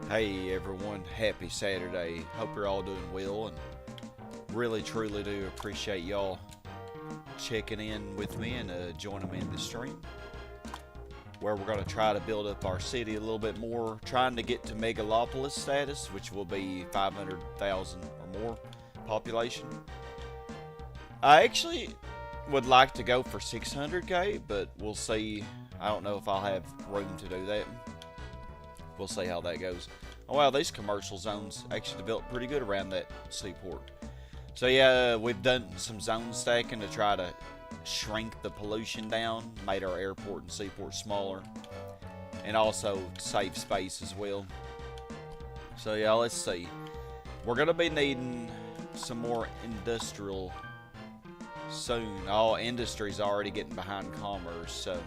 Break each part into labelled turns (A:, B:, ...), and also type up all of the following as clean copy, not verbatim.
A: Hey everyone, happy Saturday. Hope you're all doing well, and really truly do appreciate y'all checking in with me and joining me in the stream, where we're going to try to build up our city a little bit more, trying to get to Megalopolis status, which will be 500,000 or more population. I actually would like to go for 600k, but we'll see. I don't know if I'll have room to do that. We'll see how that goes. Oh wow, these commercial zones actually developed pretty good around that seaport. So yeah, we've done some zone stacking to try to shrink the pollution down, made our airport and seaport smaller, and also save space as well. So yeah, let's see. We're gonna be needing some more industrial soon. All industry's already getting behind commerce, so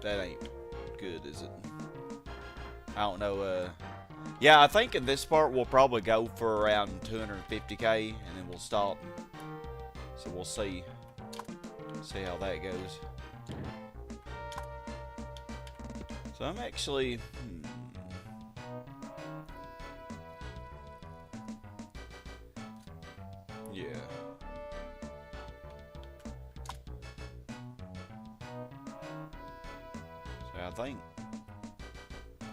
A: that ain't good, is it? I don't know, yeah, I think in this part we'll probably go for around 250k and then we'll stop. So we'll see how that goes. So I'm actually yeah. So I think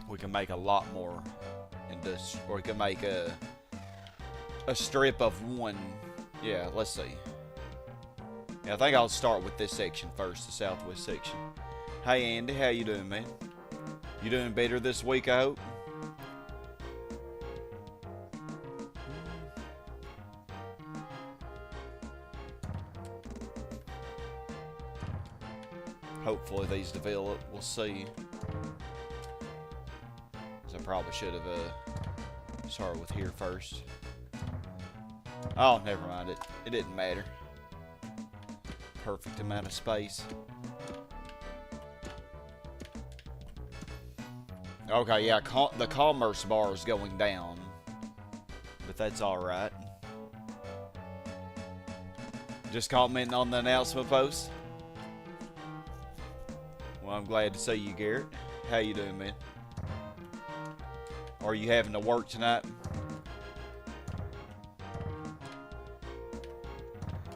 A: we can make a lot more in this, or we can make a strip of one. Yeah, let's see. Yeah, I think I'll start with this section first, the southwest section. Hey Andy, how you doing, man? You doing better this week, I hope? Hopefully these develop, we'll see. I probably should have started with here first. Oh, never mind. It didn't matter. Perfect amount of space. Okay, yeah, the commerce bar is going down, but that's all right. Just commenting on the announcement post. Well, I'm glad to see you, Garrett. How you doing, man? Are you having to work tonight?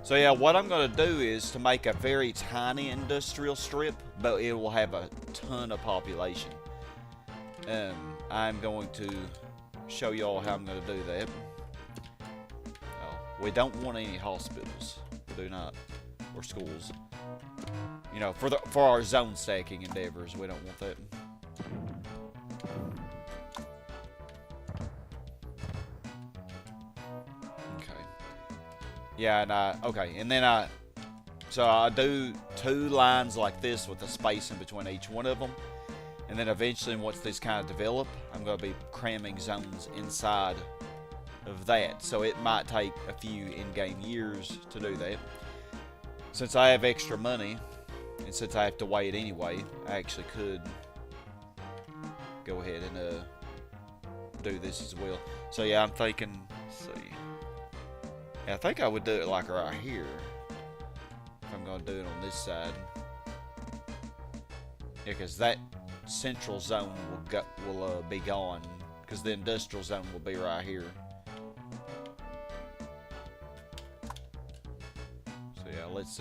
A: So yeah, what I'm going to do is to make a very tiny industrial strip, but it will have a ton of population. I'm going to show y'all how I'm going to do that. We don't want any hospitals. We do not. Or schools. You know, for our zone stacking endeavors, we don't want that. Yeah, and okay, and then so I do 2 lines like this with a space in between each one of them, and then eventually, once these kind of develop, I'm going to be cramming zones inside of that. So it might take a few in-game years to do that. Since I have extra money, and since I have to wait anyway, I actually could go ahead and do this as well. So yeah, I'm thinking. Let's see. I think I would do it like right here, if I'm going to do it on this side. Yeah, because that central zone will be gone, because the industrial zone will be right here. So yeah, let's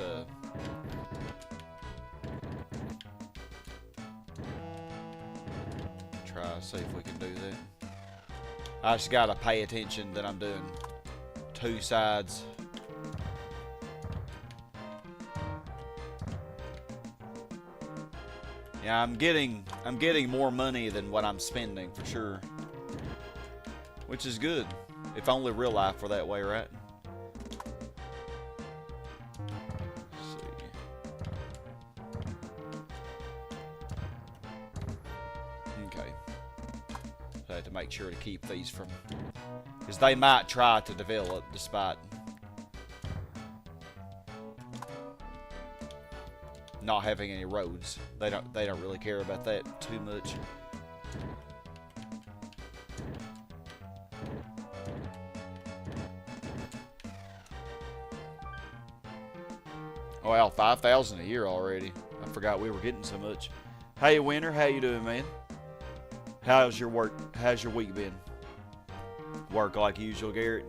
A: try to see if we can do that. I just got to pay attention that I'm doing 2 sides. Yeah, I'm getting more money than what I'm spending for sure, which is good. If only real life were that way, right? Let's see. Okay. So I have to make sure to keep these from, because they might try to develop despite not having any roads. They don't really care about that too much. Oh wow, 5,000 a year already. I forgot we were getting so much. Hey Winter, how you doing, man? How's your work? How's your week been? Work like usual, Garrett?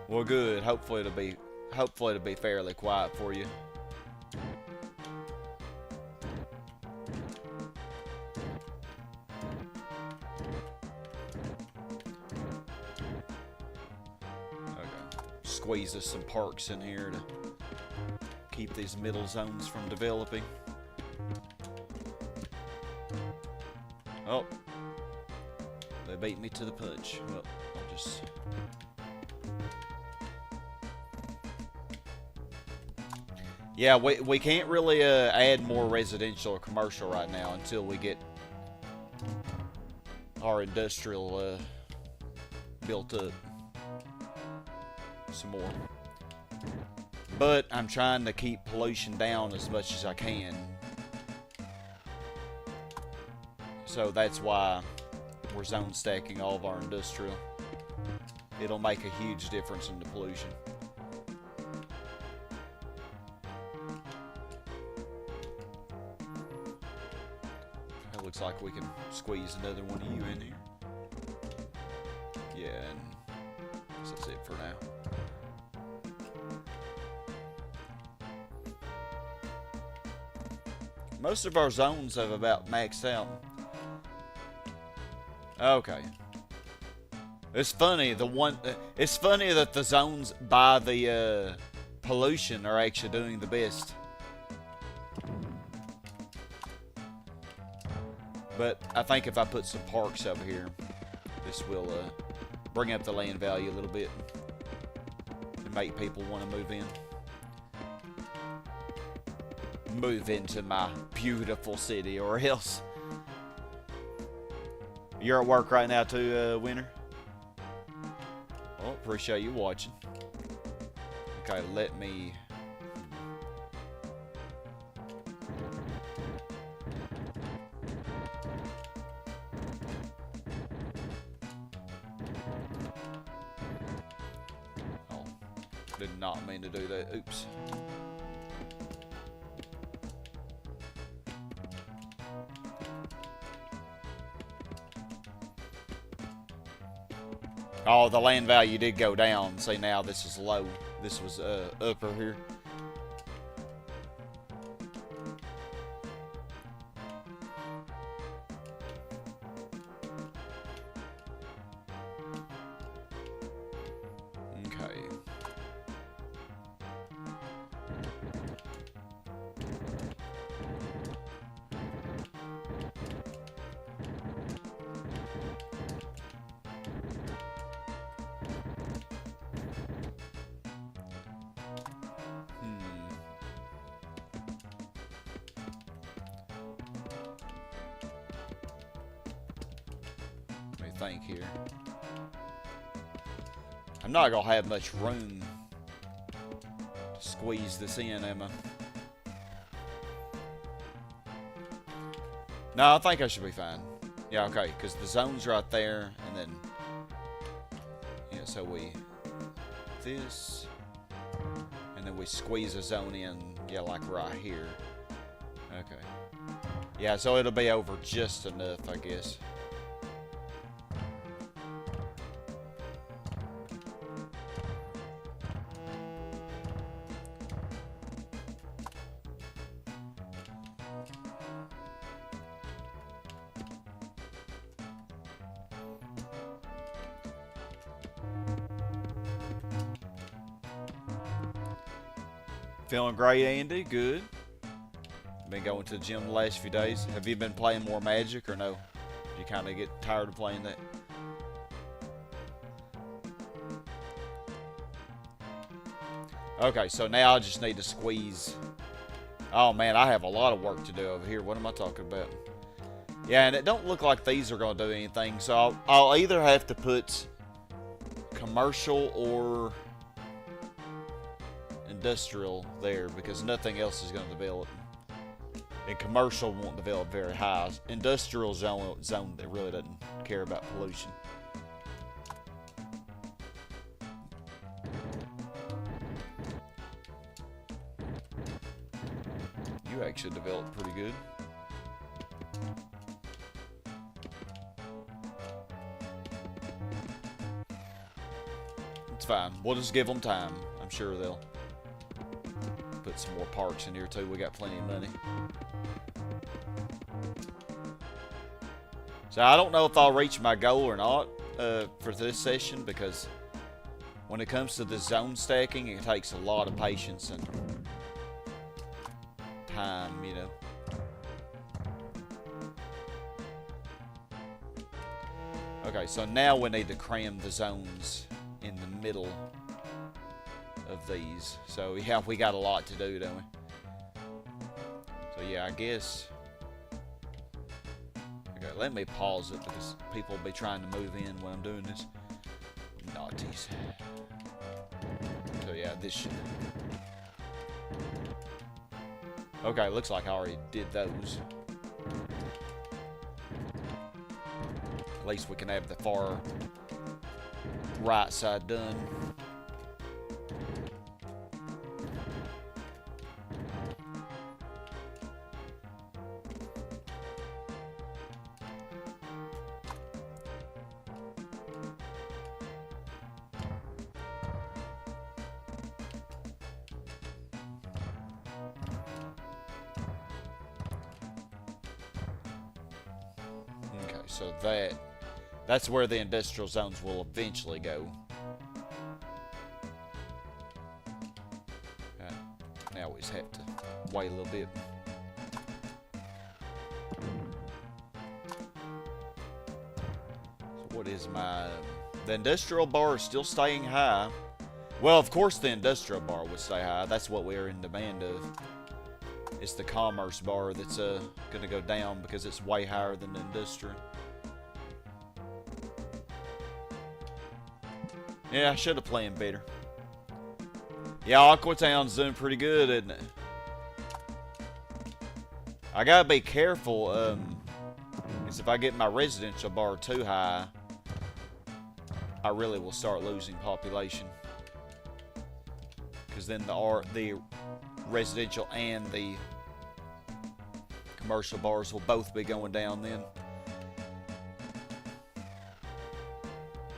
A: Well, good. Hopefully it'll be fairly quiet for you. Okay. Squeeze us some parks in here to keep these middle zones from developing. Oh, they beat me to the punch. Well, I'll just... Yeah, we can't really add more residential or commercial right now until we get our industrial built up some more. But I'm trying to keep pollution down as much as I can. So that's why we're zone stacking all of our industrial. It'll make a huge difference in the pollution. It looks like we can squeeze another one of you in here. Yeah, and that's it for now. Most of our zones have about maxed out. Okay. It's funny, it's funny that the zones by the pollution are actually doing the best. But I think if I put some parks over here, this will bring up the land value a little bit and make people want to move in. Move into my beautiful city, or else. You're at work right now too, Winter? Well, appreciate you watching. Okay, let me... Oh, did not mean to do that. Oops. Oh, the land value did go down. See, now this is low. This was upper here. Okay. Think here. I'm not gonna have much room to squeeze this in, am I? No, I think I should be fine. Yeah, okay, because the zone's right there, and then yeah, so we this, and then we squeeze a zone in, yeah, like right here. Okay. Yeah, so it'll be over just enough, I guess. Feeling great, Andy. Good. Been going to the gym the last few days. Have you been playing more Magic or no? Did you kind of get tired of playing that? Okay, so now I just need to squeeze. Oh man, I have a lot of work to do over here. What am I talking about? Yeah, and it don't look like these are going to do anything. So I'll either have to put commercial or industrial there, because nothing else is going to develop. And commercial won't develop very high. Industrial zone that really doesn't care about pollution. You actually developed pretty good. It's fine. We'll just give them time. I'm sure they'll put some more parks in here too. We got plenty of money. So I don't know if I'll reach my goal or not for this session, because when it comes to the zone stacking, it takes a lot of patience and time, you know. Okay, so now we need to cram the zones in the middle of these. So yeah, we got a lot to do, don't we? So yeah, I guess. Okay, let me pause it because people will be trying to move in when I'm doing this. Naughties. So yeah, this should. Okay, looks like I already did those. At least we can have the far right side done. Okay, so that's where the industrial zones will eventually go. Now we just have to wait a little bit. So what is my... The industrial bar is still staying high. Well, of course the industrial bar would stay high. That's what we're in demand of. It's the commerce bar that's going to go down because it's way higher than the industrial. Yeah, I should have planned better. Yeah, Aquatown's doing pretty good, isn't it? I gotta be careful, because if I get my residential bar too high, I really will start losing population. Because then the residential and the commercial bars will both be going down then.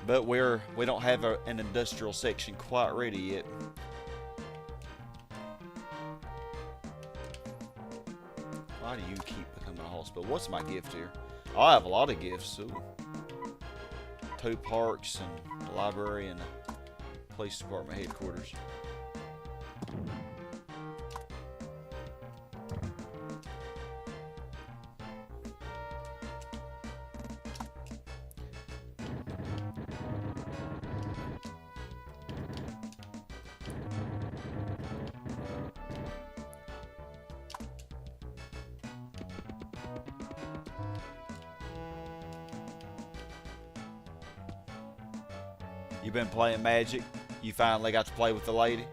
A: But we don't have an industrial section quite ready yet. Why do you keep becoming a hospital? What's my gift here? Oh, I have a lot of gifts. Ooh. 2 parks and a library and a police department headquarters. You been playing Magic? You finally got to play with the lady?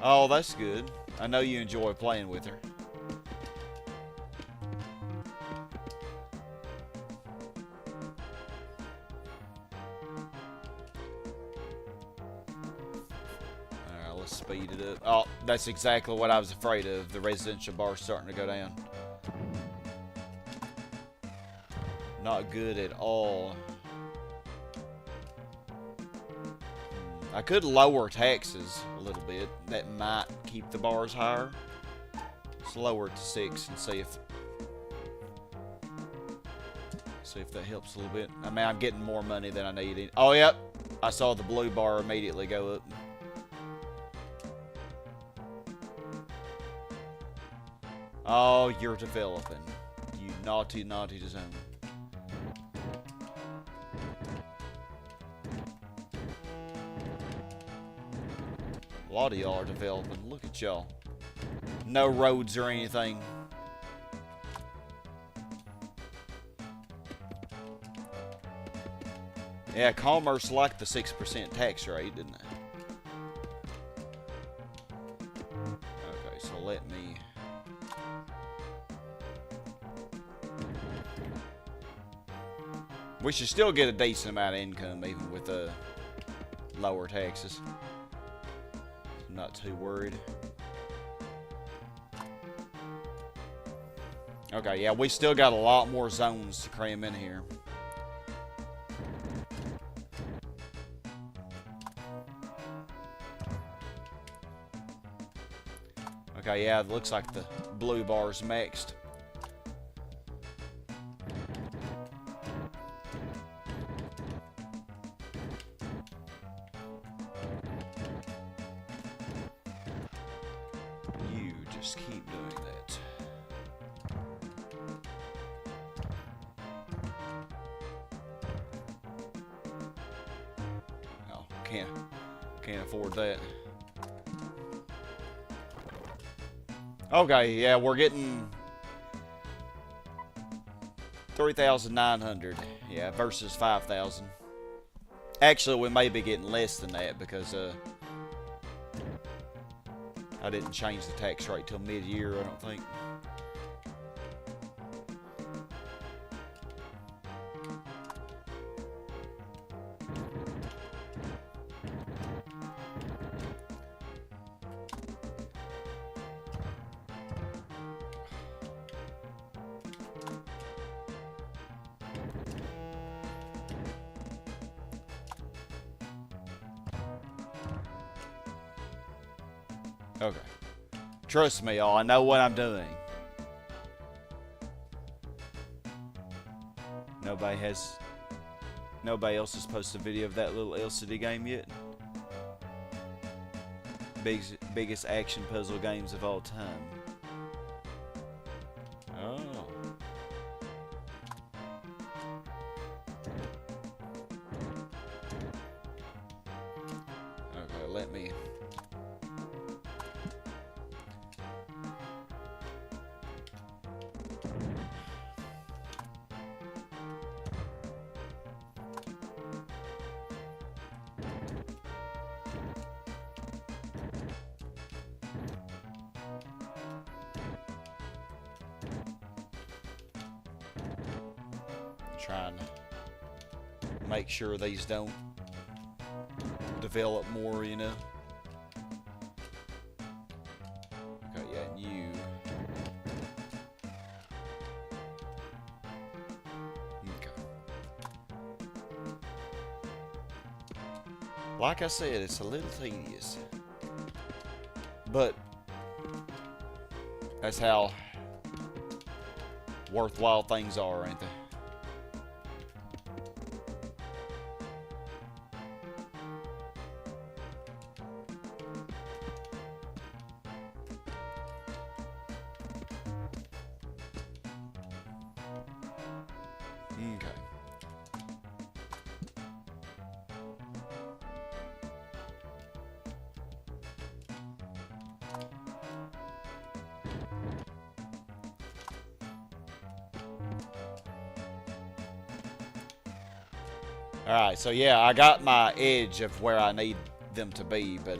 A: Oh, that's good. I know you enjoy playing with her. Alright, let's speed it up. Oh, that's exactly what I was afraid of. The residential bar starting to go down. Not good at all. I could lower taxes a little bit. That might keep the bars higher. Let's lower it to 6 and see if that helps a little bit. I mean, I'm getting more money than I need. Oh, yep. I saw the blue bar immediately go up. Oh, you're developing. You naughty, naughty zone. A lot of y'all are developing. Look at y'all. No roads or anything. Yeah, commerce liked the 6% tax rate, didn't it? Okay, so let me... We should still get a decent amount of income even with lower taxes. Not too worried. Okay, yeah, we still got a lot more zones to cram in here. Okay, yeah, it looks like the blue bar's maxed. You just keep doing that. Oh, can't afford that. Okay, yeah, we're getting 3,900. Yeah, versus 5,000. Actually, we may be getting less than that because I didn't change the tax rate till mid-year, I don't think. Okay. Trust me, y'all. I know what I'm doing. Nobody else has posted a video of that little LCD game yet. Biggest action puzzle games of all time. Oh. Okay, let me... trying to make sure these don't develop more, you know. Okay, yeah, and you. Okay. Like I said, it's a little tedious, but that's how worthwhile things are, ain't they? Okay. Alright, so yeah, I got my edge of where I need them to be, but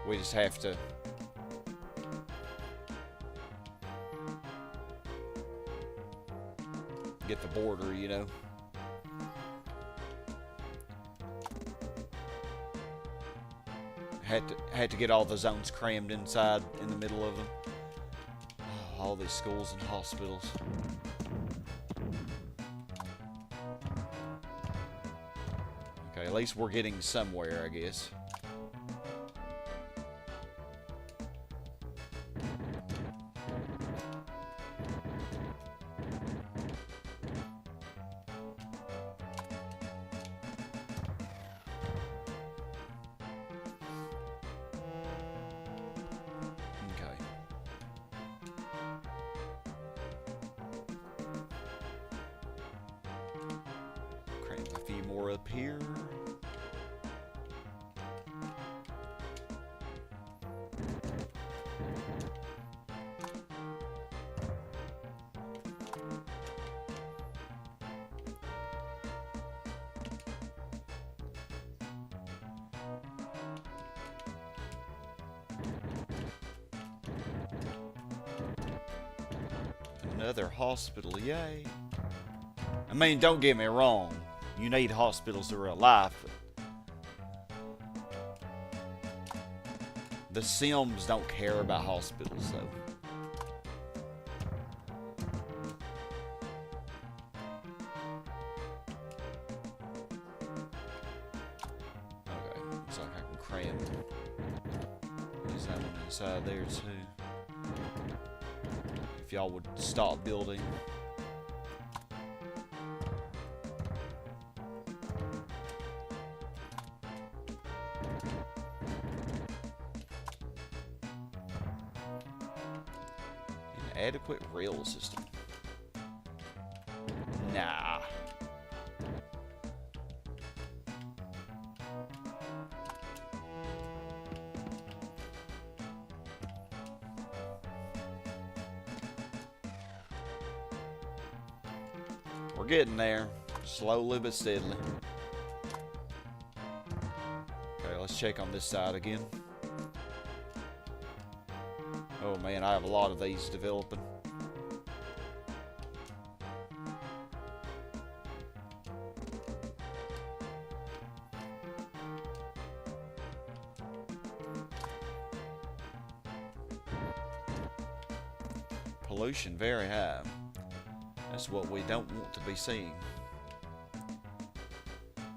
A: we just have to get the border, you know. Had to get all the zones crammed inside in the middle of them. Oh, all these schools and hospitals. Okay, at least we're getting somewhere, I guess. A few more up here. Another hospital, yay. I mean, don't get me wrong. You need hospitals in real life. The Sims don't care about hospitals, though. Okay, looks like I can cram zone inside there too. If y'all would stop building. Inadequate rail system. Nah. We're getting there, slowly but steadily. Okay, let's check on this side again. Oh man, I have a lot of these developing. Pollution very high. That's what we don't want to be seeing.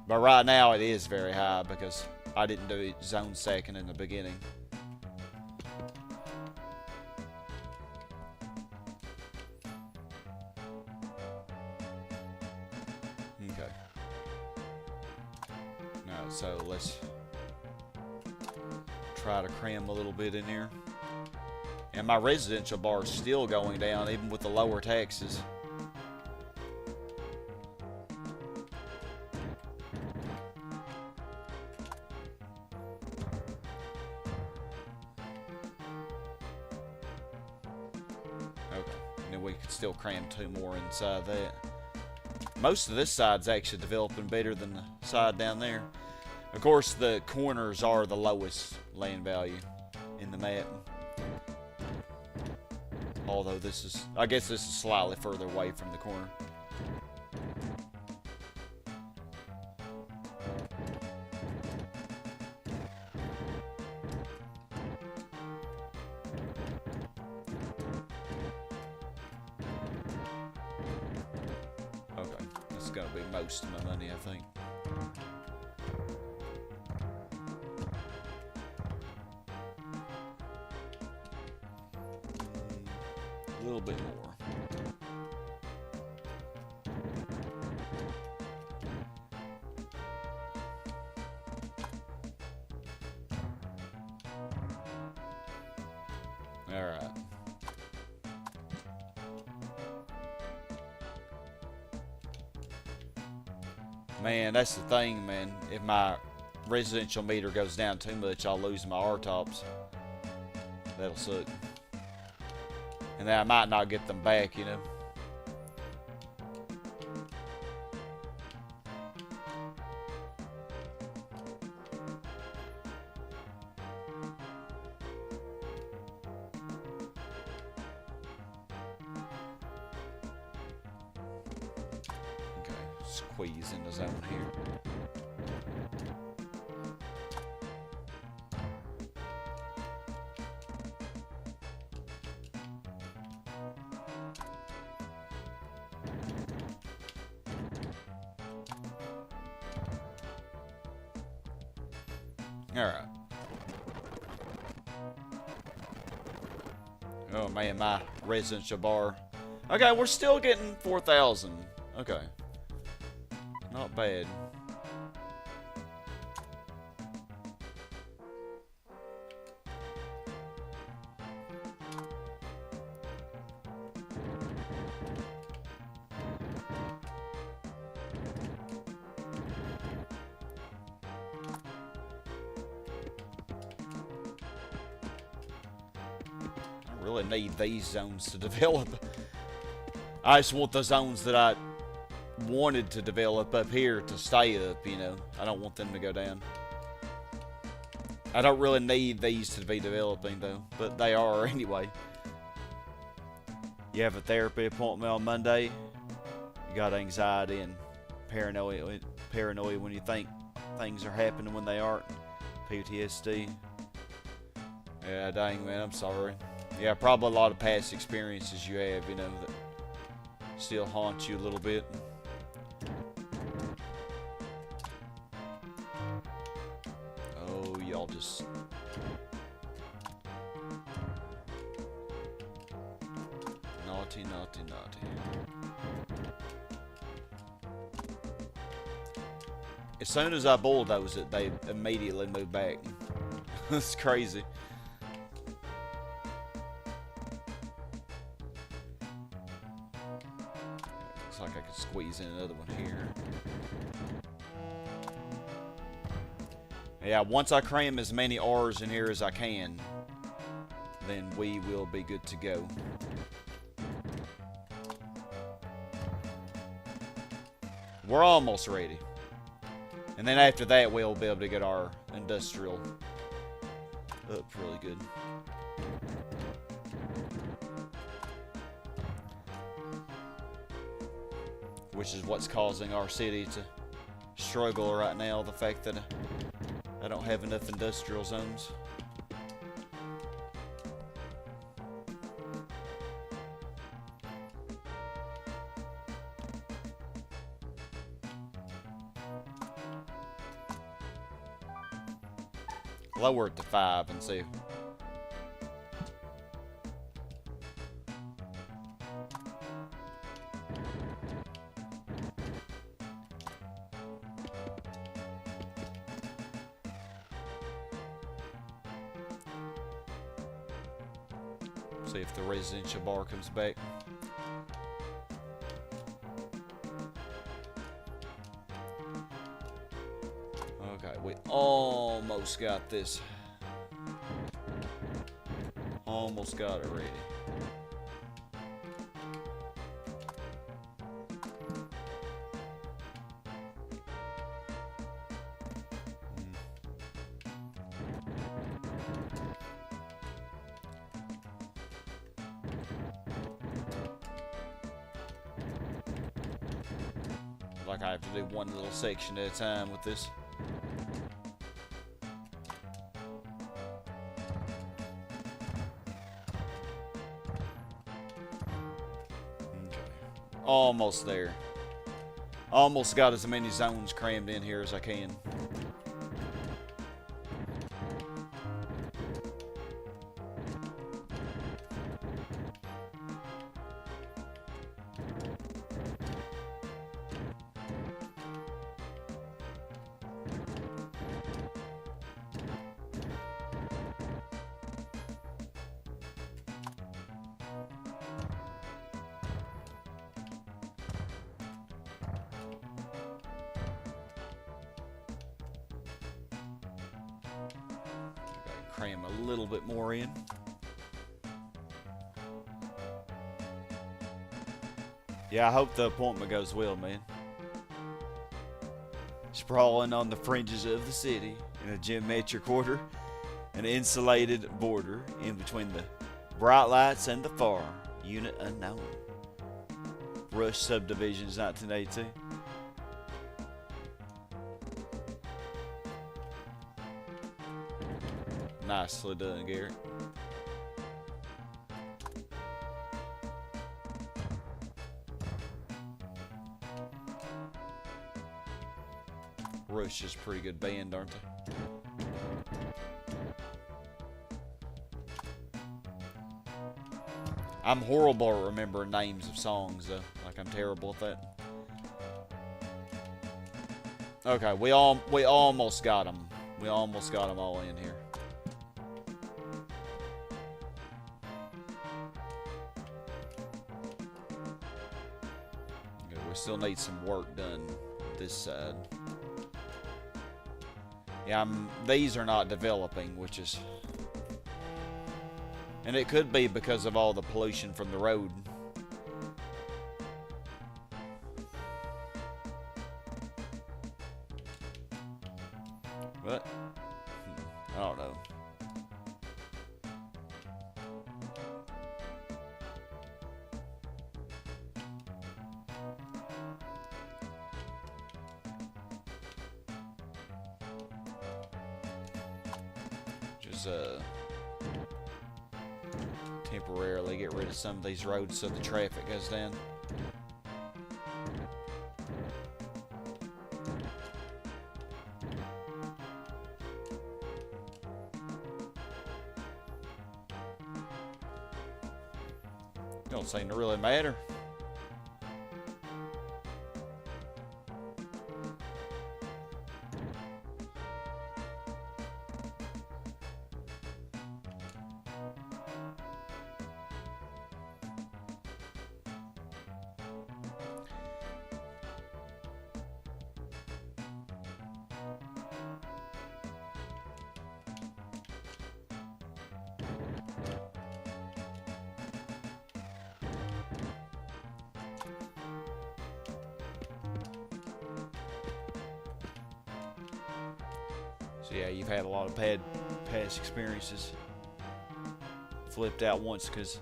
A: But right now it is very high because I didn't do it zone stacking in the beginning. Okay. Alright, so let's try to cram a little bit in here. And my residential bar is still going down even with the lower taxes. We could still cram 2 more inside that. Most of this side's actually developing better than the side down there. Of course, the corners are the lowest land value in the map. Although this is, I guess this is slightly further away from the corner. Gonna be most of my money, I think. A little bit more. All right. Man, that's the thing, man. If my residential meter goes down too much, I'll lose my R-tops. That'll suck. And then I might not get them back, you know. Squeeze in the zone here. All right. Oh man, my residential bar. Okay, we're still getting 4,000. Okay. Not bad. I really need these zones to develop. I just want the zones that I wanted to develop up here to stay up, you know. I don't want them to go down. I don't really need these to be developing though, but they are anyway. You have a therapy appointment on Monday, you got anxiety and paranoia when you think things are happening when they aren't. PTSD. Yeah, dang man, I'm sorry. Yeah, probably a lot of past experiences you have, you know, that still haunt you a little bit. Oh, y'all just Naughty, naughty, naughty. As soon as I bulldoze it, they immediately move back. That's crazy. Looks like I could squeeze in another one here. Yeah, once I cram as many R's in here as I can, then we will be good to go. We're almost ready. And then after that, we'll be able to get our industrial up really good. Which is what's causing our city to struggle right now, the fact that I don't have enough industrial zones. Lower it to 5 and see. See if the residential bar comes back. Okay, we almost got this. Almost got it ready. Like I have to do one little section at a time with this. Almost there. Almost got as many zones crammed in here as I can. Cram a little bit more in. Yeah, I hope the appointment goes well, man. Sprawling on the fringes of the city in a geometric order, an insulated border in between the bright lights and the farm. Unit unknown. Rush Subdivisions, 1982. Nicely done, Garrett. Rush is a pretty good band, aren't they? I'm horrible at remembering names of songs, though. Like, I'm terrible at that. Okay, we almost got them. We almost got them all in here. Okay, we still need some work done this side. Yeah, these are not developing, which is... And it could be because of all the pollution from the road. But, I don't know. Just, temporarily get rid of some of these roads so the traffic goes down. Don't seem to really matter. So yeah, you've had a lot of bad past experiences. Flipped out once because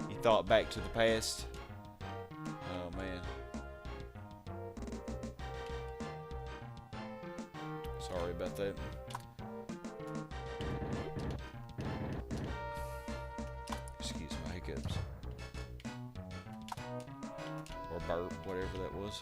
A: you thought back to the past. Oh man. Sorry about that. Excuse my hiccups. Or burp, whatever that was.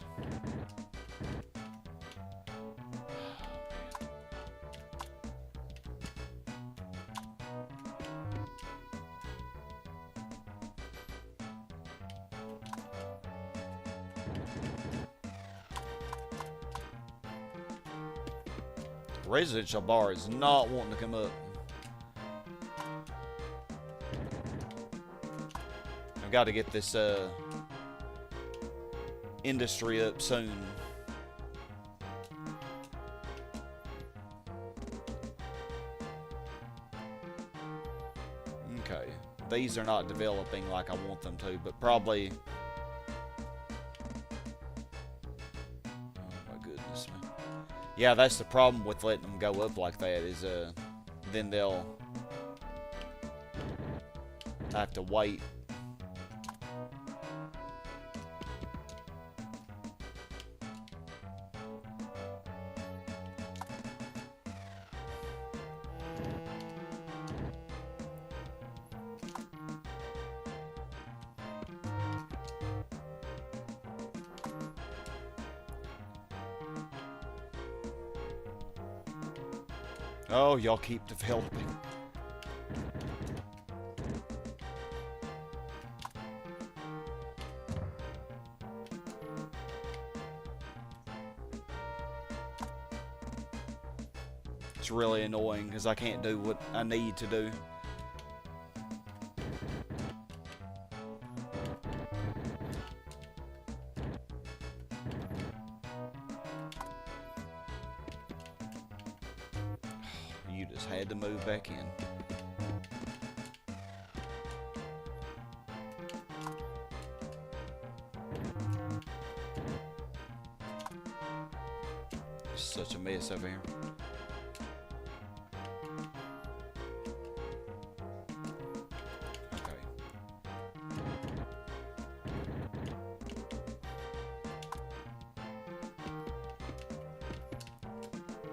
A: Residential bar is not wanting to come up. I've got to get this industry up soon. Okay, these are not developing like I want them to, but probably. Yeah, that's the problem with letting them go up like that is then they'll have to wait. Oh, y'all keep developing. It's really annoying because I can't do what I need to do. You just had to move back in. It's such a mess over here. Okay.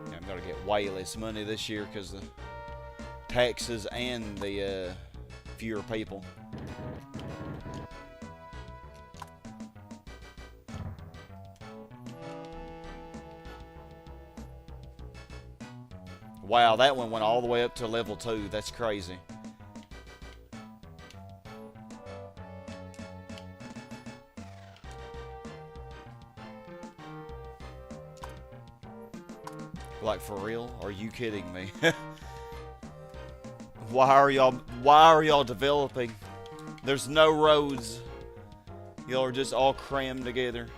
A: I'm gonna get way less money this year because the taxes and the fewer people. Wow, that one went all the way up to level 2. That's crazy. Like, for real? Are you kidding me? Why are y'all developing? There's no roads. Y'all are just all crammed together.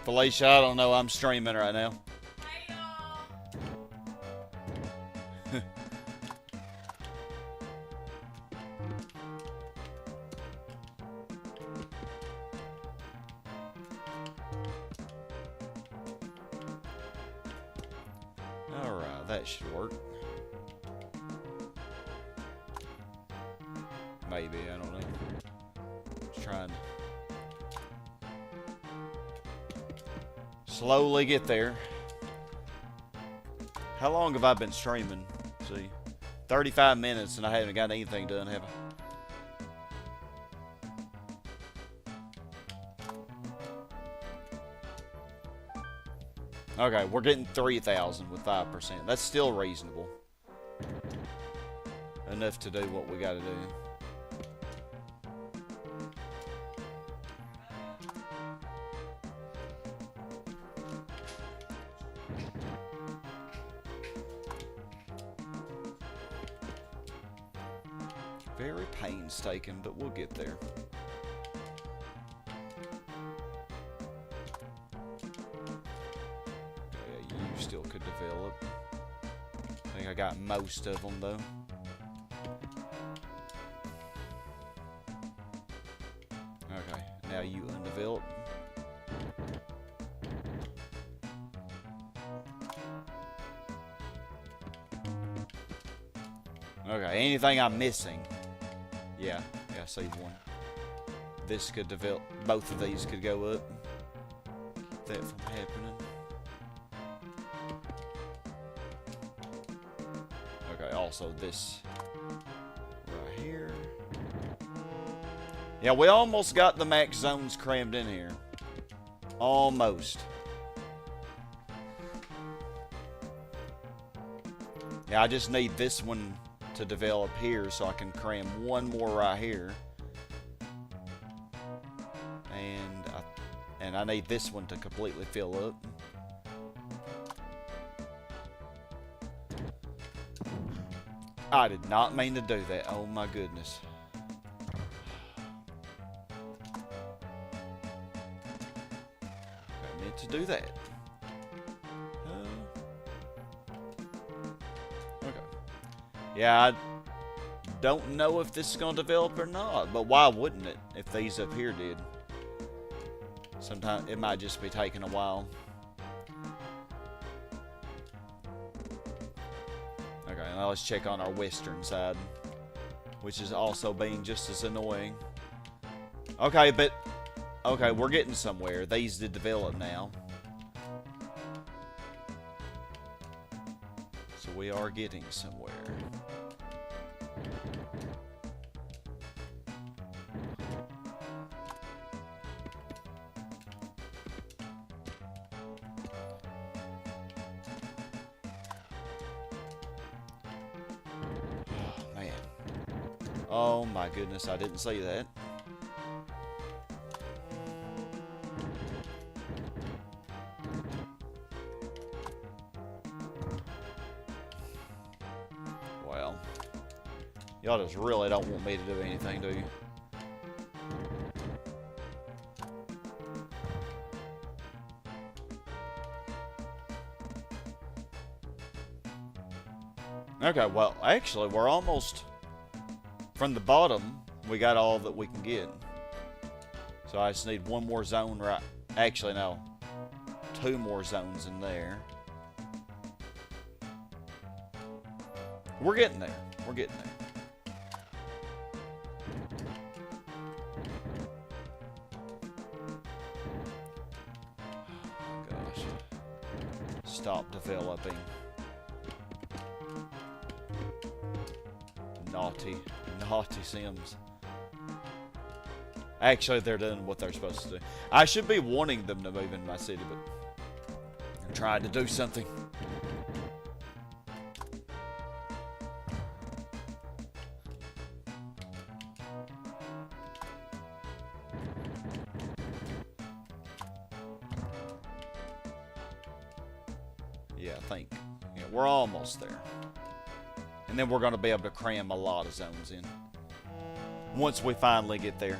A: Felicia, I don't know. I'm streaming right now.
B: Hey,
A: y'all. Alright, that should work. Maybe, I don't know. Just trying to Slowly get there. How long have I been streaming? Let's see, 35 minutes and I haven't got anything done, have I? Okay, we're getting 3,000 with 5%. That's still reasonable. Enough to do what we gotta do. Very painstaking, but we'll get there. Yeah, you still could develop. I think I got most of them, though. Okay, now you undevelop. Okay, anything I'm missing? Yeah, save one. This could develop. Both of these could go up. Keep that from happening. Okay, also this right here. Yeah, we almost got the max zones crammed in here. Almost. Yeah, I just need this one to develop here so I can cram one more right here. And I need this one to completely fill up. I did not mean to do that. Oh my goodness. I meant to do that. Yeah, I don't know if this is going to develop or not, but why wouldn't it if these up here did? Sometimes it might just be taking a while. Okay, now let's check on our western side, which is also being just as annoying. Okay, but okay, we're getting somewhere. These did develop now. So we are getting somewhere. Oh my goodness, I didn't see that. Well, y'all just really don't want me to do anything, do you? Okay, well, actually, we're almost... From the bottom, we got all that we can get. So I just need one more zone right... Actually, no. 2 more zones in there. We're getting there. We're getting there. Oh my gosh. Stop developing. Naughty Sims. Actually, they're doing what they're supposed to do. I should be wanting them to move in my city, but I'm trying to do something. Yeah, I think. Yeah, we're almost there. And then we're going to be able to cram a lot of zones in. Once we finally get there.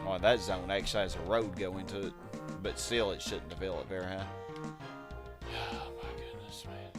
A: Oh, that zone actually has a road going to it. But still, it shouldn't develop very high. Oh my goodness, man.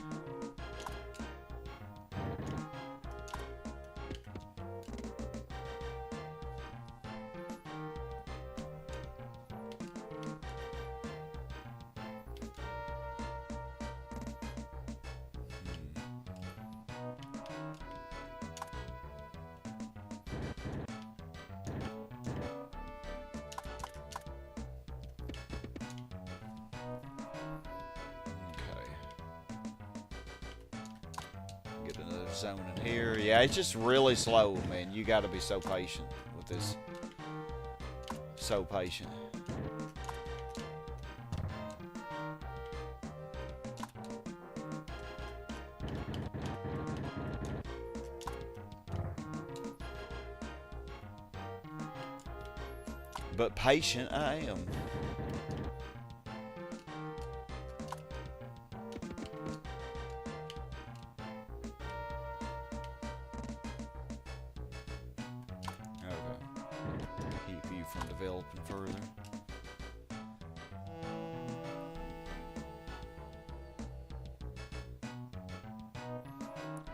A: Another zone in here. Yeah, it's just really slow, man. You gotta be so patient with this. So patient. But patient I am. From developing further.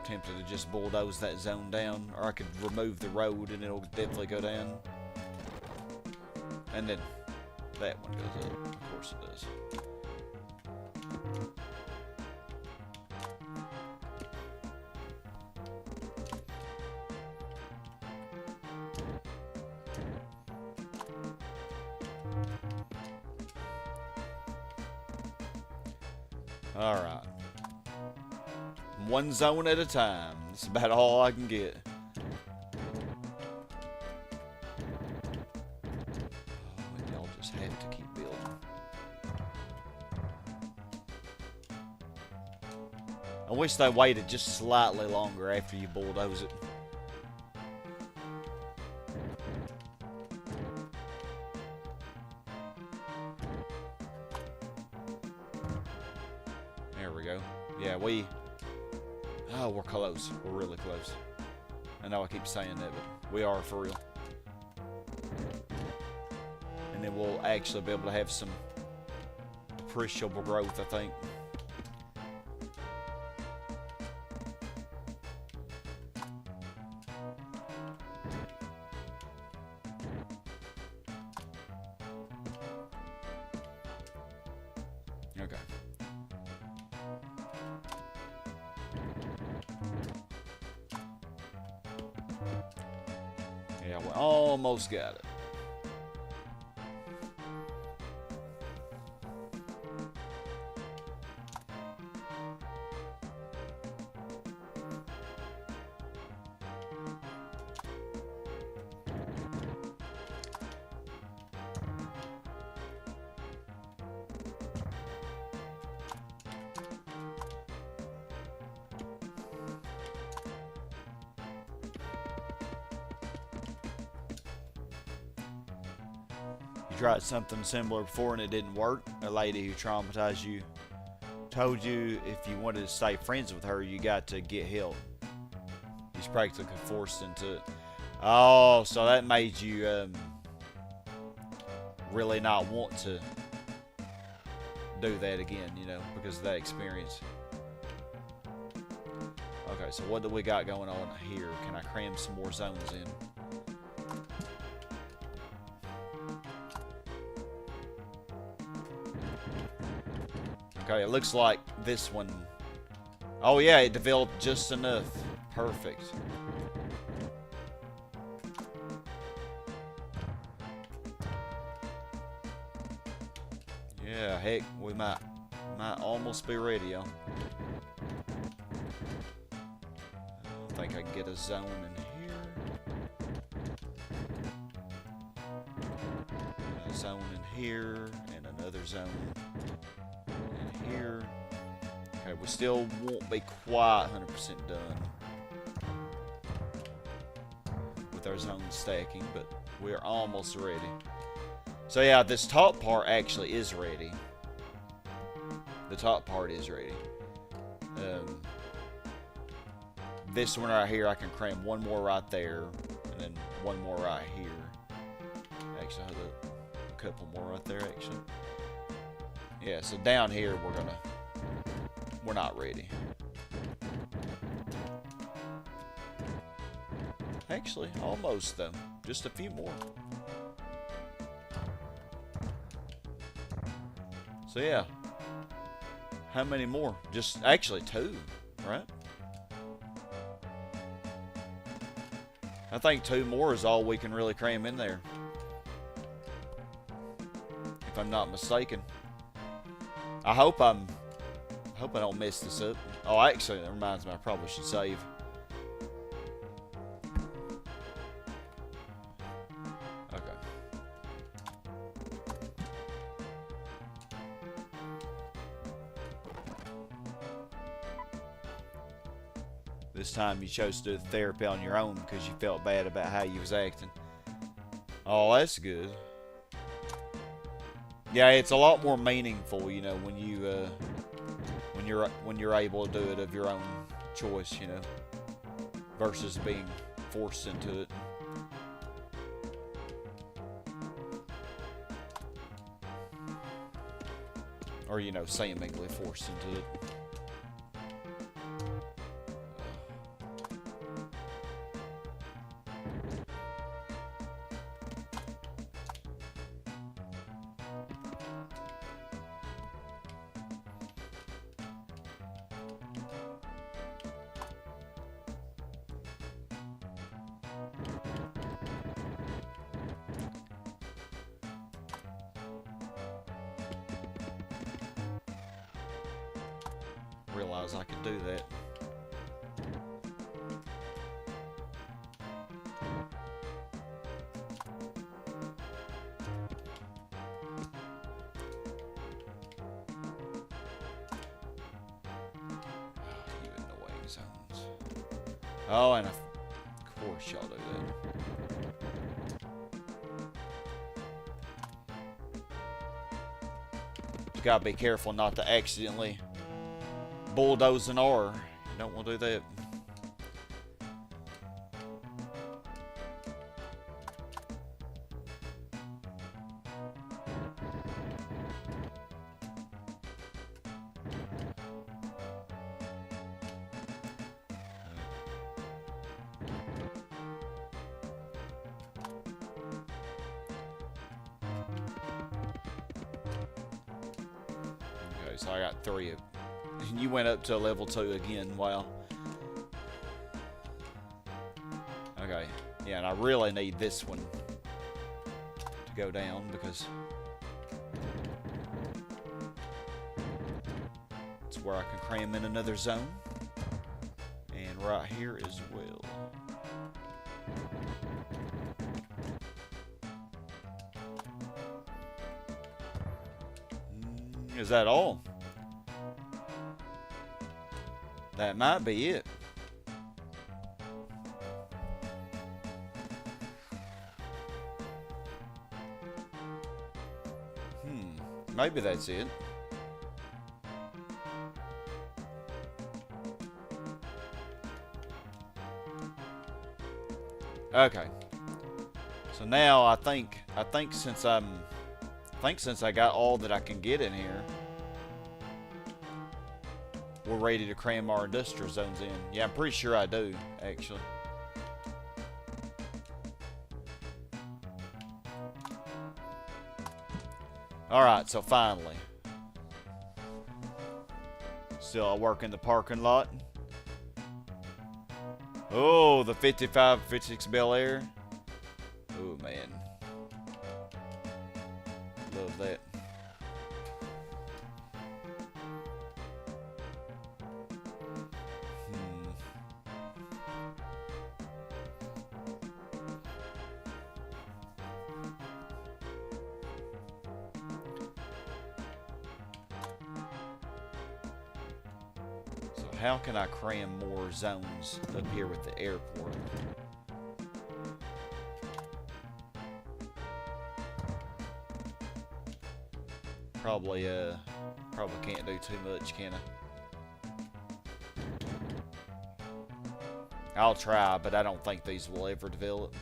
A: Tempted to just bulldoze that zone down, or I could remove the road and it'll definitely go down. And then that one goes up. Of course it does. Alright. One zone at a time. That's about all I can get. Oh, and y'all just have to keep building. I wish they waited just slightly longer after you bulldoze it. There we go. Yeah, oh, we're close. We're really close. I know I keep saying that, but we are for real. And then we'll actually be able to have some appreciable growth, I think. Okay. Yeah, we almost got it. You tried something similar before and it didn't work. A lady who traumatized you told you if you wanted to stay friends with her, you got to get help. He's practically forced into it. Oh, so that made you really not want to do that again, you know, because of that experience. Okay, so what do we got going on here? Can I cram some more zones in? Okay, it looks like this one. Oh yeah, it developed just enough. Perfect. Yeah, heck, we might almost be ready, y'all. I think I can get a zone in here. A zone in here, and another zone in here. Okay, we still won't be quite 100% done with our zone stacking, but we're almost ready. So yeah, this top part actually is ready. The top part is ready. This one right here, I can cram one more right there, and then one more right here. Actually, a couple more right there, actually. Yeah, so down here, we're not ready. Actually, almost though. Just a few more. So yeah. How many more? Just actually 2, right? I think 2 more is all we can really cram in there, if I'm not mistaken. I hope I don't mess this up. Oh, actually, that reminds me, I probably should save. This time you chose to do the therapy on your own because you felt bad about how you was acting. Oh, that's good. Yeah, it's a lot more meaningful, you know, when you when you're able to do it of your own choice, you know, versus being forced into it. Or, you know, seemingly forced into it. Realize I could do that. You annoying zones. Oh, and of course y'all do that. You gotta be careful not to accidentally bulldoze an R. You don't want to do that. Okay, so I got 3 of. And you went up to level 2 again. Wow. Okay. Yeah, and I really need this one to go down because it's where I can cram in another zone. And right here as well. Is that all? That might be it. Maybe that's it. Okay. So now I think since I got all that I can get in here, we're ready to cram our industrial zones in. Yeah, I'm pretty sure I do, actually. Alright, so finally. Still I work in the parking lot. Oh, the 55, 56 Bel Air. Oh, man. Love that. How can I cram more zones up here with the airport? Probably can't do too much, can I? I'll try, but I don't think these will ever develop.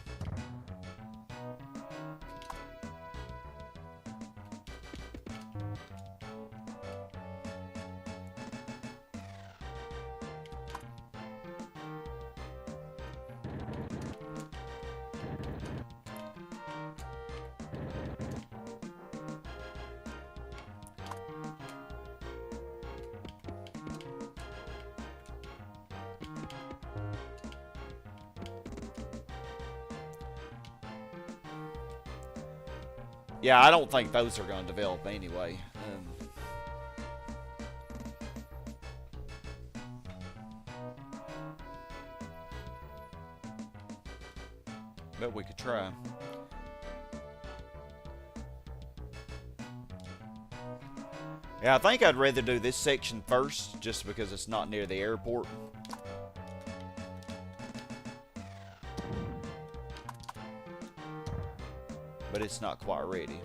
A: Yeah, I don't think those are going to develop anyway. But we could try. Yeah, I think I'd rather do this section first, just because it's not near the airport. but it's not quite ready.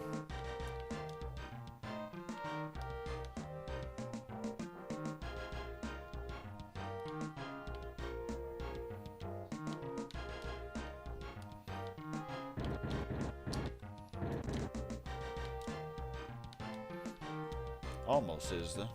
A: Almost is though.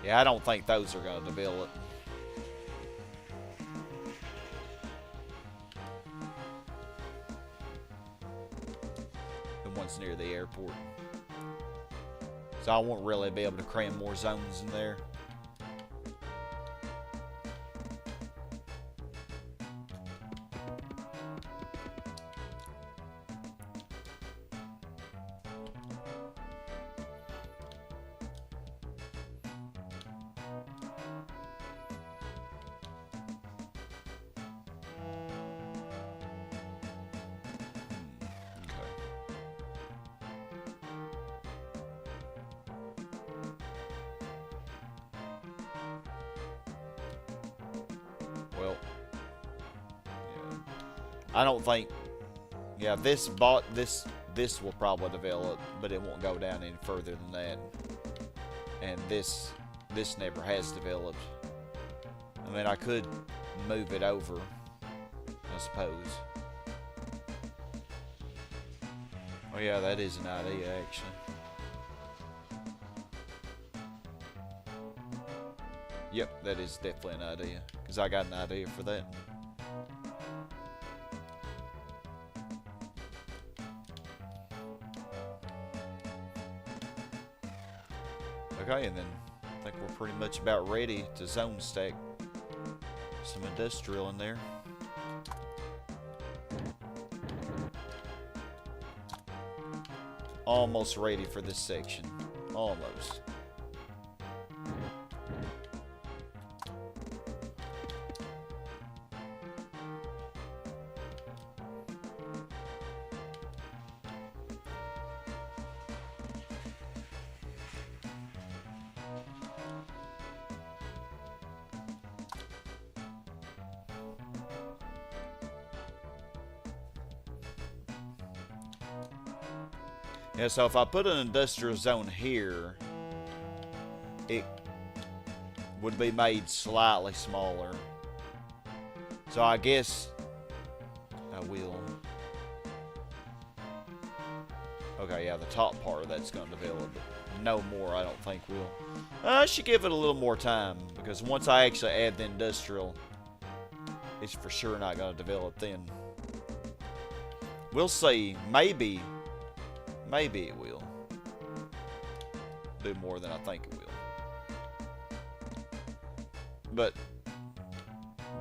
A: Yeah, I don't think those are going to develop. The ones near the airport. So I won't really be able to cram more zones in there. Well, yeah. I don't think, yeah, this will probably develop, but it won't go down any further than that. And this never has developed. I mean, I could move it over, I suppose. Oh yeah, that is an idea, actually. Yep, that is definitely an idea, because I got an idea for that. Okay, and then I think we're pretty much about ready to zone stack some industrial in there. Almost ready for this section. Almost. Yeah, so if I put an industrial zone here, it would be made slightly smaller. So I guess I will. Okay, yeah, the top part of that's going to develop, but no more I don't think will. I should give it a little more time, because once I actually add the industrial, it's for sure not going to develop then. We'll see. Maybe it will do more than I think it will. But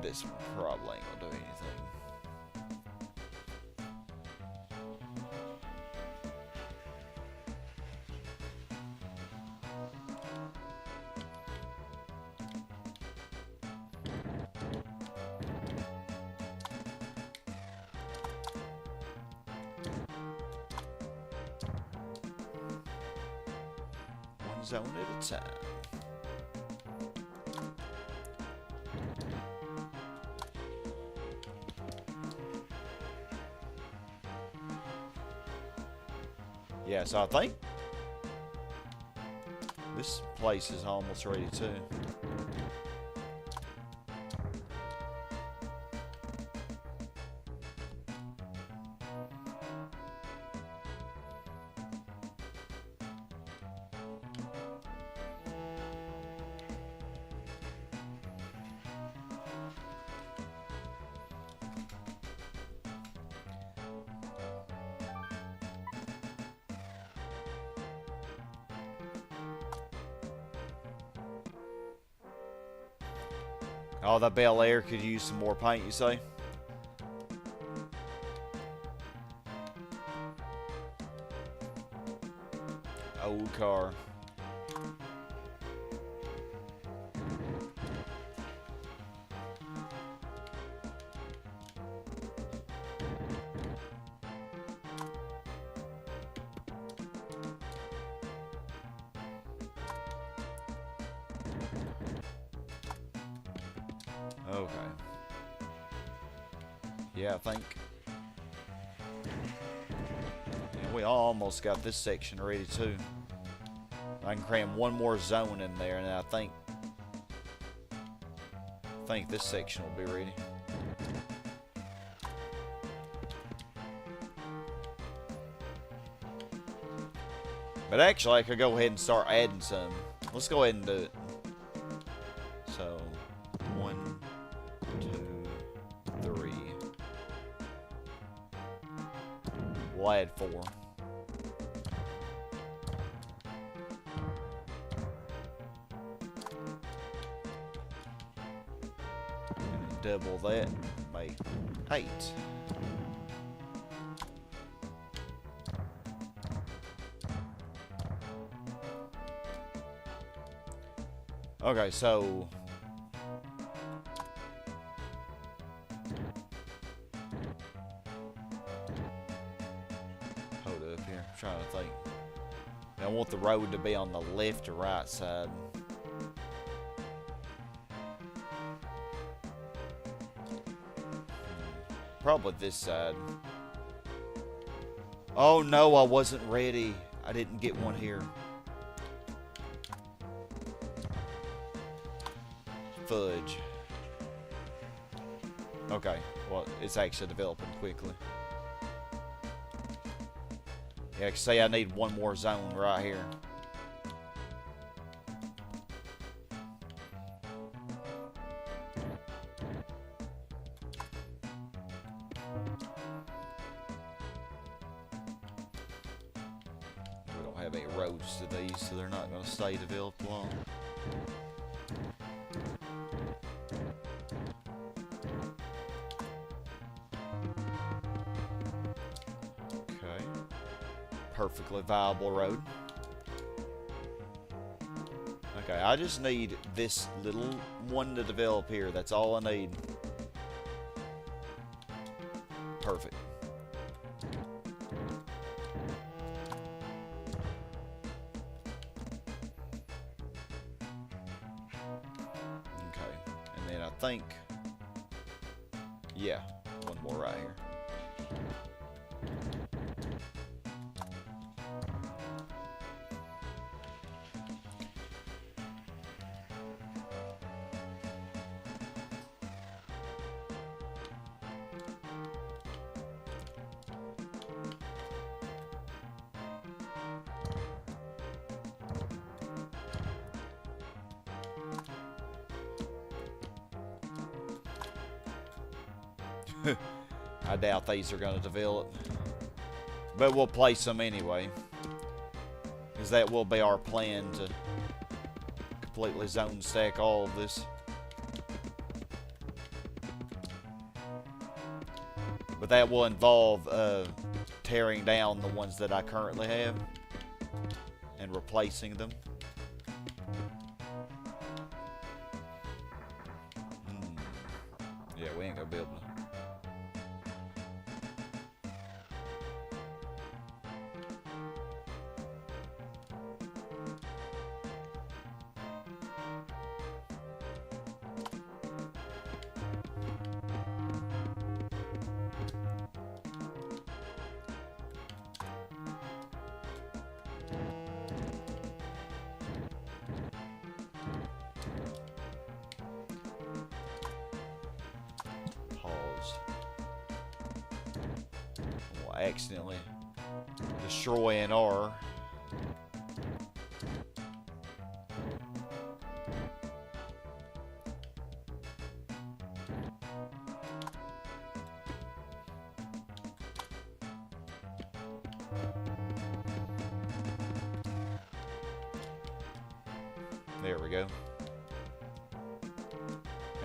A: this one probably ain't gonna do anything. Zone at a time. Yeah, so I think this place is almost ready too. Oh, that Bel Air could use some more paint, you say? Old car. Okay. Yeah, I think. Yeah, we almost got this section ready too. I can cram one more zone in there, and I think this section will be ready. But actually, I could go ahead and start adding some. Let's go ahead and do it. So, 1, 2, 3. We'll add 4. And double that, make 8. Okay, so hold up here. I'm trying to think. I want the road to be on the left or right side. Probably this side. Oh no, I wasn't ready. I didn't get one here. Fudge. Okay, well, it's actually developing quickly. Yeah, say I need one more zone right here. We don't have any roads to these, so they're not going to stay developed long. Perfectly viable road. Okay, I just need this little one to develop here. That's all I need. Perfect. Okay, and then I think, yeah, one more right here. I doubt these are going to develop, but we'll place them anyway, because that will be our plan to completely zone stack all of this. But that will involve tearing down the ones that I currently have and replacing them. Yeah, we ain't gonna be able to. accidentally destroy an R. There we go.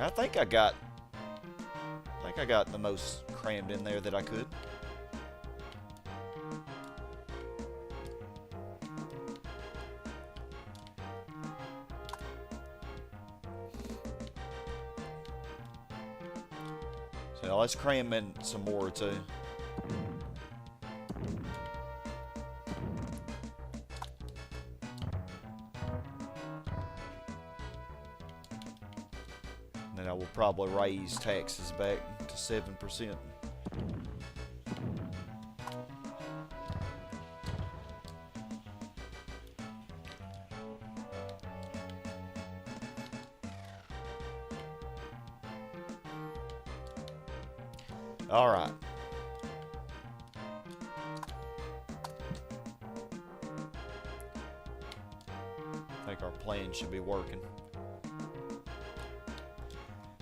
A: I think I got the most crammed in there that I could. So now let's cram in some more too. Then I will probably raise taxes back to 7%. All right. I think our plan should be working.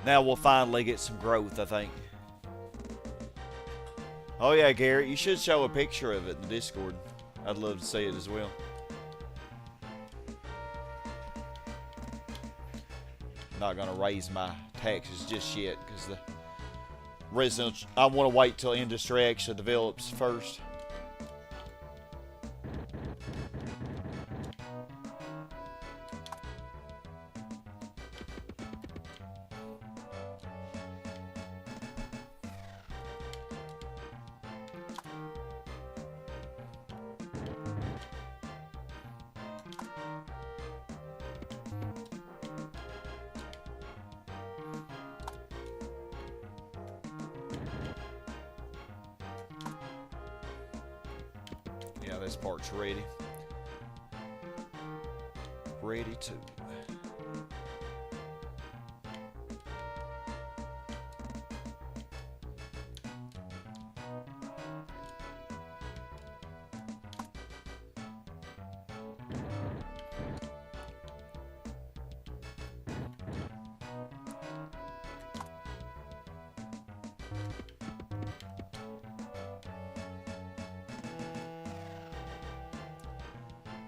A: Now we'll finally get some growth, I think. Oh yeah, Garrett, you should show a picture of it in the Discord. I'd love to see it as well. Not gonna raise my taxes just yet because the residents, I want to wait till industry actually develops first. Yeah, this part's ready. Ready to.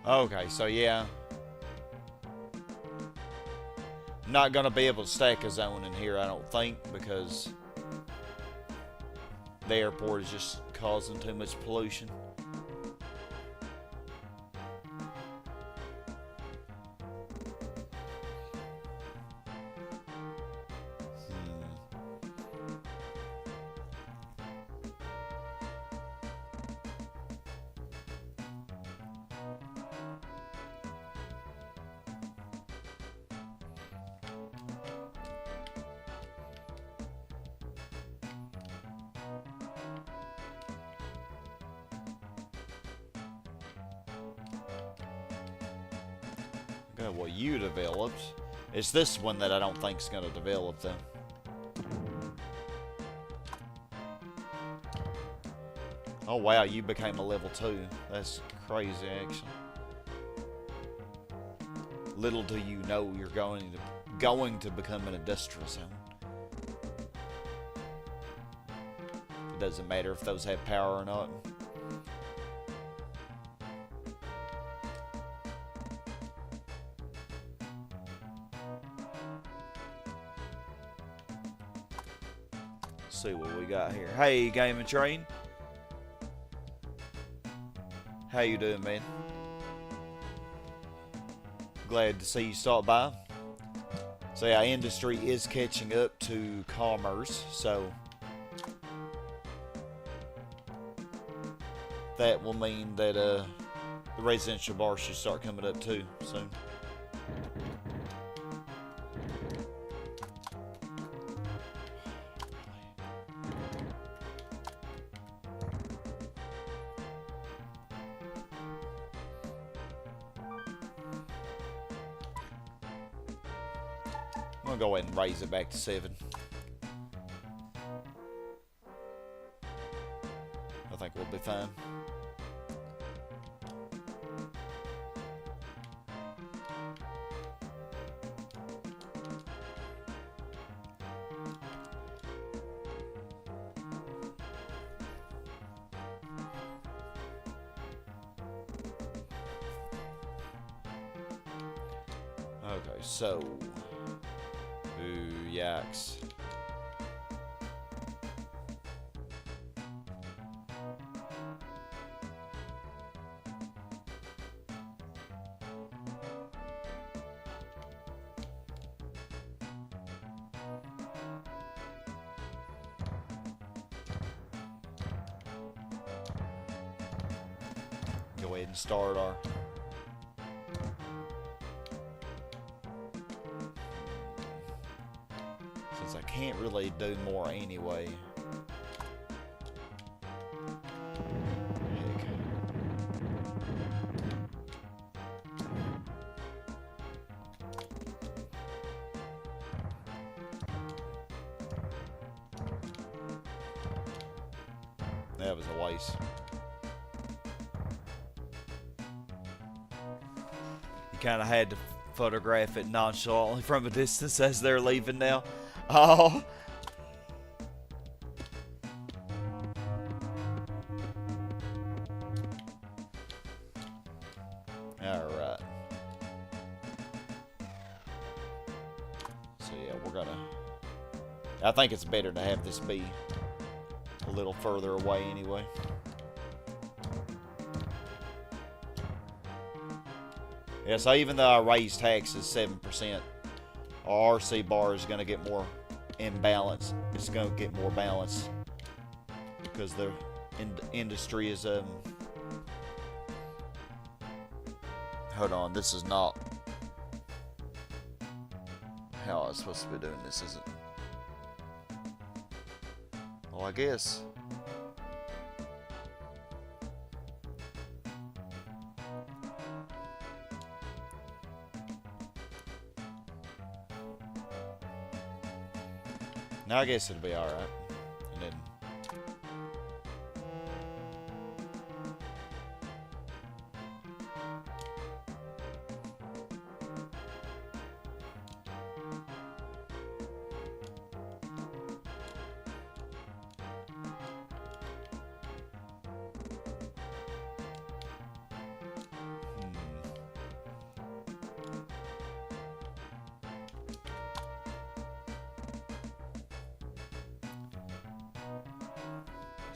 A: Okay, so yeah. I'm not gonna be able to stack a zone in here, I don't think, because the airport is just causing too much pollution. Okay, well, you developed. It's this one that I don't think is going to develop, though. Oh, wow, you became a level 2. That's crazy, actually. Little do you know you're going to become an industrial zone. It doesn't matter if those have power or not. See what we got here. Hey, Game and Train. How you doing, man? Glad to see you stop by. So yeah, industry is catching up to commerce, so that will mean that the residential bar should start coming up too soon. I'm gonna go ahead and raise it back to 7. I think we'll be fine. Okay, so... Ooh, yikes. Go ahead and start our... Since I can't really do more anyway. Heck. That was a waste. You kind of had to photograph it nonchalantly from a distance as they're leaving now. Oh. Alright. So yeah, we're gonna... I think it's better to have this be a little further away anyway. Yeah, so even though I raised taxes 7%, our RC bar is going to get more imbalanced. It's going to get more balanced because the industry is hold on, this is not how I was supposed to be doing this, is it? Well, I guess. Now I guess it'll be alright. And then...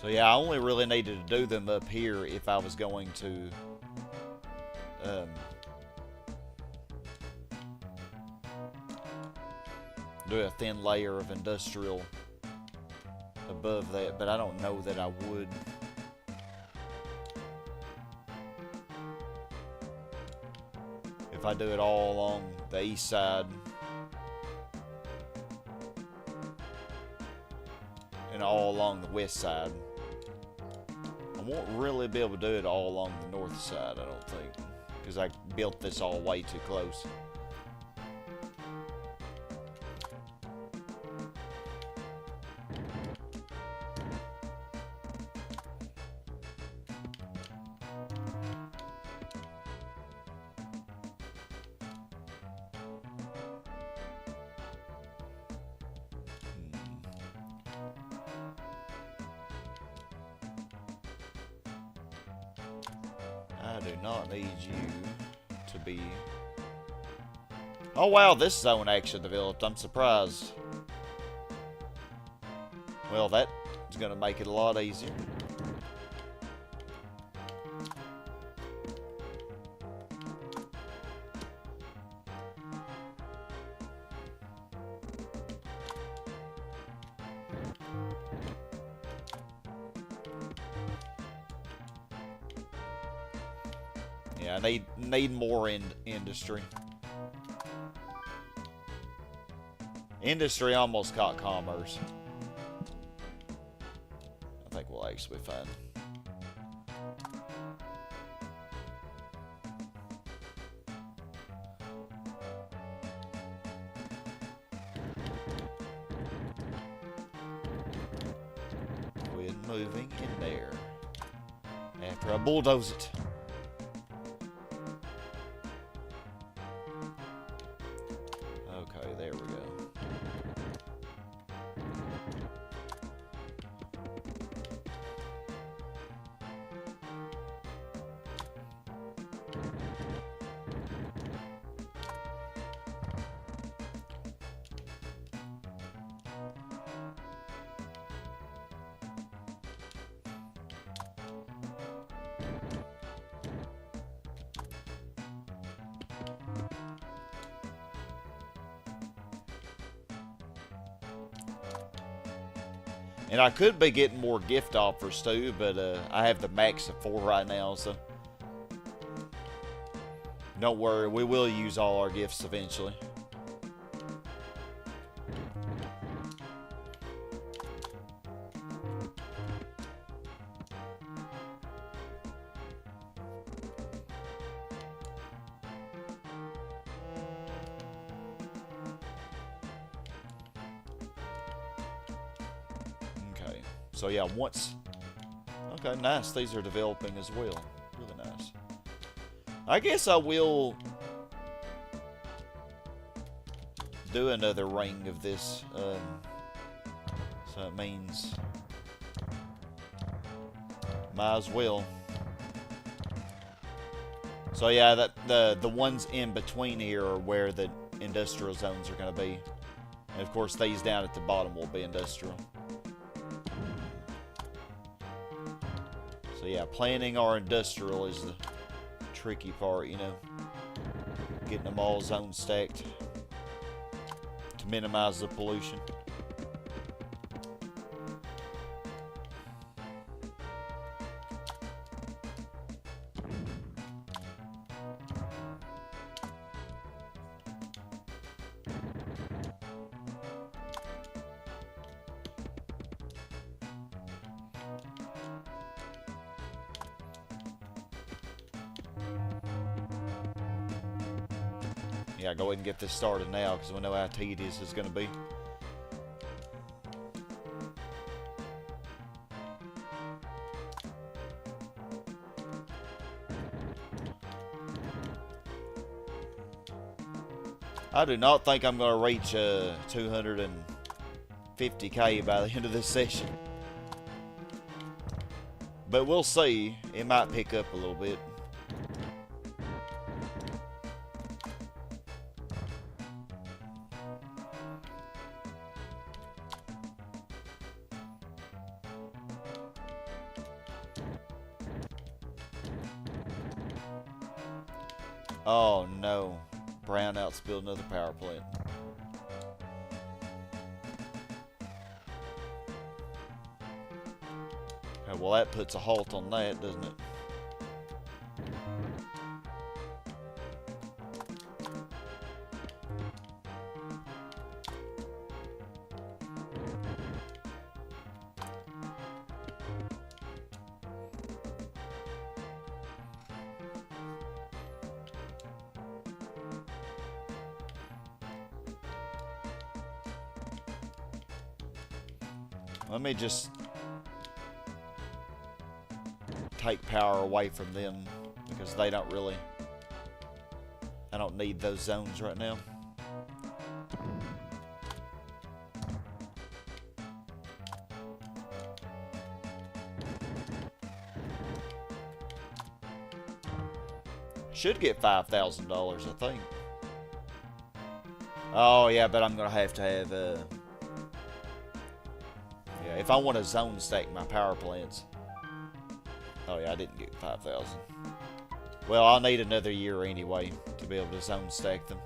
A: So yeah, I only really needed to do them up here if I was going to do a thin layer of industrial above that, but I don't know that I would. If I do it all along the east side and all along the west side. I won't really be able to do it all along the north side, I don't think, because I built this all way too close. I do not need you to be... Oh wow, this zone actually developed. I'm surprised. Well, that is going to make it a lot easier. Yeah, I need more industry. Industry almost caught commerce. I think we'll actually be fine. Quit moving in there. after I bulldoze it. Okay, there we go. And I could be getting more gift offers too, but I have the max of 4 right now, so don't worry, we will use all our gifts eventually. So yeah, once... Okay, nice. These are developing as well. Really nice. I guess I will do another ring of this. So it means... might as well. So yeah, the ones in between here are where the industrial zones are going to be. And of course, these down at the bottom will be industrial. So yeah, planning our industrial is the tricky part, you know. Getting them all zone stacked to minimize the pollution. Yeah, go ahead and get this started now because we know how tedious it's going to be. I do not think I'm going to reach 250k by the end of this session. But we'll see. It might pick up a little bit. Oh no, Brownout spilled another power plant. Okay, well that puts a halt on that, doesn't it? Let me just take power away from them because they don't really... I don't need those zones right now. Should get $5,000, I think. Oh yeah, but I'm gonna have to have yeah, if I want to zone stack my power plants. Oh yeah, I didn't get 5,000. Well, I'll need another year anyway to be able to zone stack them.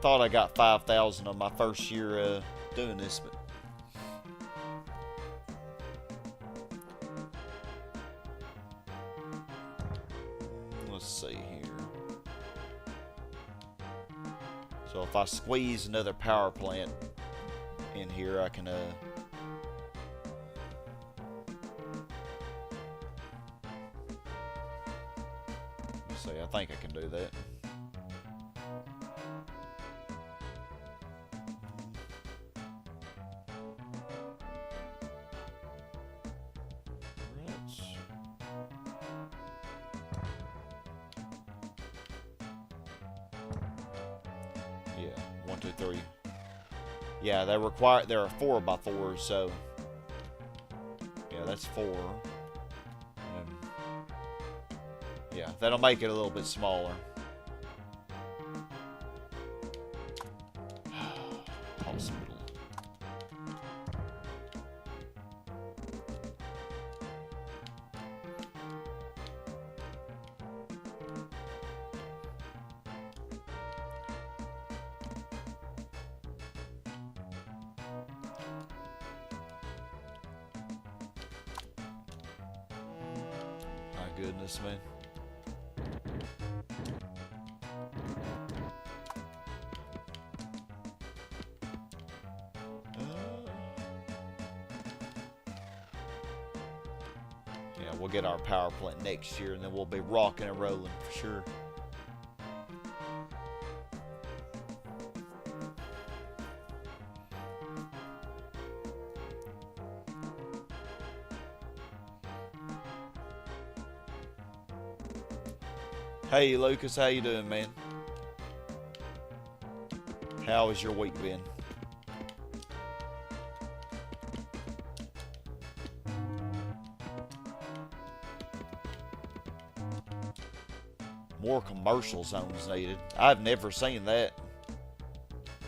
A: Thought I got 5,000 on my first year doing this, but let's see here. So if I squeeze another power plant in here, I can let's see, I think I can do that. 2, 3. Yeah, they require. There are 4x4s, so yeah, that's 4. Yeah, that'll make it a little bit smaller. Hospital. My goodness, man. Yeah, we'll get our power plant next year, and then we'll be rocking and rolling for sure. Hey Lucas, how you doing, man? How has your week been? More commercial zones needed. I've never seen that.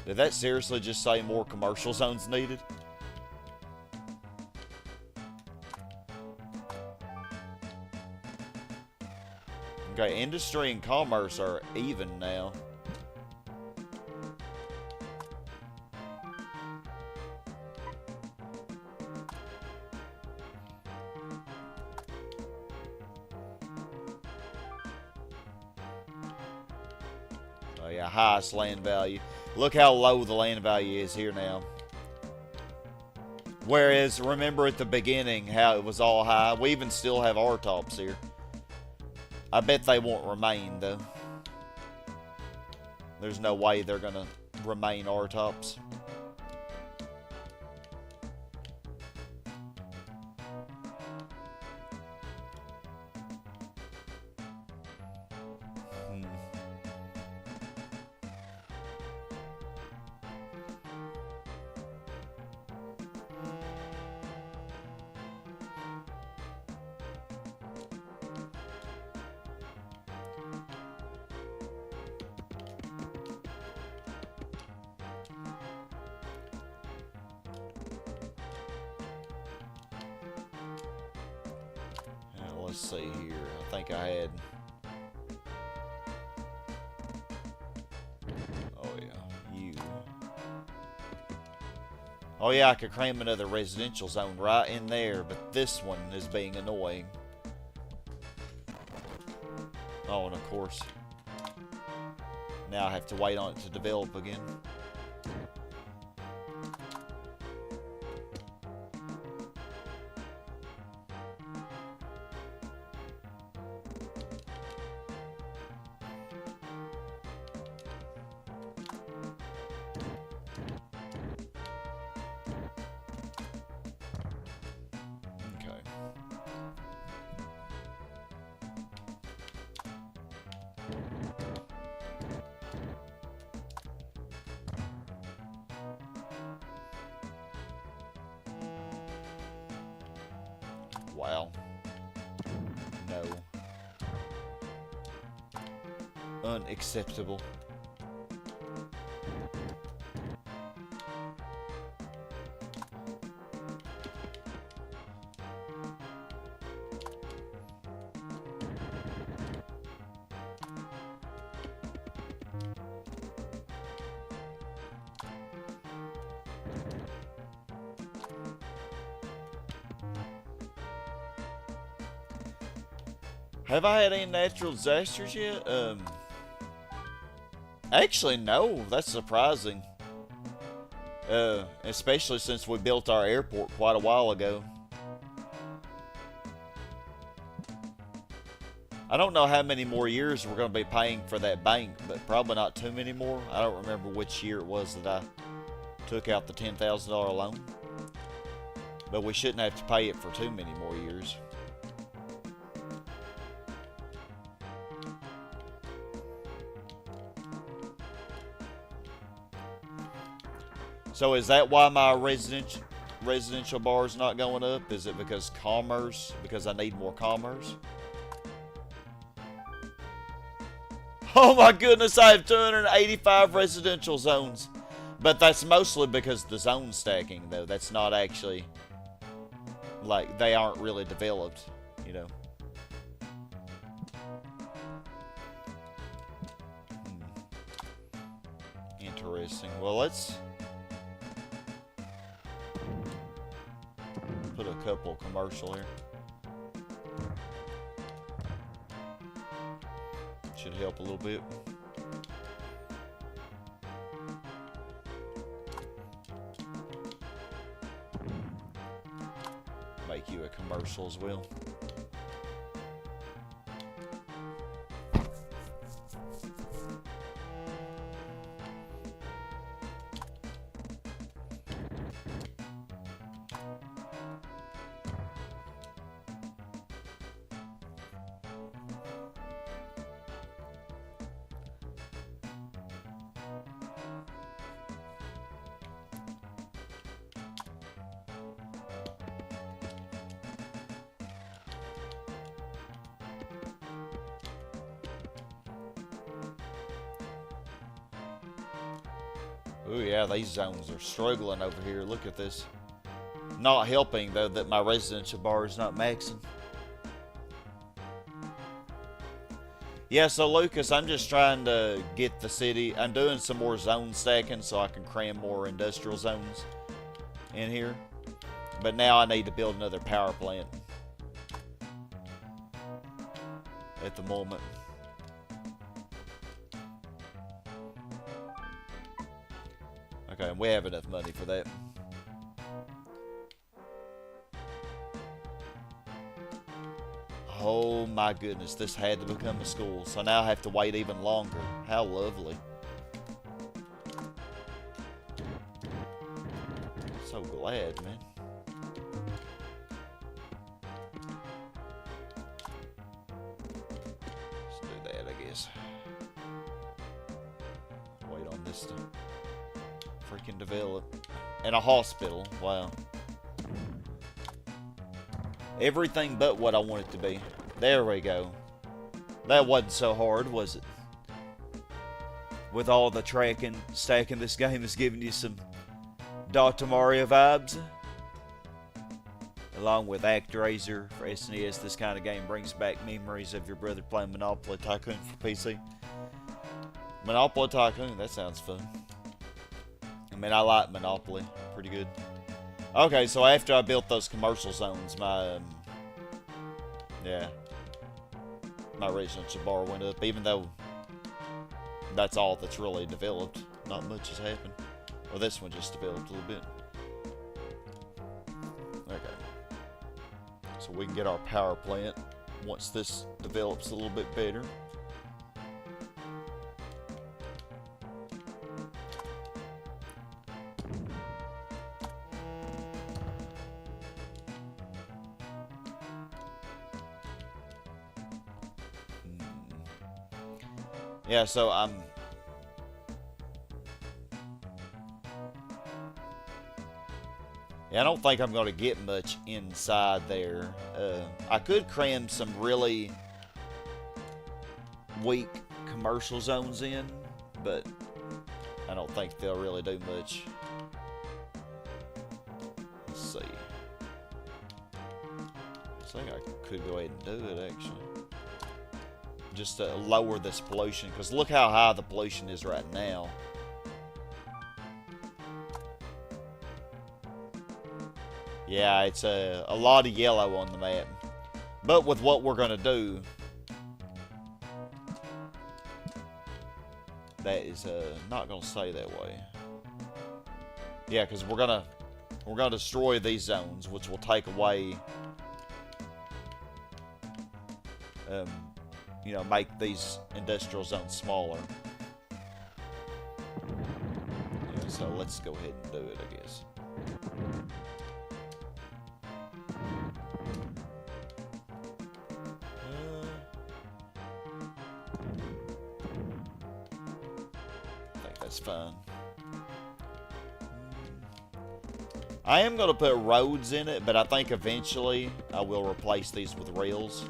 A: Did that seriously just say more commercial zones needed? Okay, industry and commerce are even now. Oh yeah, highest land value. Look how low the land value is here now. Whereas, remember at the beginning how it was all high? We even still have R-tops here. I bet they won't remain, though. There's no way they're gonna remain R-tops. Let's see here. I think I had... Oh, yeah. You. Oh, yeah, I could cram another residential zone right in there, but this one is being annoying. Oh, and of course, now I have to wait on it to develop again. Wow. No. Unacceptable. Have I had any natural disasters yet? Actually, no. That's surprising. Especially since we built our airport quite a while ago. I don't know how many more years we're going to be paying for that bank, but probably not too many more. I don't remember which year it was that I took out the $10,000 loan. But we shouldn't have to pay it for too many more years. So is that why my residential bar is not going up? Is it because commerce? Because I need more commerce? Oh my goodness, I have 285 residential zones. But that's mostly because the zone stacking, though. That's not actually, like, they aren't really developed, you know. Interesting. Well, let's put a couple commercial here. Should help a little bit. Make you a commercial as well. Oh yeah, these zones are struggling over here. Look at this. Not helping, though, that my residential bar is not maxing. Yeah, so Lucas, I'm just trying to get the city. I'm doing some more zone stacking so I can cram more industrial zones in here. But now I need to build another power plant at the moment. Okay, and we have enough money for that. Oh my goodness, this had to become a school, so now I have to wait even longer. How lovely. So glad, man. Let's do that, I guess. Wait on this to freaking develop. And a hospital, wow. Everything but what I want it to be. There we go. That wasn't so hard, was it? With all the stacking, this game is giving you some Dr. Mario vibes. Along with ActRaiser for SNES, this kind of game brings back memories of your brother playing Monopoly Tycoon for PC. Monopoly Tycoon, that sounds fun. I mean, I like Monopoly. Pretty good. Okay, so after I built those commercial zones, my residential bar went up, even though that's all that's really developed. Not much has happened. Well, this one just developed a little bit. Okay. So we can get our power plant once this develops a little bit better. Yeah, so I don't think I'm going to get much inside there. I could cram some really weak commercial zones in, but I don't think they'll really do much. Let's see. I think I could go ahead and do it, actually. Just to lower this pollution, because look how high the pollution is right now. Yeah, it's a lot of yellow on the map. But with what we're going to do, that is not going to stay that way. Yeah, because we're going to destroy these zones, which will take away you know, make these industrial zones smaller. Yeah, so let's go ahead and do it, I guess. I think that's fine. I am going to put roads in it, but I think eventually I will replace these with rails.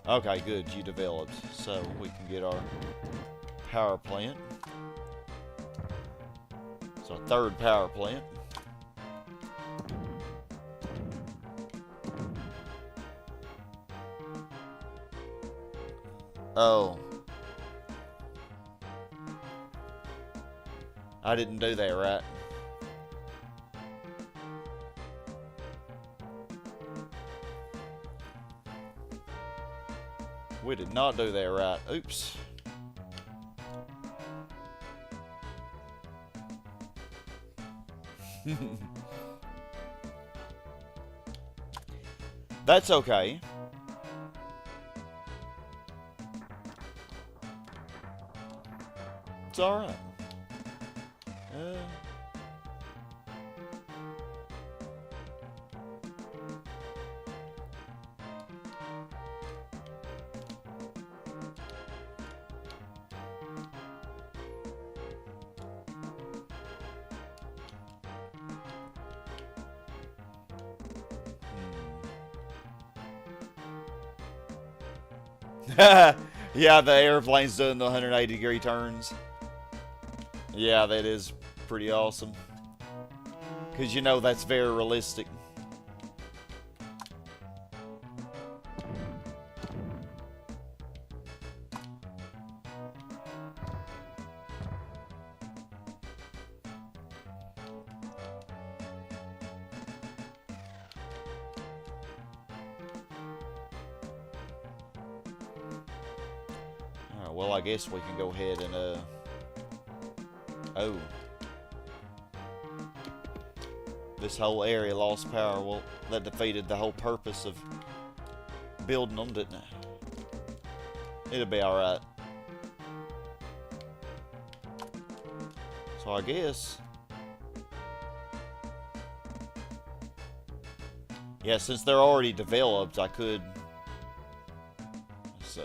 A: Okay, good, you developed. So we can get our power plant. So a third power plant. Oh. I didn't do that right. We did not do that right. Oops. That's okay. It's alright. Yeah, the airplane's doing the 180-degree turns. Yeah, that is pretty awesome. Because you know that's very realistic. Alright, well, I guess we can go ahead and, oh. This whole area lost power. Well, that defeated the whole purpose of building them, didn't it? It'll be alright. So I guess... yeah, since they're already developed, I could... let's see.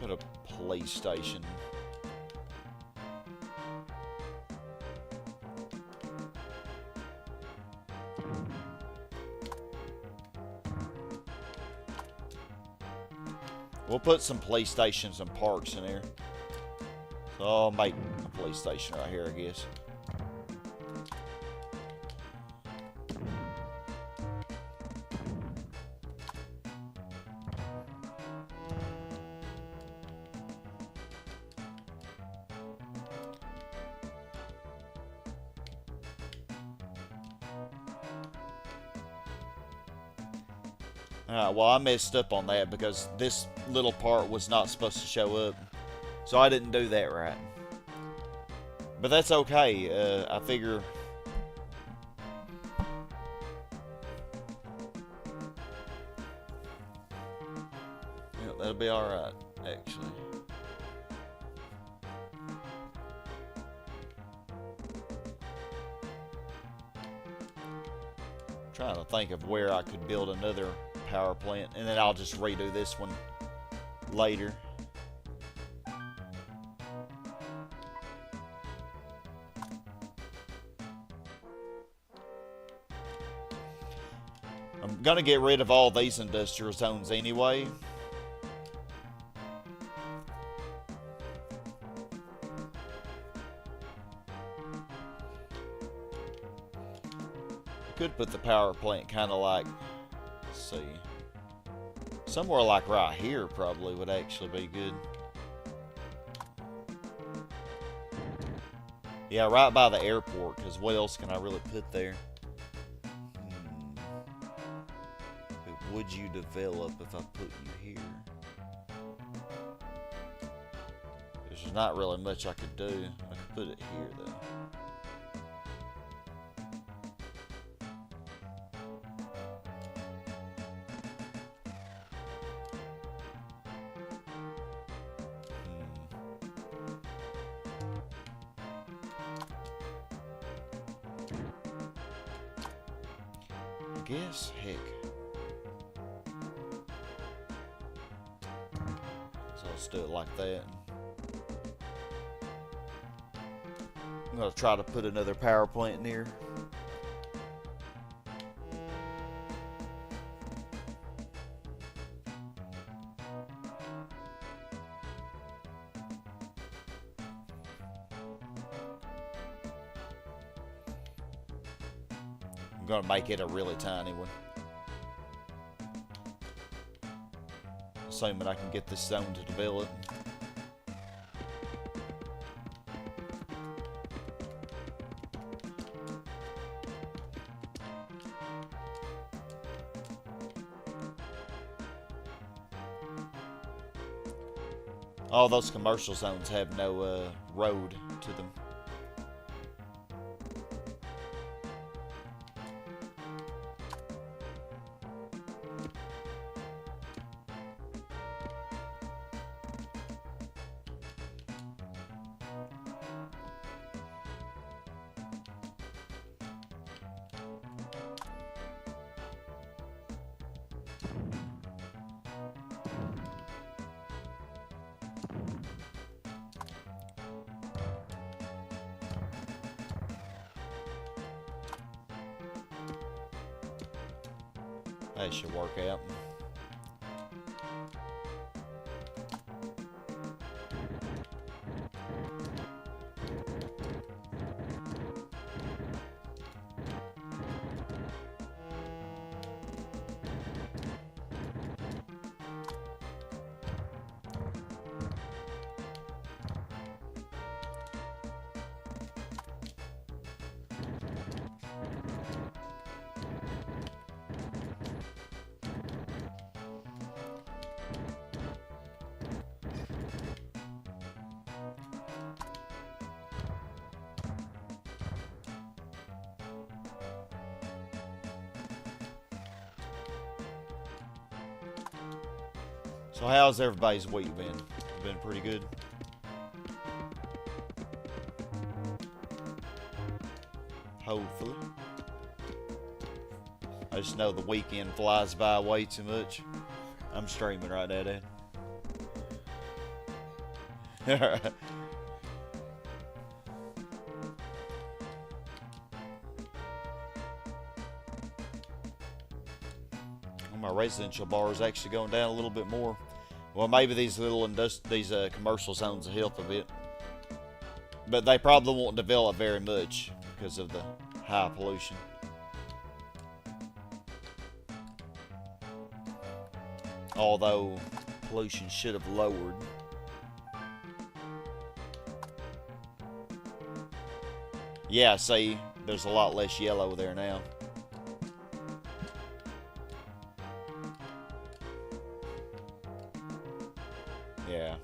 A: Put a PlayStation. We'll put some PlayStations and parks in there. So I'll make a PlayStation right here, I guess. Alright, well I messed up on that because this little part was not supposed to show up. So I didn't do that right. But that's okay, I figure... yeah, that'll be alright, actually. Trying to think of where I could build another power plant, and then I'll just redo this one later. I'm gonna get rid of all these industrial zones anyway. Could put the power plant kind of like, let's see, somewhere like right here probably would actually be good. Yeah, right by the airport, because what else can I really put there? But would you develop if I put you here? There's not really much I could do. I could put it here, though. I guess, heck. So let's do it like that. I'm gonna try to put another power plant in here. I'm gonna make it a really tiny one. Assuming I can get this zone to develop. All those commercial zones have no road to them. That should work out. So how's everybody's week been? Been pretty good? Hopefully. I just know the weekend flies by way too much. I'm streaming right now, Dad. Alright. My residential bar is actually going down a little bit more. Well, maybe these little commercial zones will help a bit, but they probably won't develop very much because of the high pollution. Although pollution should have lowered. Yeah, see, there's a lot less yellow there now. Yeah.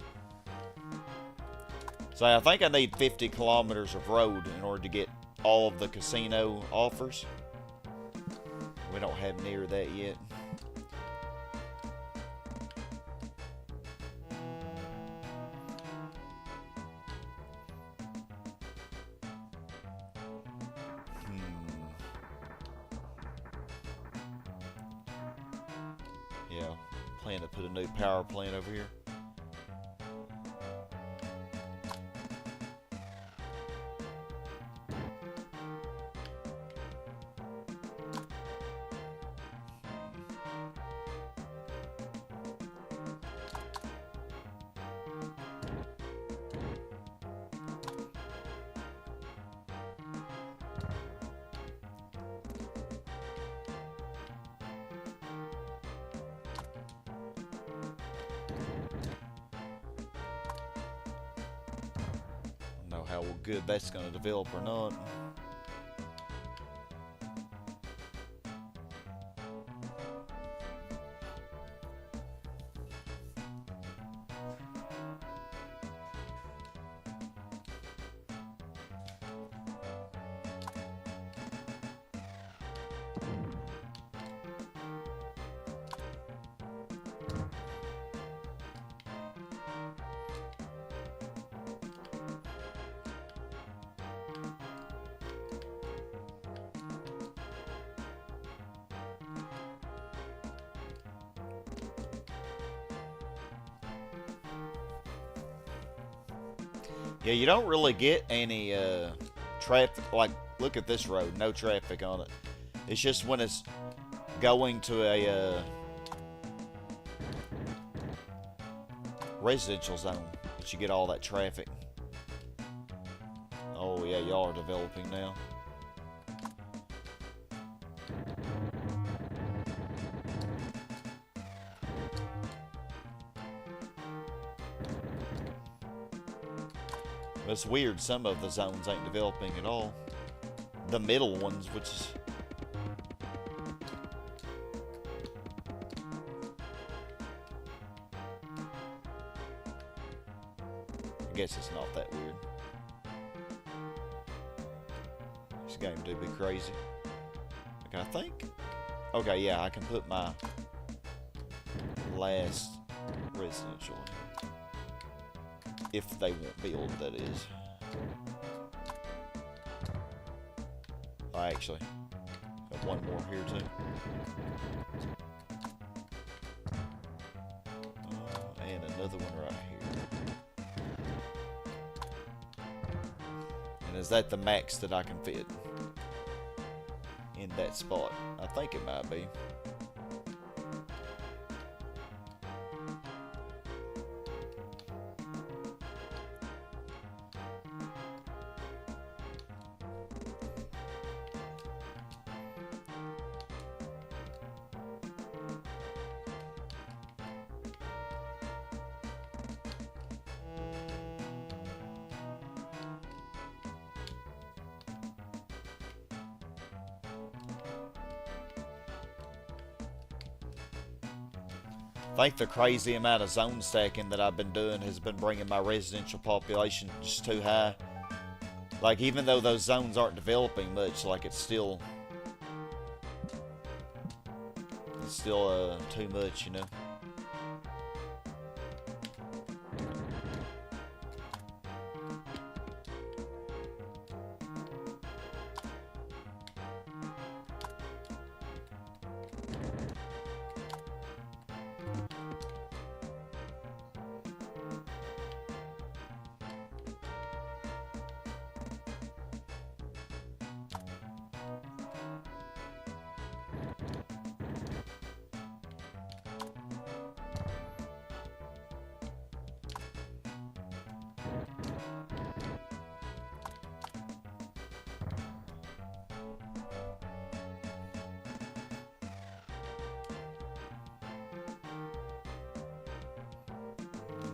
A: So I think I need 50 kilometers of road in order to get all of the casino offers. We don't have near that yet. Yeah, plan to put a new power plant over here. How good that's going to develop or not. Yeah, you don't really get any traffic. Like, look at this road, no traffic on it. It's just when it's going to a residential zone that you get all that traffic. Oh yeah, y'all are developing now. It's weird, some of the zones ain't developing at all. The middle ones, which is... I guess it's not that weird. This game do be crazy. Okay, I think... Okay, yeah, I can put my last residential in. If they won't build, that is. Oh, actually, got one more here too. And another one right here. And is that the max that I can fit in that spot? I think it might be. I think the crazy amount of zone stacking that I've been doing has been bringing my residential population just too high. Like, even though those zones aren't developing much, like, it's still too much, you know.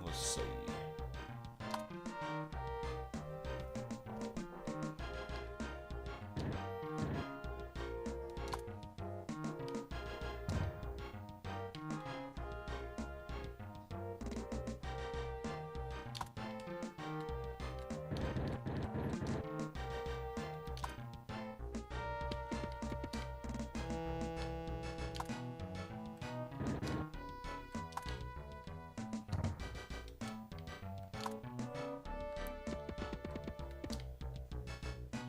A: Let's see.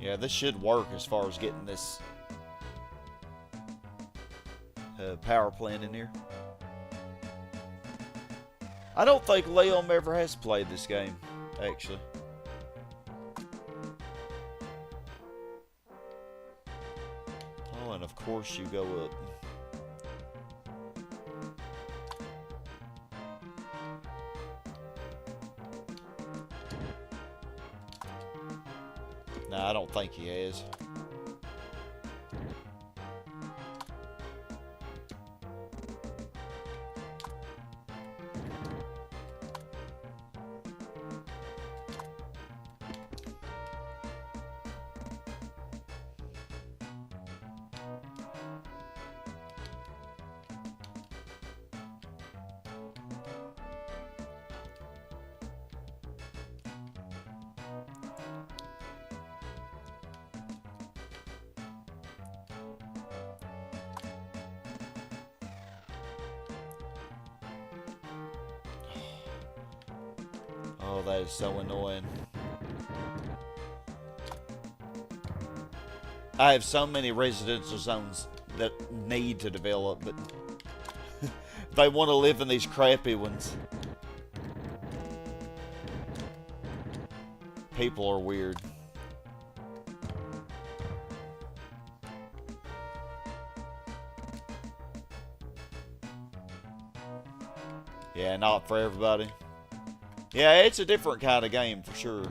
A: Yeah, this should work as far as getting this power plant in here. I don't think Liam ever has played this game, actually. Oh, and of course you go up. Nah, I don't think he has. Oh, that is so annoying. I have so many residential zones that need to develop, but they want to live in these crappy ones. People are weird. Yeah, not for everybody. Yeah, it's a different kind of game for sure.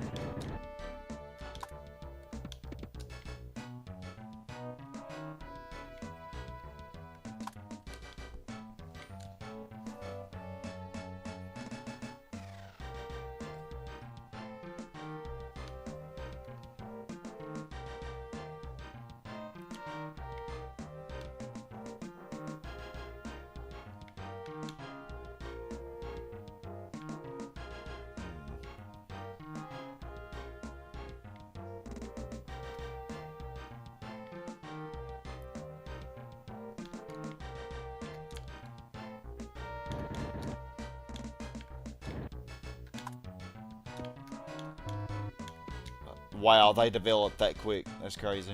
A: Wow, they developed that quick. That's crazy.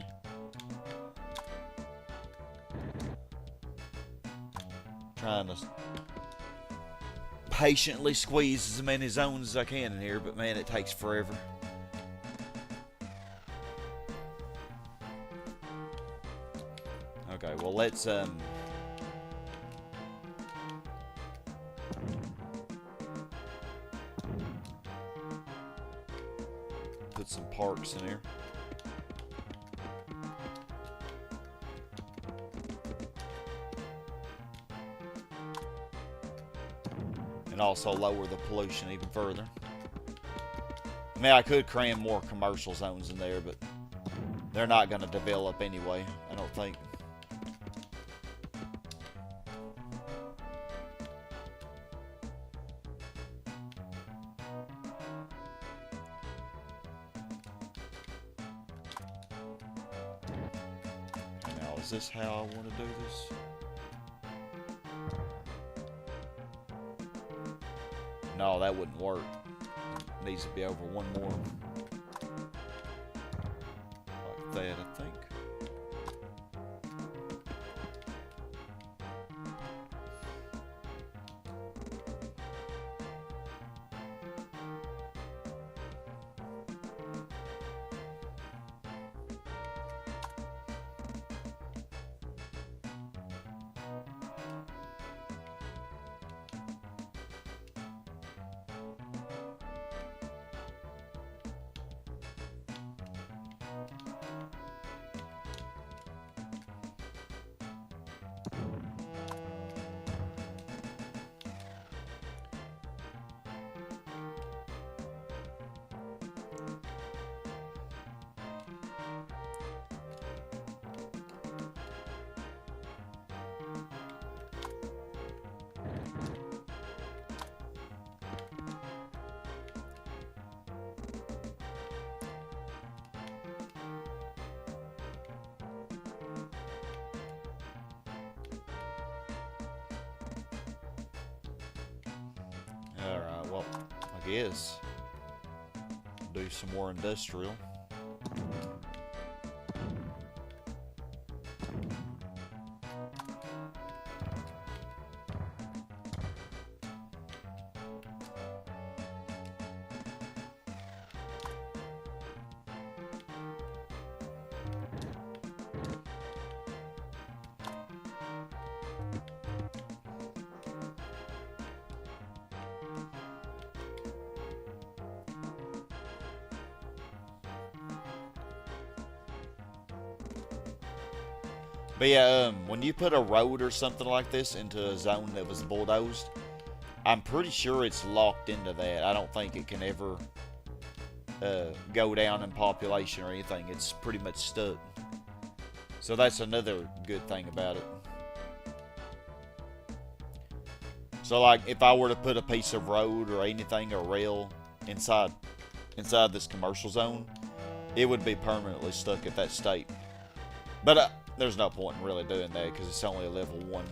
A: Trying to patiently squeeze as many zones as I can in here, but man, it takes forever. Okay, well let's put some parks in here. And also lower the pollution even further. I mean, I could cram more commercial zones in there, but they're not going to develop anyway, I don't think. Now, is this how I want to do this? No, that wouldn't work. It needs to be over one more. Like that, I think. Alright, well, I guess do some more industrial. But yeah, when you put a road or something like this into a zone that was bulldozed, I'm pretty sure it's locked into that. I don't think it can ever go down in population or anything. It's pretty much stuck. So that's another good thing about it. So like, if I were to put a piece of road or anything, or rail, inside this commercial zone, it would be permanently stuck at that state. But there's no point in really doing that because it's only a level 1.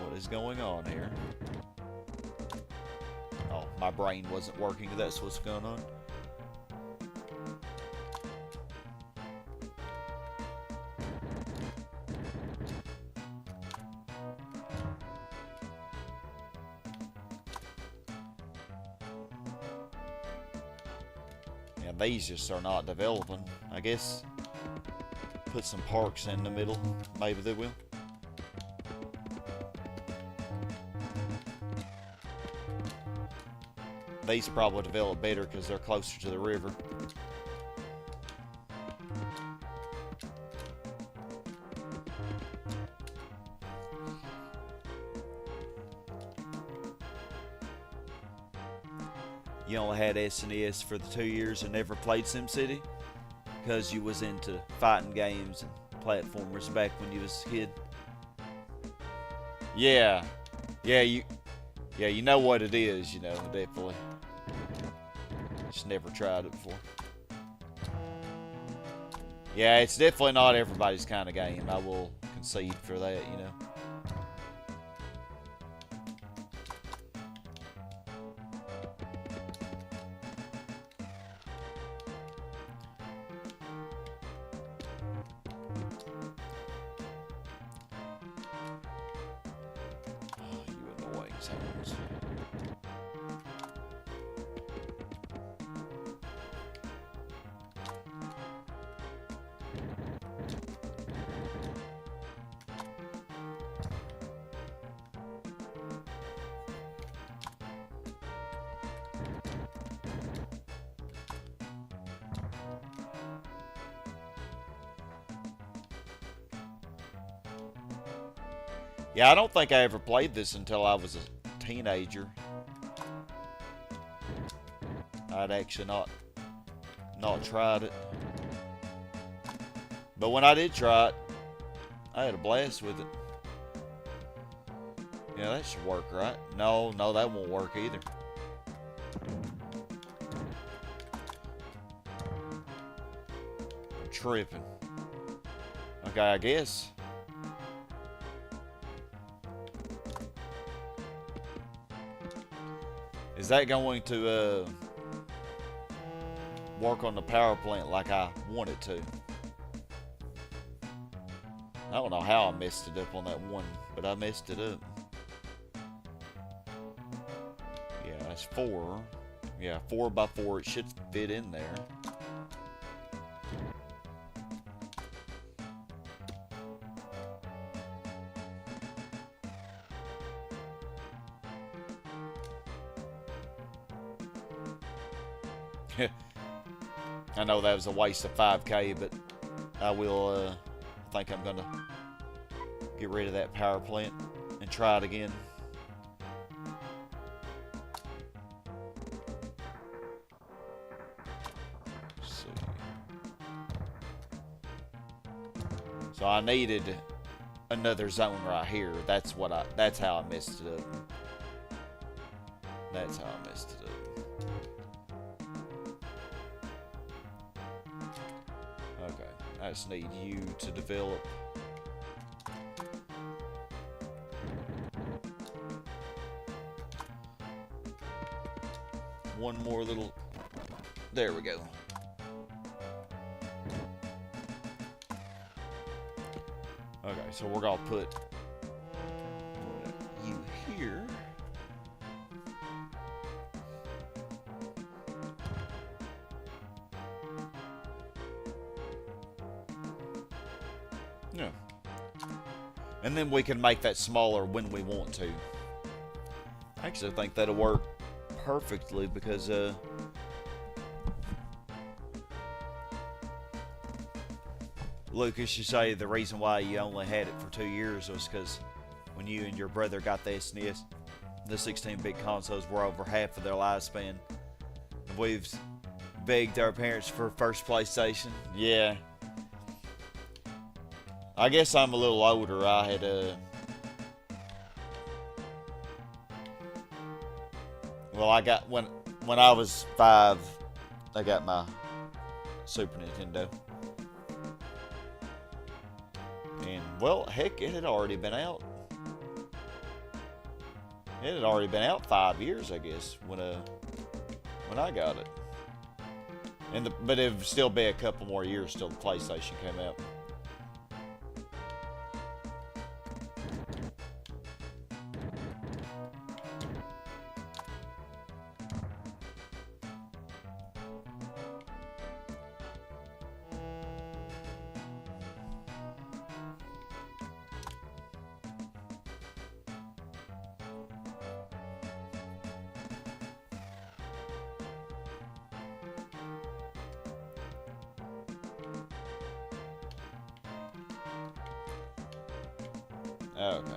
A: What is going on here? Oh, my brain wasn't working. That's what's going on. And these just are not developing. I guess put some parks in the middle. Maybe they will. These probably develop better because they're closer to the river. You only had SNES for the 2 years and never played SimCity because you was into fighting games and platformers back when you was a kid. Yeah, you know what it is. You know, definitely. Just never tried it before. Yeah, it's definitely not everybody's kind of game. I will concede for that. You know. Yeah, I don't think I ever played this until I was a teenager. I'd actually not tried it. But when I did try it, I had a blast with it. Yeah, that should work, right? No, that won't work either. I'm tripping. Okay, I guess. Is that going to work on the power plant like I want it to? I don't know how I messed it up on that one, but I messed it up. Yeah, that's 4. Yeah, 4 by 4. It should fit in there. I know that was a waste of 5K, but I will, I think I'm going to get rid of that power plant and try it again. Let's see. So I needed another zone right here. That's how I messed it up. That's how I messed it up. I just need you to develop one more little. There we go. Okay, so we're gonna put you here. Yeah. And then we can make that smaller when we want to. I actually think that'll work perfectly because Lucas, you say the reason why you only had it for 2 years was because when you and your brother got the SNES, the 16-bit consoles were over half of their lifespan. We've begged our parents for first PlayStation. Yeah. I guess I'm a little older. I had well, I got when I was 5, I got my Super Nintendo. And well, heck, it had already been out. It had already been out 5 years, I guess, when I got it. But it would still be a couple more years till the PlayStation came out. Okay.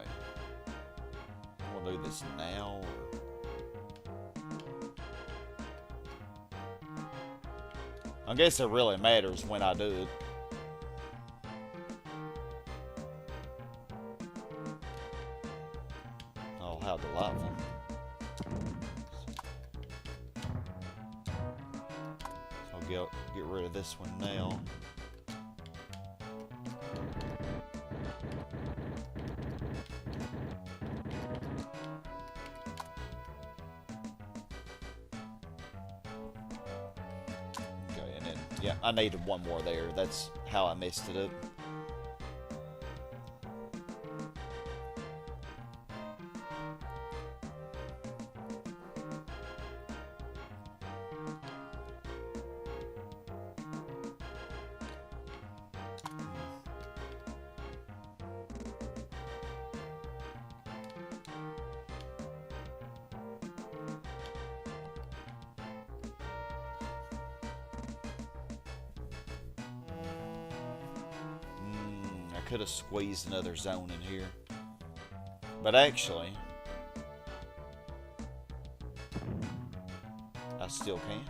A: We'll do this now. I guess it really matters when I do it. Oh, how delightful. I'll get rid of this one now. Yeah, I needed one more there. That's how I messed it up. Could have squeezed another zone in here, but actually I still can.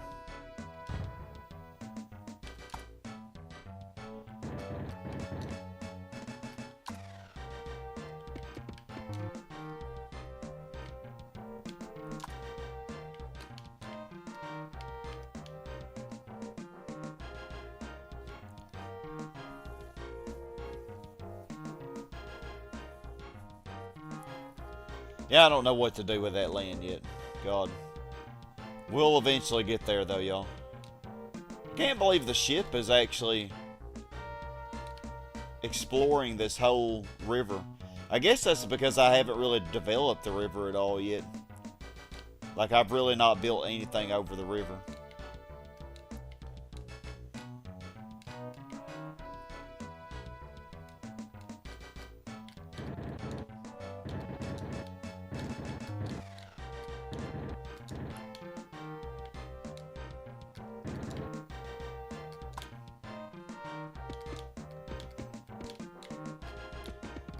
A: Yeah, I don't know what to do with that land yet. God. We'll eventually get there, though, y'all. Can't believe the ship is actually exploring this whole river. I guess that's because I haven't really developed the river at all yet. Like, I've really not built anything over the river.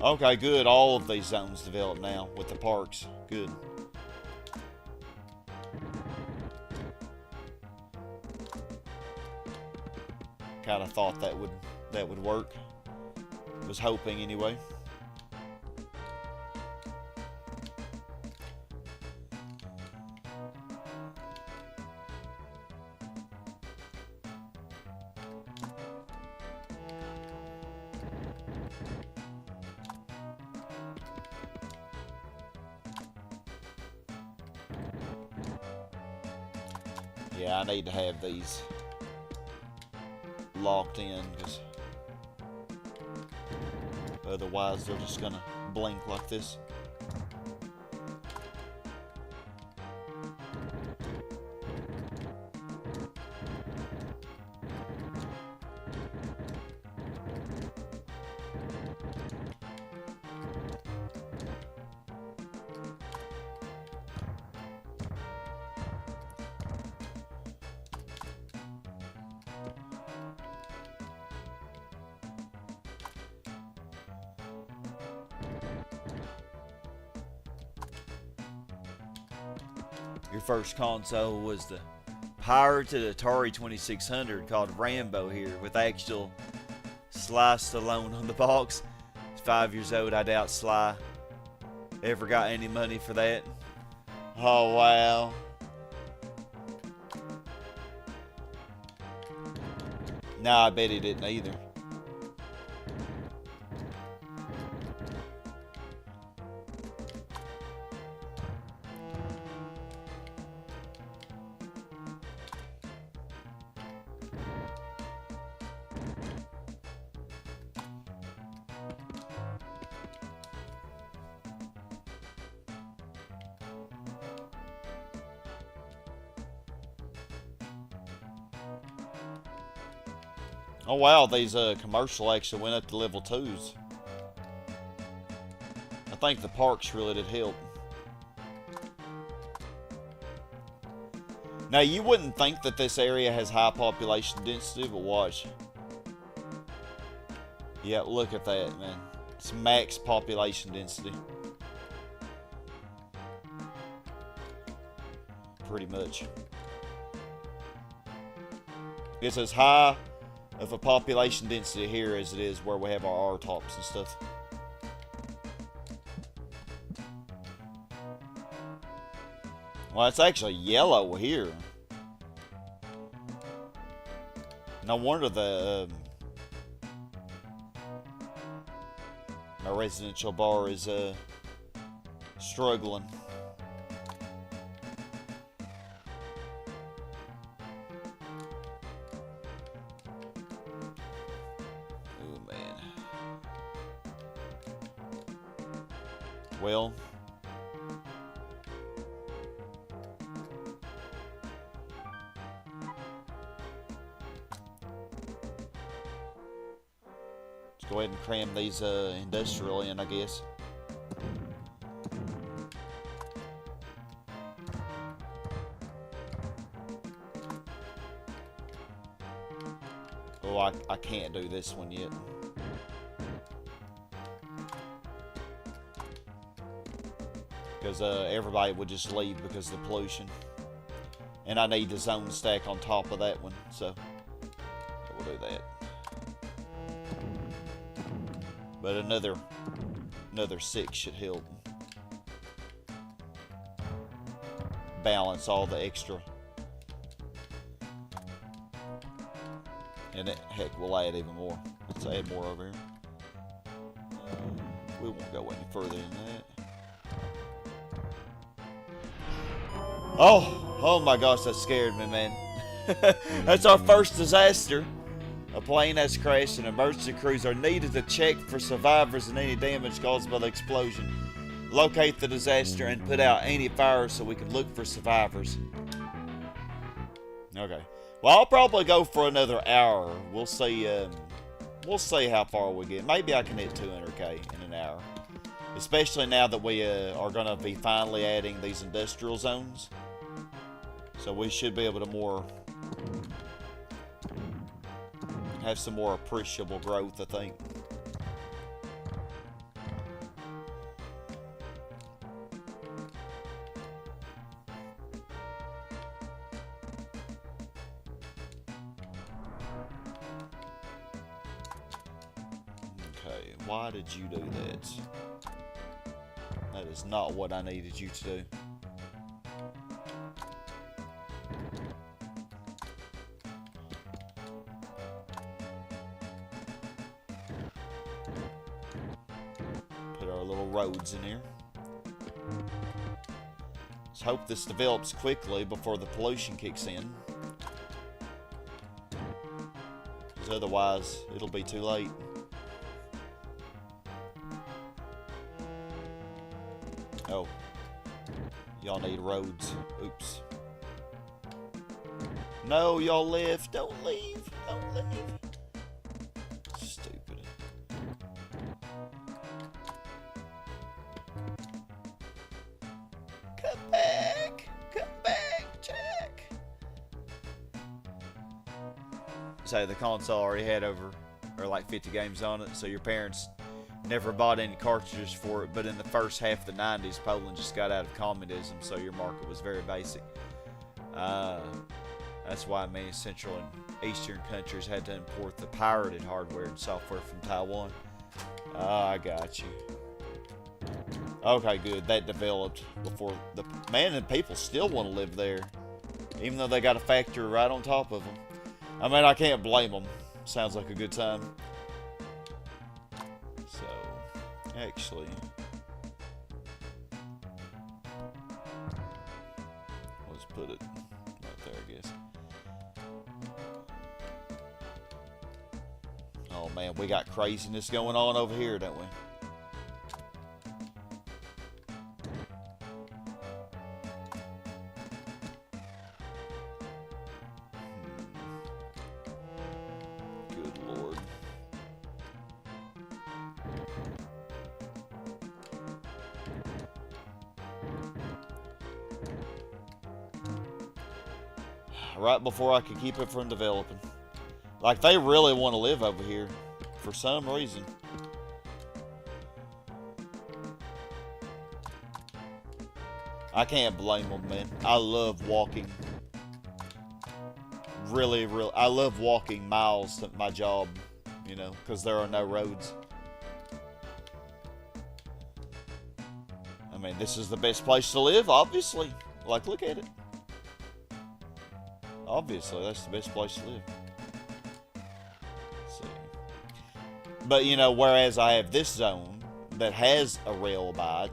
A: Okay, good. All of these zones developed now with the parks. Good. Kind of thought that would work. Was hoping anyway. Yeah, I need to have these locked in, because otherwise they're just gonna blink like this. Your first console was the pirated Atari 2600 called Rambo here, with actual Sly Stallone on the box. He's 5 years old. I doubt Sly ever got any money for that. Oh, wow. Nah, I bet he didn't either. Oh wow, these commercial actually went up to level 2s. I think the parks really did help. Now you wouldn't think that this area has high population density, but watch. Yeah, look at that, man. It's max population density. Pretty much. It's as high of a population density here as it is where we have our R-tops and stuff. Well, it's actually yellow here. No wonder the my residential bar is struggling. Oh man. Well, go ahead and cram these industrial in, I guess. Oh, I can't do this one yet. Because everybody would just leave because of the pollution. And I need the zone stack on top of that one, so we'll do that. But another 6 should help balance all the extra. And heck, we'll add even more. Let's add more over here. We won't go any further than that. Oh my gosh, that scared me, man. That's our first disaster. A plane has crashed and emergency crews are needed to check for survivors and any damage caused by the explosion. Locate the disaster and put out any fires so we can look for survivors. Okay. Well, I'll probably go for another hour. We'll see how far we get. Maybe I can hit 200k in an hour. Especially now that we are going to be finally adding these industrial zones. So we should be able to have some more appreciable growth, I think. Okay, why did you do that? That is not what I needed you to do. Roads in here. Let's hope this develops quickly before the pollution kicks in. Because otherwise, it'll be too late. Oh. Y'all need roads. Oops. No, y'all left. Don't leave. Don't leave. Stupid. Come back. Come back, Jack. So the console already had like 50 games on it, so your parents never bought any cartridges for it, but in the first half of the 90s, Poland just got out of communism, so your market was very basic. That's why many Central and Eastern countries had to import the pirated hardware and software from Taiwan. I got you. Okay, good. That developed before the... Man, and people still want to live there, even though they got a factory right on top of them. I mean, I can't blame them. Sounds like a good time. So, actually... let's put it right there, I guess. Oh man, we got craziness going on over here, don't we? Good Lord. Right before I could keep it from developing. Like, they really want to live over here for some reason. I can't blame them, man. I love walking. Really, I love walking miles to my job, you know, because there are no roads. I mean, this is the best place to live, obviously. Like, look at it. Obviously, that's the best place to live. Let's see. But, you know, whereas I have this zone that has a rail bite,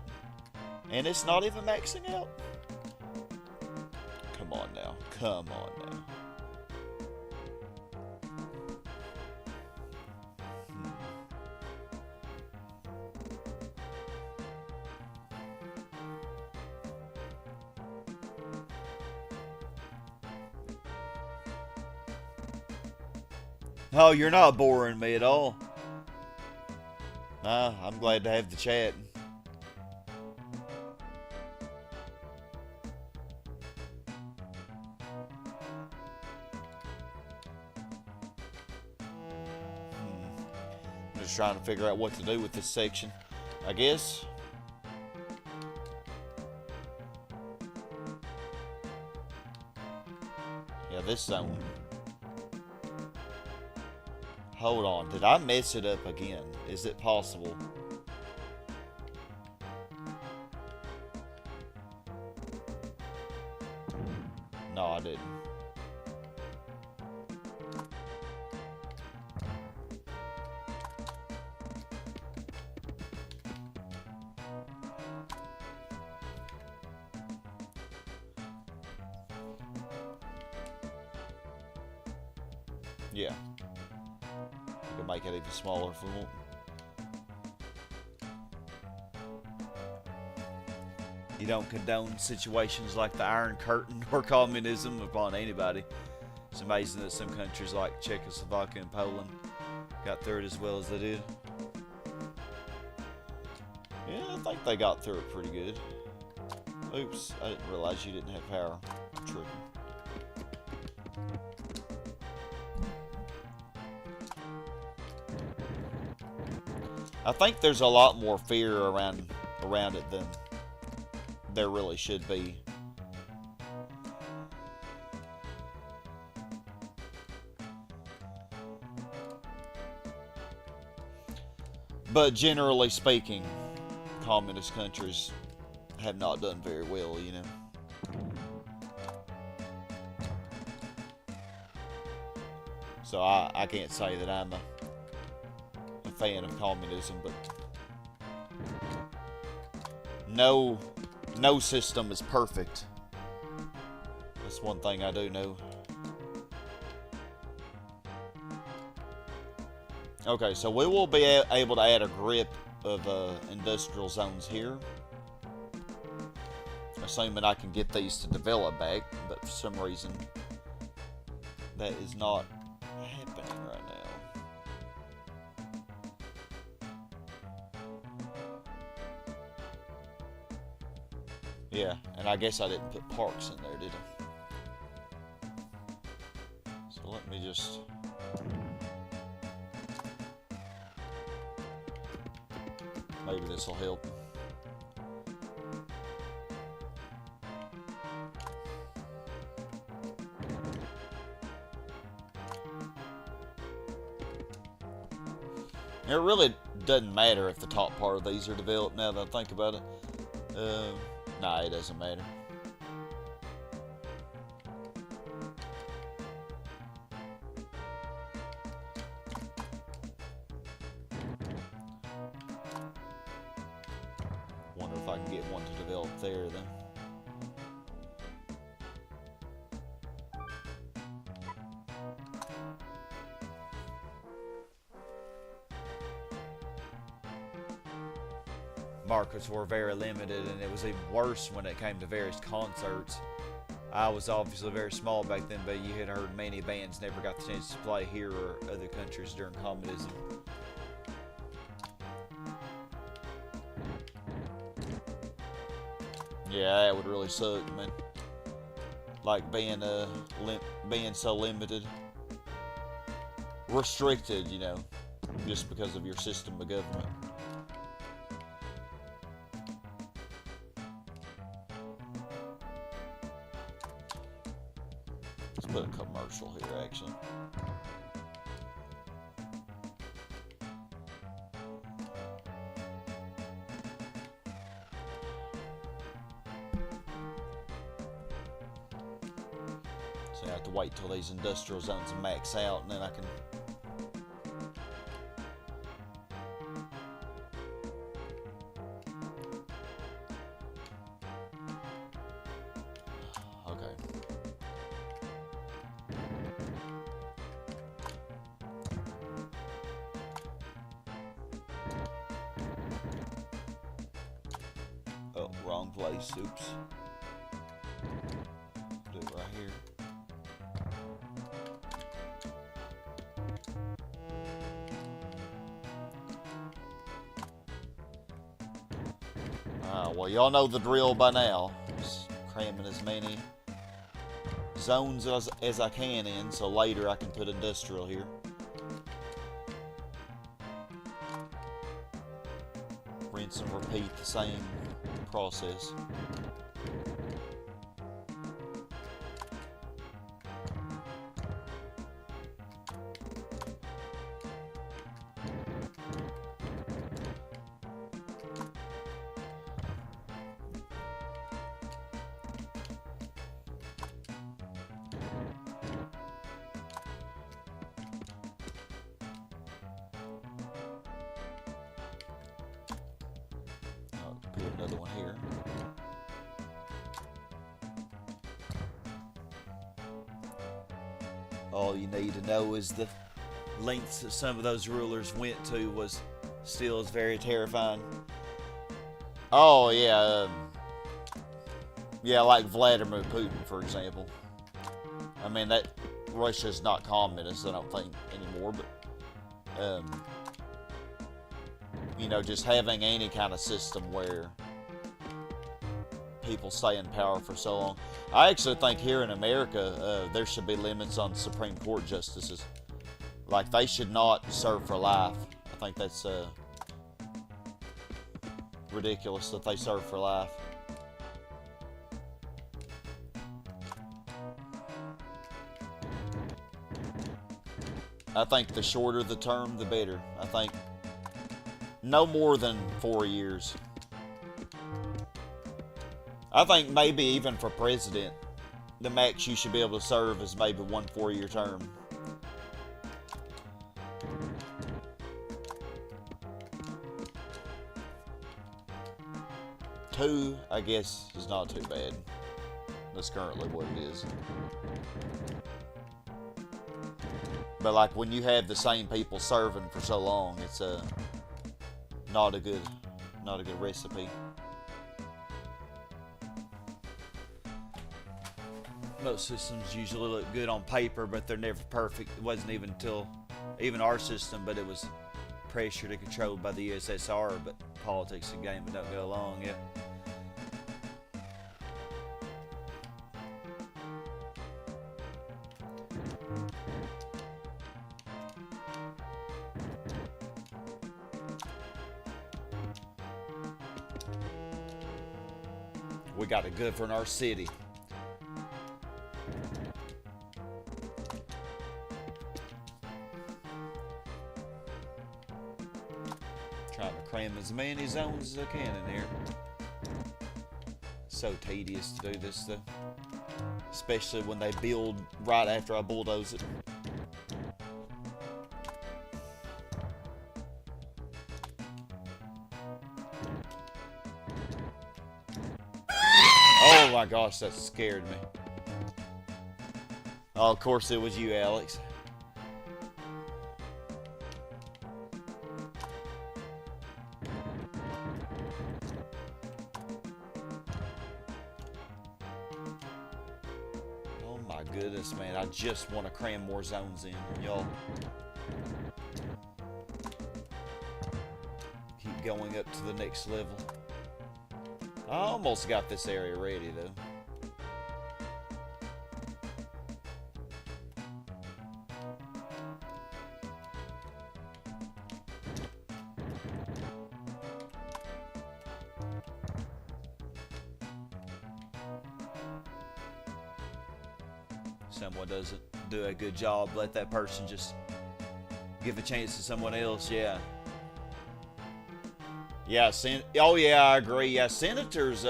A: and it's not even maxing out. Come on now. Come on now. Oh, you're not boring me at all. I'm glad to have the chat. I'm just trying to figure out what to do with this section, I guess. Yeah, this zone. Hold on, did I mess it up again? Is it possible? No, I didn't. Yeah. We can make it even smaller if we want. You don't condone situations like the Iron Curtain or communism upon anybody. It's amazing that some countries like Czechoslovakia and Poland got through it as well as they did. Yeah, I think they got through it pretty good. Oops, I didn't realize you didn't have power. I'm tripping. I think there's a lot more fear around it than there really should be. But generally speaking, communist countries have not done very well, you know. So I can't say that I'm a fan of communism, but no system is perfect. That's one thing I do know. Okay, so we will be able to add a grip of industrial zones here, assuming I can get these to develop back, but for some reason that is not happening right now. Yeah, and I guess I didn't put parks in there, did I? So let me just... Maybe this will help. It really doesn't matter if the top part of these are developed now that I think about it. Nah, it doesn't matter. Wonder if I can get one to develop there then. Markets were very limited, and it was even worse when it came to various concerts. I was obviously very small back then, but you had heard many bands never got the chance to play here or other countries during communism. Yeah, that would really suck, man. Like being so limited, restricted, you know, just because of your system of government. Let's put a commercial here, actually. So I have to wait till these industrial zones max out, and then I can... Oh, wrong place. Oops. Do it right here. Well, y'all know the drill by now. Just cramming as many zones as I can in, so later I can put industrial here. Rinse and repeat the same process. Put another one here. All you need to know is the lengths that some of those rulers went to was still is very terrifying. Oh yeah, yeah, like Vladimir Putin, for example. I mean, that Russia's not communist, I don't think anymore, but you know, just having any kind of system where people stay in power for so long. I actually think here in America, there should be limits on Supreme Court justices. Like, they should not serve for life. I think that's ridiculous that they serve for life. I think the shorter the term, the better. I think no more than 4 years. I think maybe even for president, the max you should be able to serve is maybe 1 4-year term. Two, I guess, is not too bad. That's currently what it is. But like when you have the same people serving for so long, it's not a good recipe. Most systems usually look good on paper, but they're never perfect. It wasn't even until even our system, but it was pressured and controlled by the USSR. But politics and gaming don't go along yet. We got to govern our city. Trying to cram as many zones as I can in here. So tedious to do this though. Especially when they build right after I bulldoze it. Oh my gosh, that scared me. Oh, of course it was you, Alex. Oh my goodness, man. I just want to cram more zones in, y'all. Keep going up to the next level. I almost got this area ready, though. someone doesn't do a good job, let that person just give a chance to someone else. Yeah. Yeah, oh yeah, I agree. Yeah, senators,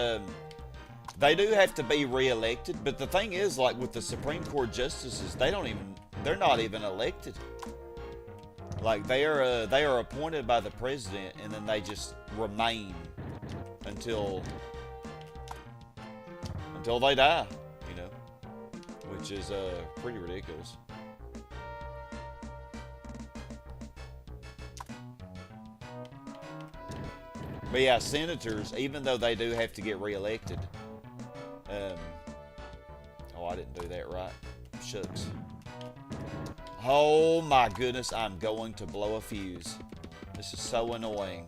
A: they do have to be re-elected, but the thing is, like with the Supreme Court justices, they're not even elected. Like they are appointed by the president, and then they just remain until they die, you know, which is pretty ridiculous. But yeah, senators, even though they do have to get reelected, oh, I didn't do that right. Shucks. Oh my goodness, I'm going to blow a fuse. This is so annoying.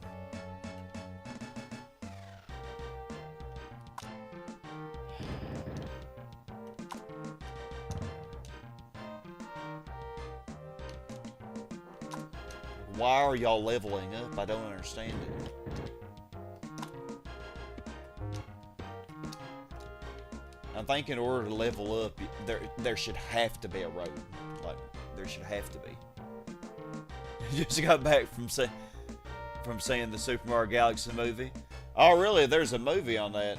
A: Why are y'all leveling up? I don't understand it. I think in order to level up, there should have to be a road. Like, there should have to be. Just got back from seeing the Super Mario Galaxy movie. Oh, really? There's a movie on that.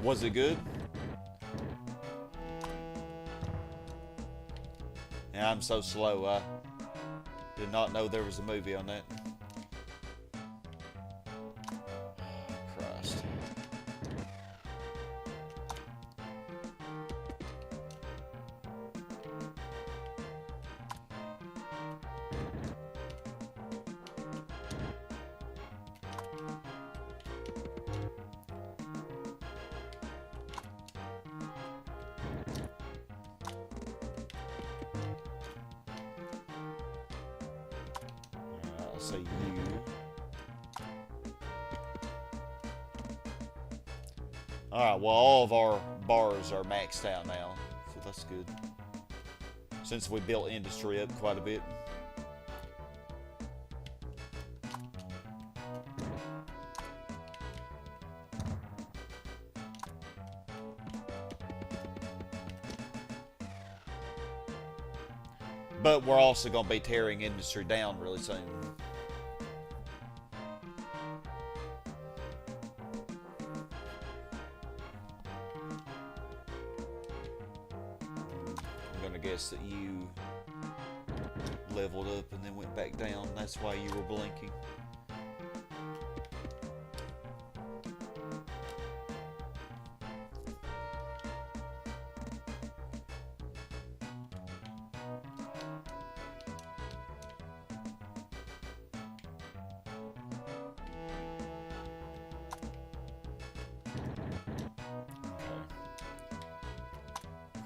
A: Was it good? Yeah, I'm so slow. I did not know there was a movie on that. Christ. Say you. Alright, well, all of our bars are maxed out now, so that's good. Since we built industry up quite a bit. But we're also going to be tearing industry down really soon. Guess that you leveled up and then went back down. That's why you were blinking.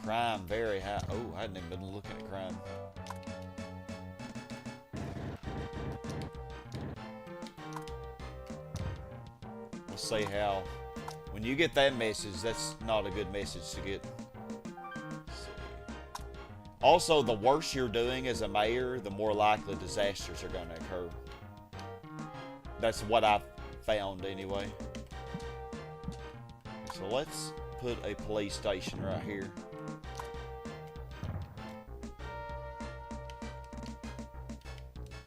A: Crime very high. Oh, I hadn't even been looking at crime. Let's see how. When you get that message, that's not a good message to get. Let's see. Also, the worse you're doing as a mayor, the more likely disasters are going to occur. That's what I've found anyway. So let's put a police station right here.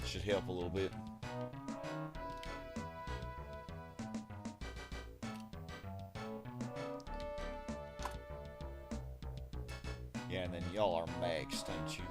A: Should help a little bit. Yeah, and then y'all are maxed, ain't you?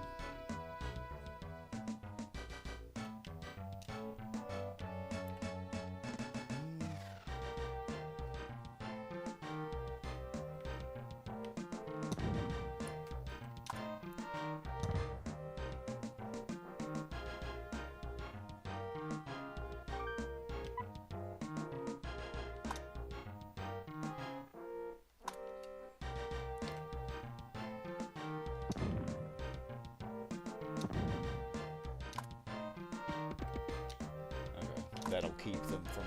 A: That'll keep them from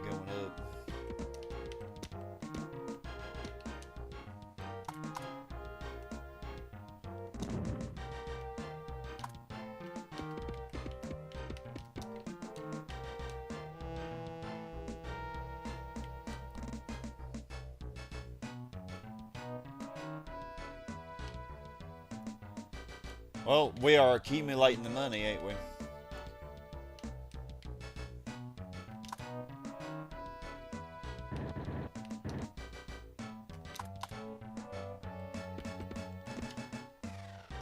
A: going up. Well, we are accumulating the money, ain't we?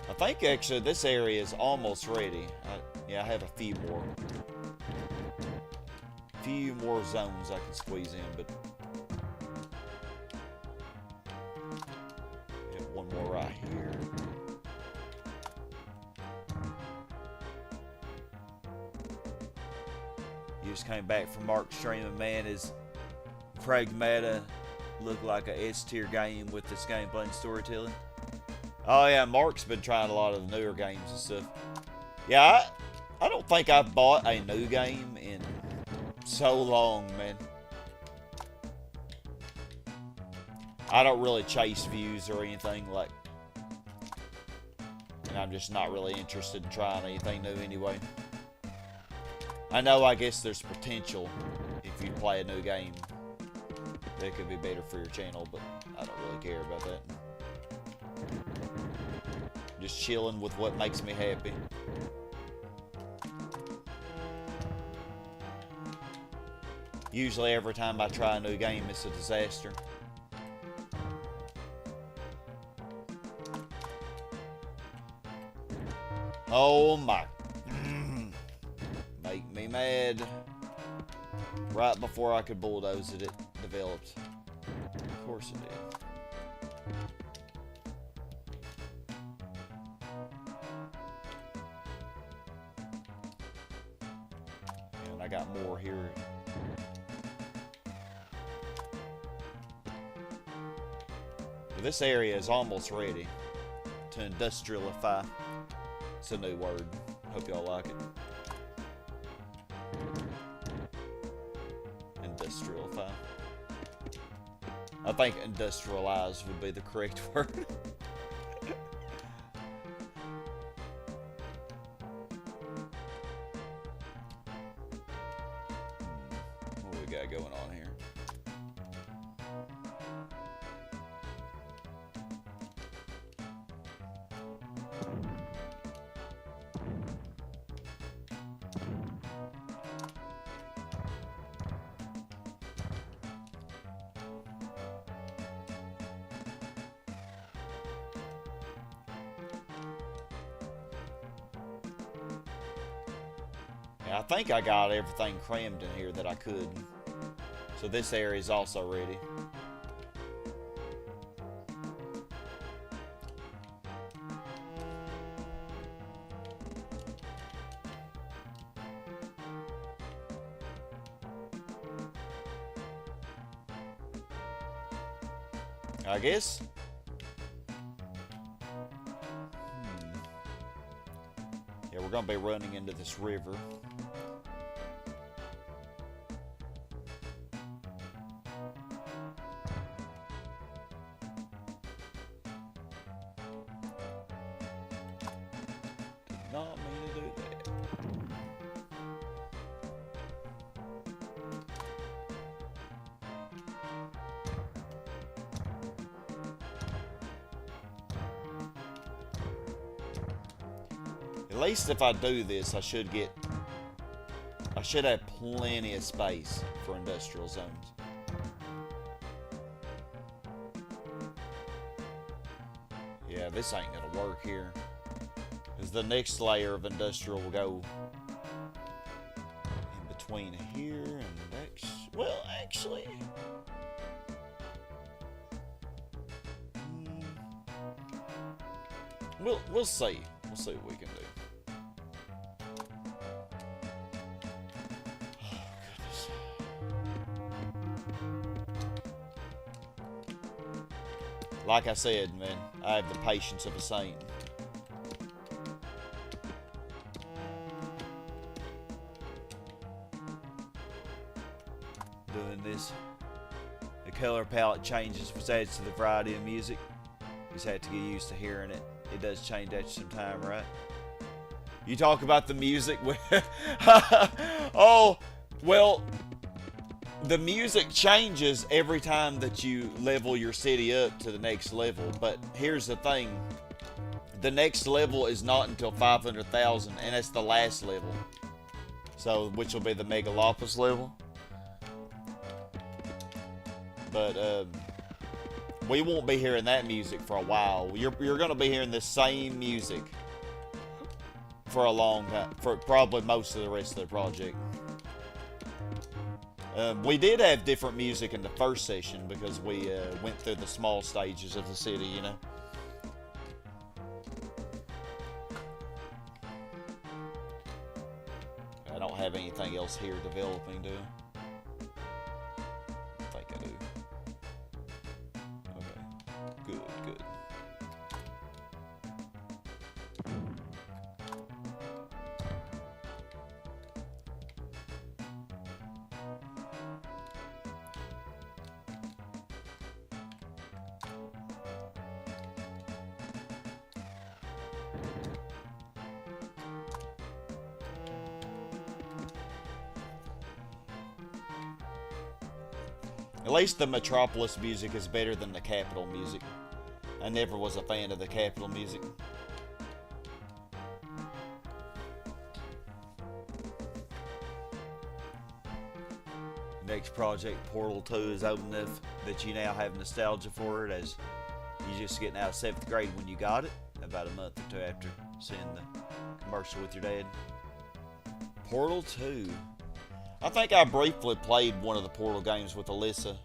A: I think actually this area is almost ready. Yeah, I have a few more. Few more zones I can squeeze in, but yeah, one more right here. You just came back from Mark streaming, man. Is Pragmata look like a S-tier game with this gameplay and storytelling? Oh yeah, Mark's been trying a lot of the newer games and stuff. Yeah, I don't think I've bought a new game in so long, man. I don't really chase views or anything, like, and I'm just not really interested in trying anything new anyway. I know, I guess there's potential if you play a new game that could be better for your channel, but I don't really care about that. Just chilling with what makes me happy. Usually every time I try a new game, it's a disaster. Oh my. Make me mad. Right before I could bulldoze it, it developed. Of course it did. And I got more here. This area is almost ready to industrialify. It's a new word. Hope y'all like it. Industrialify. I think industrialize would be the correct word. What we got going on here? I think I got everything crammed in here that I could. So this area is also ready. I guess. Yeah, we're gonna be running into this river. Not mean to do that. At least if I do this, I should have plenty of space for industrial zones. Yeah, this ain't gonna work here. Because the next layer of industrial will go in between here and well, actually, we'll see. We'll see what we can do. Oh goodness. Like I said, man, I have the patience of a saint. This. The color palette changes, which adds to the variety of music. You just have to get used to hearing it. It does change after some time, right? You talk about the music. Oh, well, the music changes every time that you level your city up to the next level. But here's the thing. the next level is not until 500,000, and that's the last level. So, which will be the Megalopolis level. But, we won't be hearing that music for a while. You're going to be hearing the same music for a long time, for probably most of the rest of the project. We did have different music in the first session because we went through the small stages of the city, you know. I don't have anything else here developing, do I? I think I do. Okay, good, good. At least the Metropolis music is better than the Capital music. I never was a fan of the Capital music. Next project, Portal 2, is old enough that you now have nostalgia for it, as you just getting out of 7th grade when you got it, about a month or two after seeing the commercial with your dad. Portal 2. I think I briefly played one of the Portal games with Alyssa.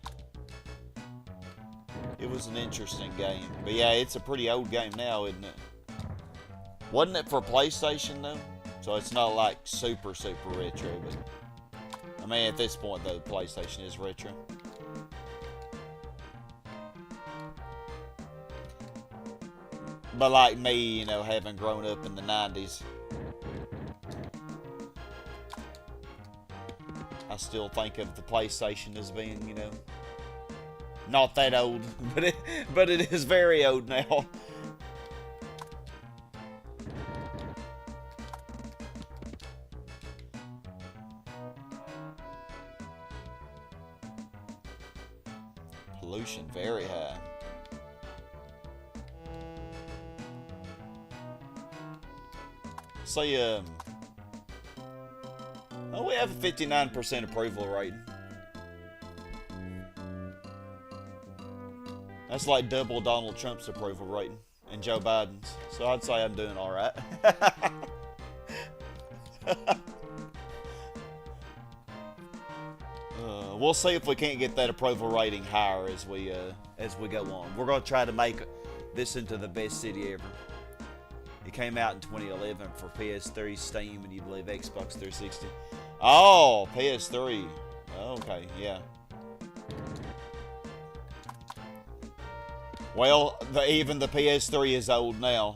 A: It was an interesting game. But yeah, it's a pretty old game now, isn't it? Wasn't it for PlayStation, though? So it's not like super, super retro, but... I mean, at this point, though, PlayStation is retro. But like me, you know, having grown up in the 90s... I still think of the PlayStation as being, you know, not that old, but it is very old now. Pollution very high. See, oh, we have a 59% approval rating. That's like double Donald Trump's approval rating and Joe Biden's. So I'd say I'm doing all right. We'll see if we can't get that approval rating higher as we go on. We're going to try to make this into the best city ever. It came out in 2011 for PS3, Steam, and you believe Xbox 360. Oh, PS3. Okay, yeah. Well, even the PS3 is old now.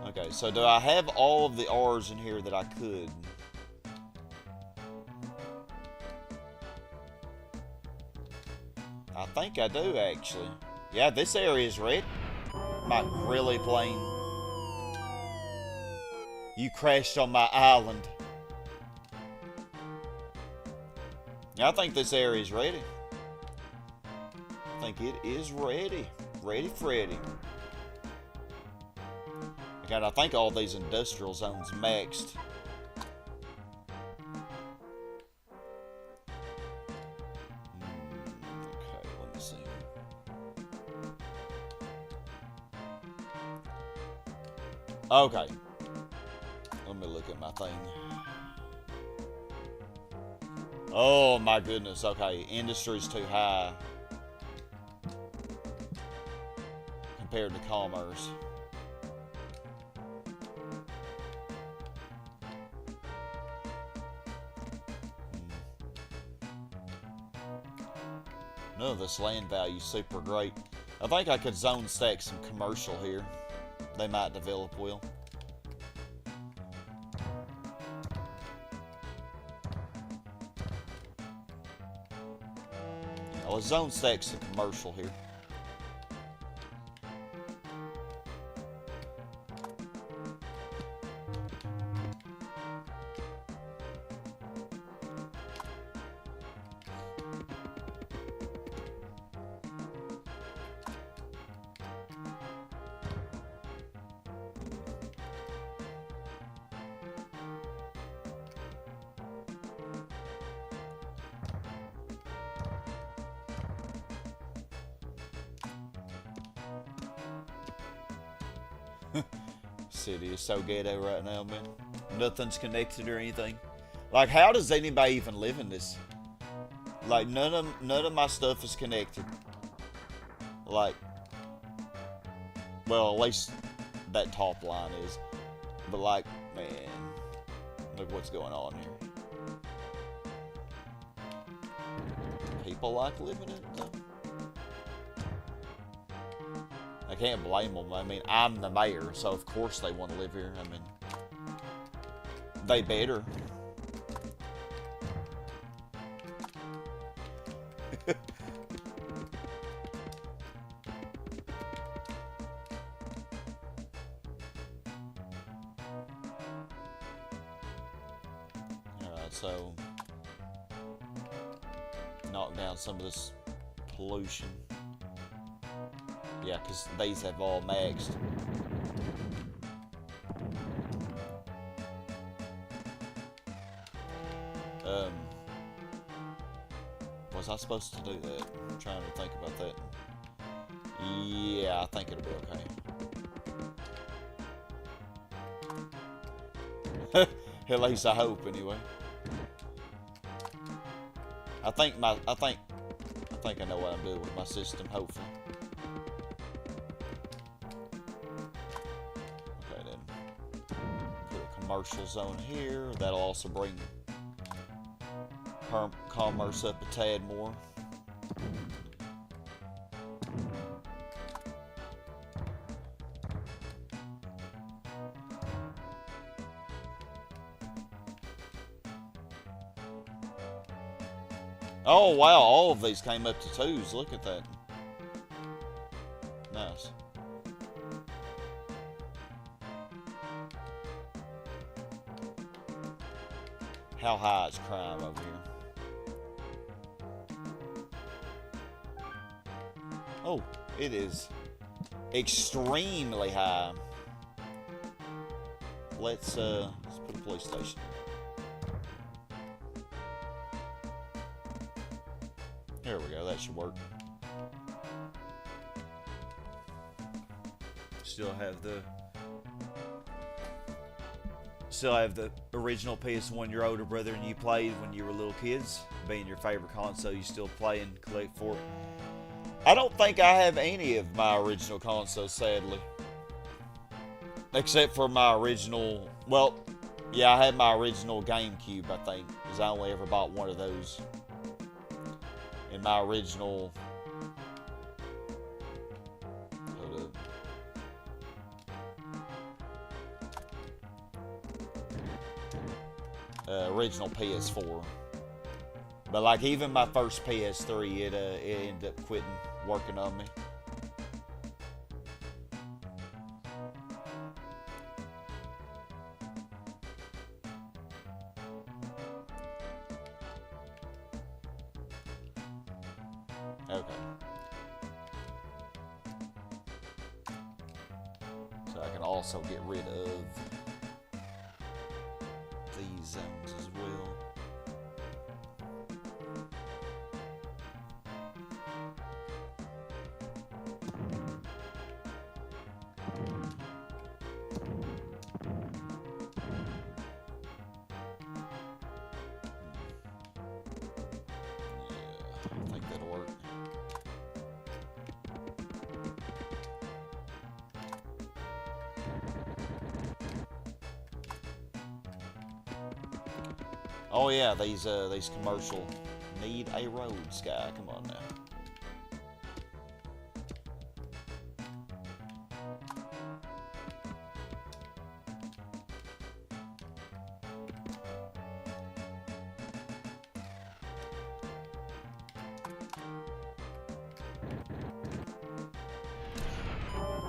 A: Okay, so do I have all of the R's in here that I could? I think I do, actually. Yeah, this area is red. Am I really playing? You crashed on my island. I think this area is ready. I think it is ready. Ready, Freddy. God, I think all these industrial zones maxed. Okay, let me see. Okay. Let me look at my thing. Oh my goodness, okay. Industry's too high compared to commerce. None of this land value is super great. I think I could zone stack some commercial here. They might develop well. I'll zone stack some commercial here. City is so ghetto right now, man. Nothing's connected or anything. Like, how does anybody even live in this? Like, none of my stuff is connected. Like, well, at least that top line is. But like, man, look what's going on here. People like living in it, though. I can't blame them. I mean, I'm the mayor, so of course they want to live here. I mean, they better. Alright, so knock down some of this pollution. Yeah, because these have all maxed. Was I supposed to do that? I'm trying to think about that. Yeah, I think it'll be okay. At least I hope, anyway. I think I know what I'm doing with my system, hopefully. Okay, then. Put a commercial zone here. That'll also bring commerce up a tad more. Oh wow, all of these came up to 2s. Look at that. Nice. How high is crime over here? Oh, it is extremely high. Let's put a police station here. There we go, that should work. Still have the original PS1 your older brother and you played when you were little kids, being your favorite console you still play and collect for. I don't think I have any of my original consoles, sadly. Except for my original, well, yeah, I had my original GameCube, I think, because I only ever bought one of those. And my original, original PS4. But like even my first PS3, it ended up quitting working on me. Okay. So I can also get rid of these zones as well. Oh yeah, these commercial need a road, Sky. Come on now.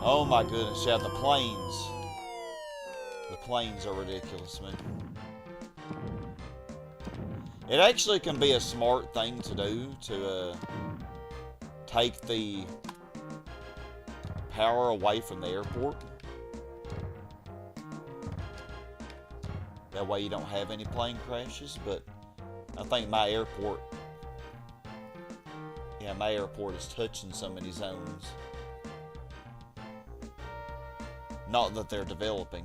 A: Oh my goodness, yeah, the planes. The planes are ridiculous, man. It actually can be a smart thing to do to take the power away from the airport. That way you don't have any plane crashes, but I think my airport is touching so many zones. Not that they're developing.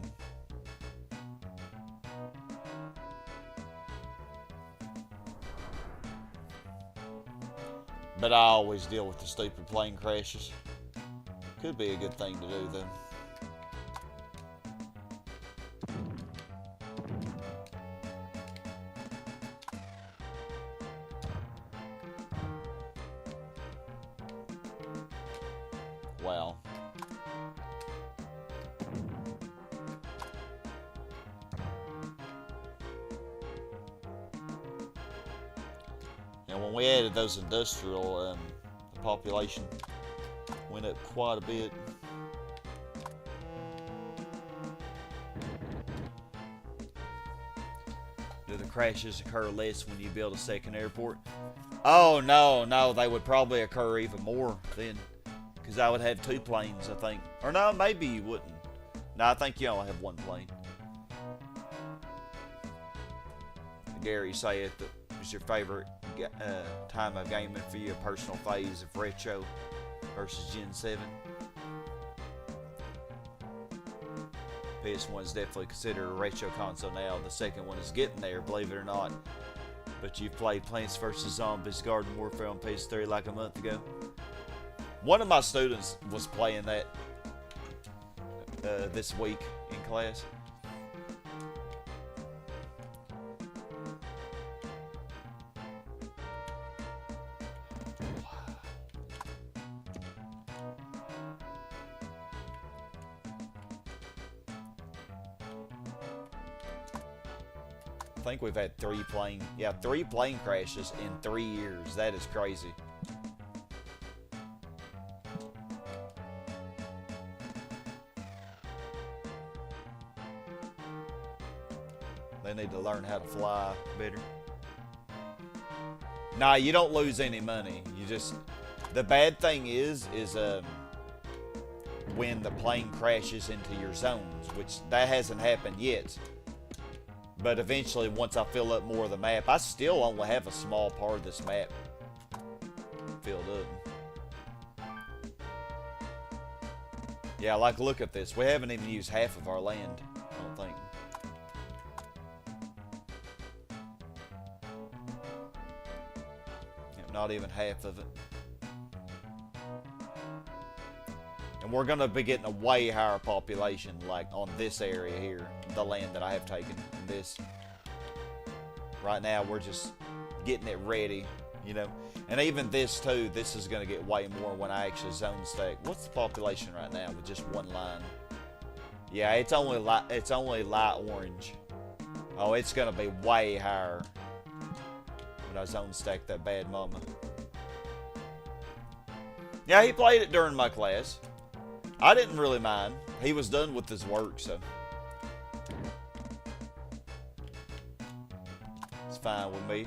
A: But I always deal with the stupid plane crashes. Could be a good thing to do, though. Wow. And when we added those industrial, the population went up quite a bit. Do the crashes occur less when you build a second airport? Oh, no, they would probably occur even more then. Because I would have 2 planes, I think. Or no, maybe you wouldn't. No, I think you only have 1 plane. Gary saith that was your favorite time of gaming for you, a personal phase of retro versus Gen 7. PS1 is definitely considered a retro console now. The second one is getting there, believe it or not. But you've played Plants vs. Zombies Garden Warfare on PS3 like a month ago. One of my students was playing that this week in class. I think we've had 3 plane crashes in 3 years. That is crazy. They need to learn how to fly better. Nah, you don't lose any money. You just... The bad thing is when the plane crashes into your zones, which that hasn't happened yet. But eventually, once I fill up more of the map, I still only have a small part of this map filled up. Yeah, like, look at this. We haven't even used half of our land, I don't think. Yeah, not even half of it. And we're going to be getting a way higher population, like, on this area here. The land that I have taken in this. Right now, we're just getting it ready, you know. And even this, too, this is going to get way more when I actually zone stack. What's the population right now with just 1 line? Yeah, it's only light orange. Oh, it's going to be way higher when I zone stack that bad mama. Yeah, he played it during my class. I didn't really mind. He was done with his work, so it's fine with me.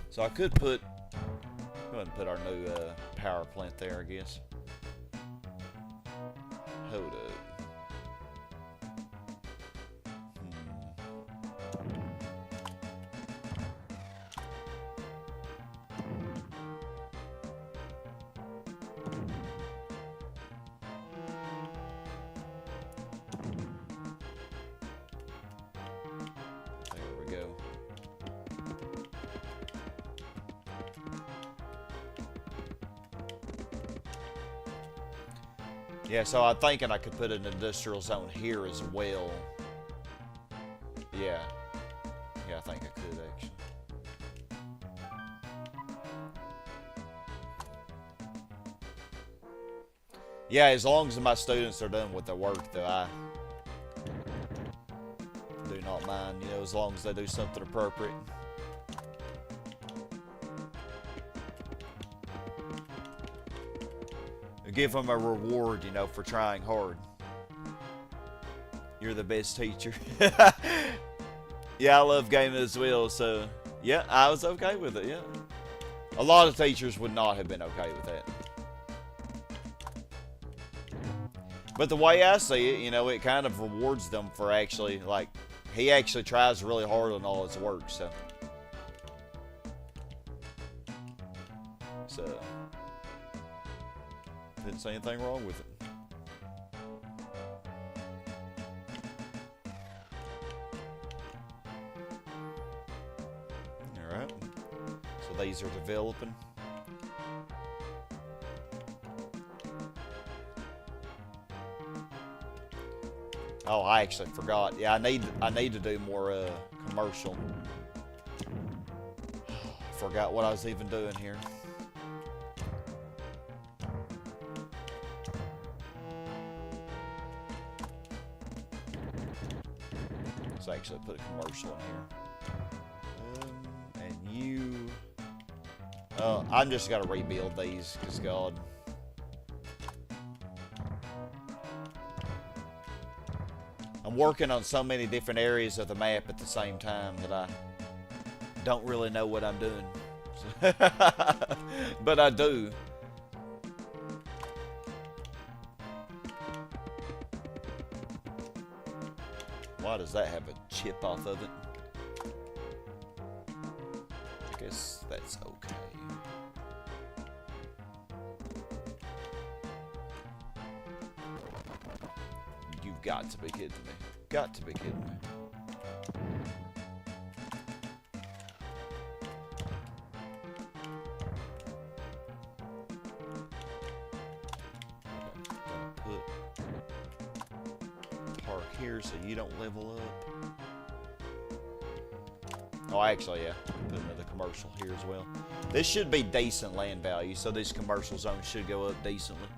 A: So I could go ahead and put our new power plant there, I guess. Hold up. Yeah, so I'm thinking I could put an industrial zone here as well. Yeah. Yeah, I think I could, actually. Yeah, as long as my students are done with their work, though, I do not mind, you know, as long as they do something appropriate. Give them a reward, you know, for trying hard. You're the best teacher. Yeah, I love gaming as well, so yeah, I was okay with it, yeah. A lot of teachers would not have been okay with that. But the way I see it, you know, it kind of rewards them for actually, like, he actually tries really hard on all his work, so. Didn't see anything wrong with it. Alright. So these are developing. Oh, I actually forgot. Yeah, I need to do more commercial. Forgot what I was even doing here. Let's actually put a commercial in here. And you... I'm just gotta rebuild these, because God... I'm working on so many different areas of the map at the same time that I don't really know what I'm doing. But I do. Why does that have a chip off of it? I guess that's okay. You've got to be kidding me. Got to be kidding me. Okay, put park here so you don't level up. Oh, actually, yeah. Put another commercial here as well. This should be decent land value, so these commercial zones should go up decently.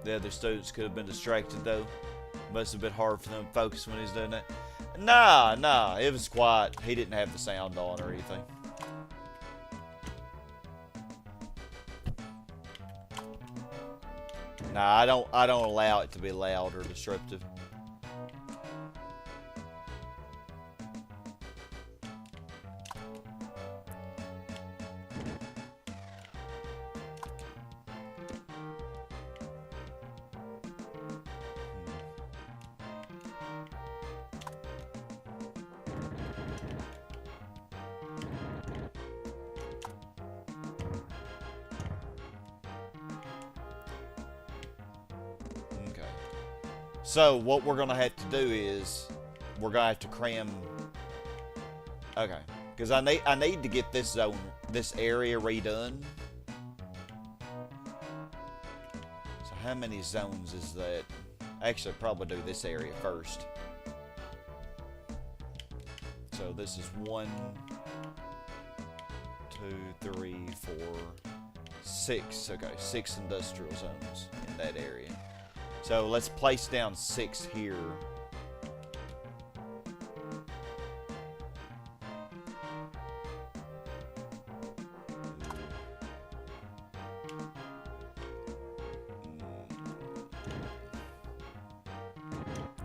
A: The other students could have been distracted though. Must have been hard for them to focus when he's doing that. Nah, it was quiet. He didn't have the sound on or anything. Nah, I don't allow it to be loud or disruptive. So what we're gonna have to do is we're gonna have to cram. Okay, because I need to get this zone, this area redone. So how many zones is that? Actually, probably do this area first. So this is 1, 2, 3, 4, 6. Okay, 6 industrial zones in that area. So let's place down 6 here.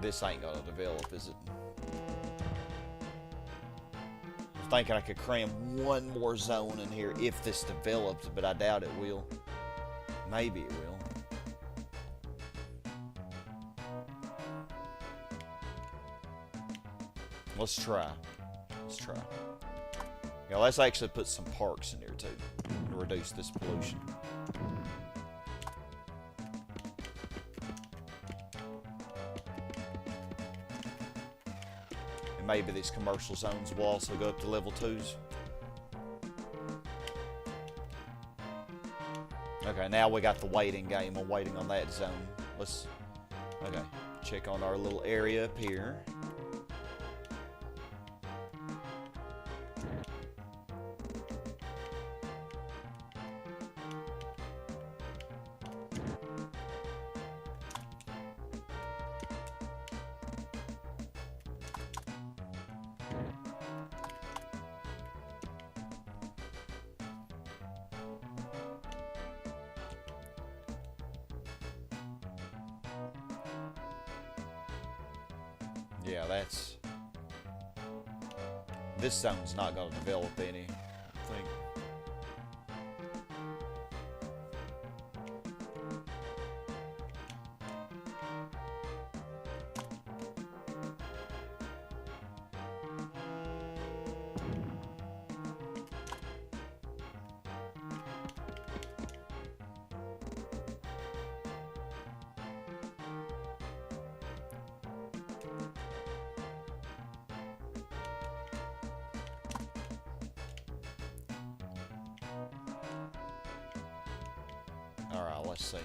A: This ain't gonna develop, is it? I'm thinking I could cram one more zone in here if this develops, but I doubt it will. Maybe it will. Let's try. Let's try. Yeah, let's actually put some parks in here too to reduce this pollution. And maybe these commercial zones will also go up to level 2s. Okay, now we got the waiting game. I'm waiting on that zone. Let's, okay, check on our little area up here. Yeah, that's... This zone's not going to develop any, I think. Alright, let's see.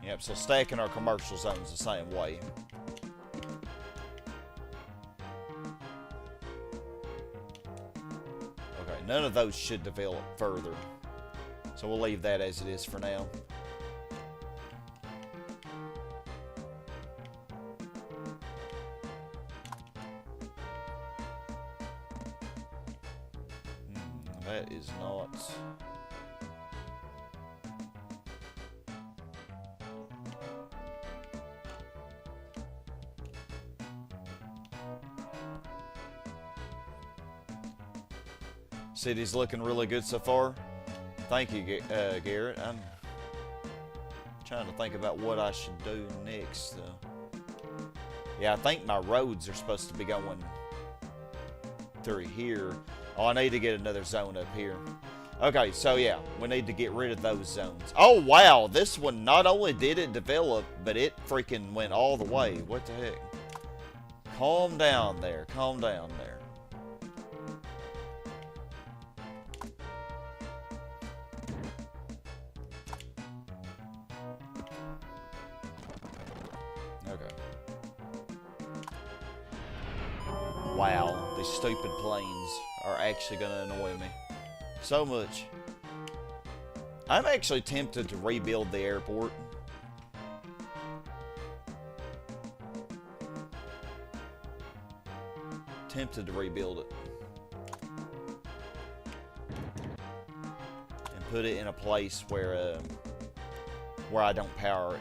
A: Yep, so stacking our commercial zones the same way. Okay, none of those should develop further. So we'll leave that as it is for now. That is not... City's looking really good so far. Thank you, Garrett. I'm trying to think about what I should do next. Yeah, I think my roads are supposed to be going through here. Oh, I need to get another zone up here. Okay, so yeah, we need to get rid of those zones. Oh, wow, this one, not only did it develop, but it freaking went all the way. What the heck? Calm down there. Calm down there. Wow, these stupid planes are actually going to annoy me so much. I'm actually tempted to rebuild the airport. Tempted to rebuild it. And put it in a place where I don't power it.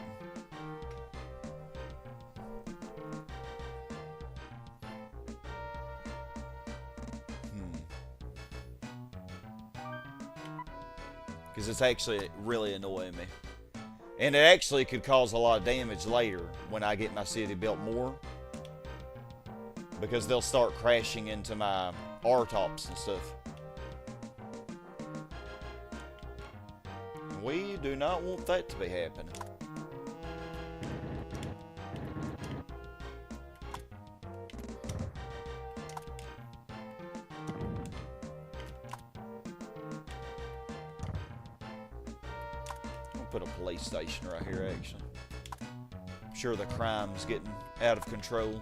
A: Because it's actually really annoying me. And it actually could cause a lot of damage later when I get my city built more. Because they'll start crashing into my R-tops and stuff. We do not want that to be happening. Put a police station right here, actually. I'm sure the crime's getting out of control.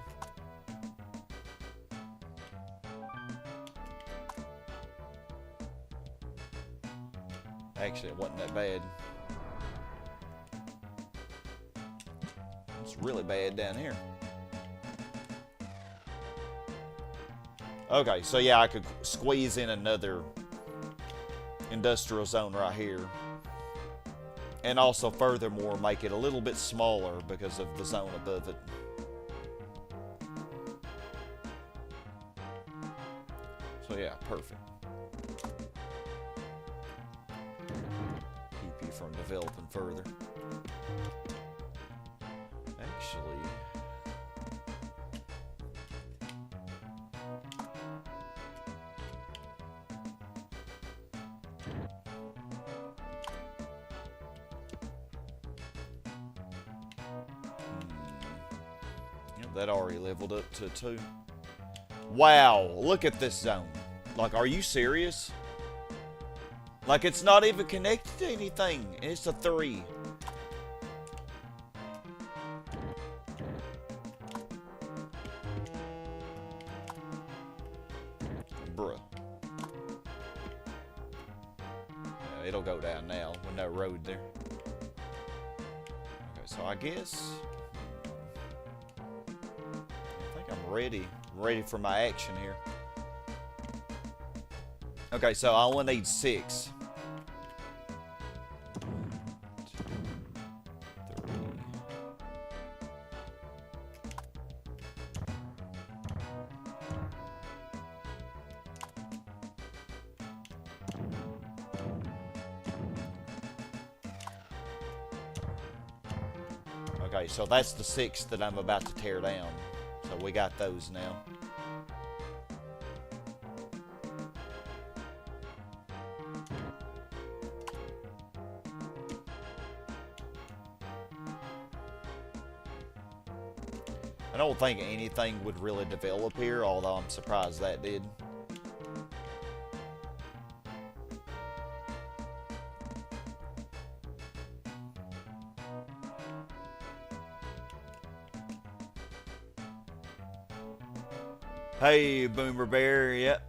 A: Actually, it wasn't that bad. It's really bad down here. Okay, so yeah, I could squeeze in another industrial zone right here. And also, furthermore, make it a little bit smaller because of the zone above it. So yeah, perfect. Keep you from developing further. Actually... that already leveled up to 2. Wow, look at this zone. Like, are you serious? Like, it's not even connected to anything. It's a 3. Bruh. Yeah, it'll go down now with no road there. Okay, so I guess... I'm ready for my action here. Okay, so I only need 6. 1, 2, 3. Okay, so that's the 6 that I'm about to tear down. So we got those now. I don't think anything would really develop here, although I'm surprised that did. Hey, Boomer Bear, yep.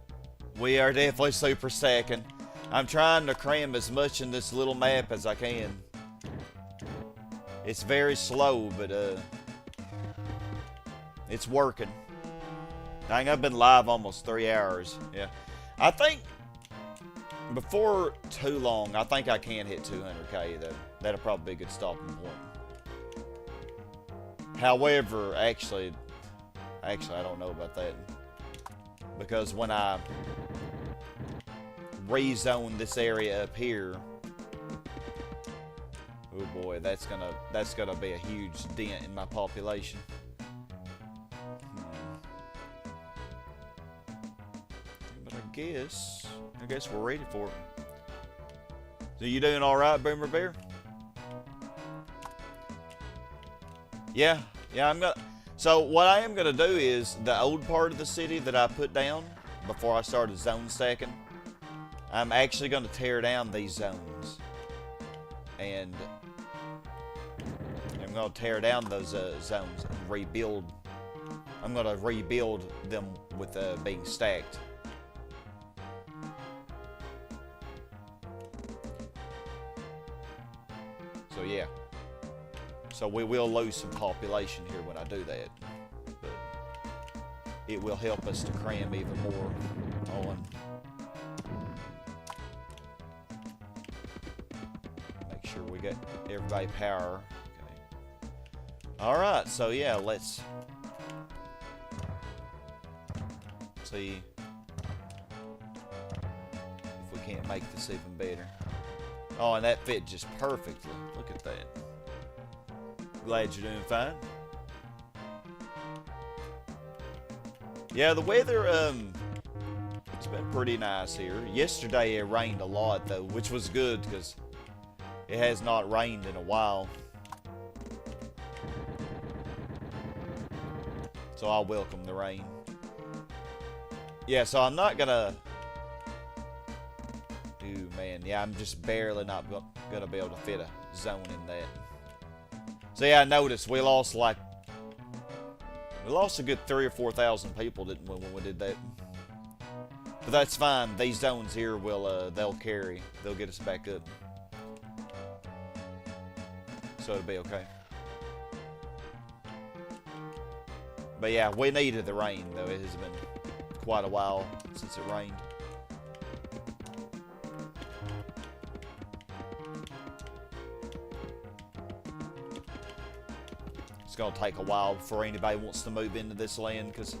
A: We are definitely super stacking. I'm trying to cram as much in this little map as I can. It's very slow, but it's working. Dang, I've been live almost 3 hours. Yeah. I think before too long, I think I can hit 200k though. That'll probably be a good stopping point. However, actually I don't know about that. Because when I rezone this area up here, oh boy, that's gonna be a huge dent in my population. But I guess we're ready for it. So you doing all right, Boomer Bear? Yeah, I'm gonna. So what I am gonna do is the old part of the city that I put down before I started zone stacking. I'm actually gonna tear down these zones, and I'm gonna tear down those zones and rebuild. I'm gonna rebuild them with being stacked. So yeah. So we will lose some population here when I do that, but it will help us to cram even more on. Make sure we get everybody power. Okay. All right. So yeah, let's see if we can't make this even better. Oh, and that fit just perfectly. Look at that. Glad you're doing fine. Yeah, the weather, it's been pretty nice here. Yesterday it rained a lot though, which was good because it has not rained in a while. So I welcome the rain. Yeah, so I'm not gonna... Ooh, man, yeah, I'm just barely not gonna be able to fit a zone in that. So yeah, I noticed we lost a good 3,000 or 4,000 people, didn't we, when we did that? But that's fine. These zones here will they'll carry. They'll get us back up. So it'll be okay. But yeah, we needed the rain though. It has been quite a while since it rained. It's gonna take a while before anybody wants to move into this land because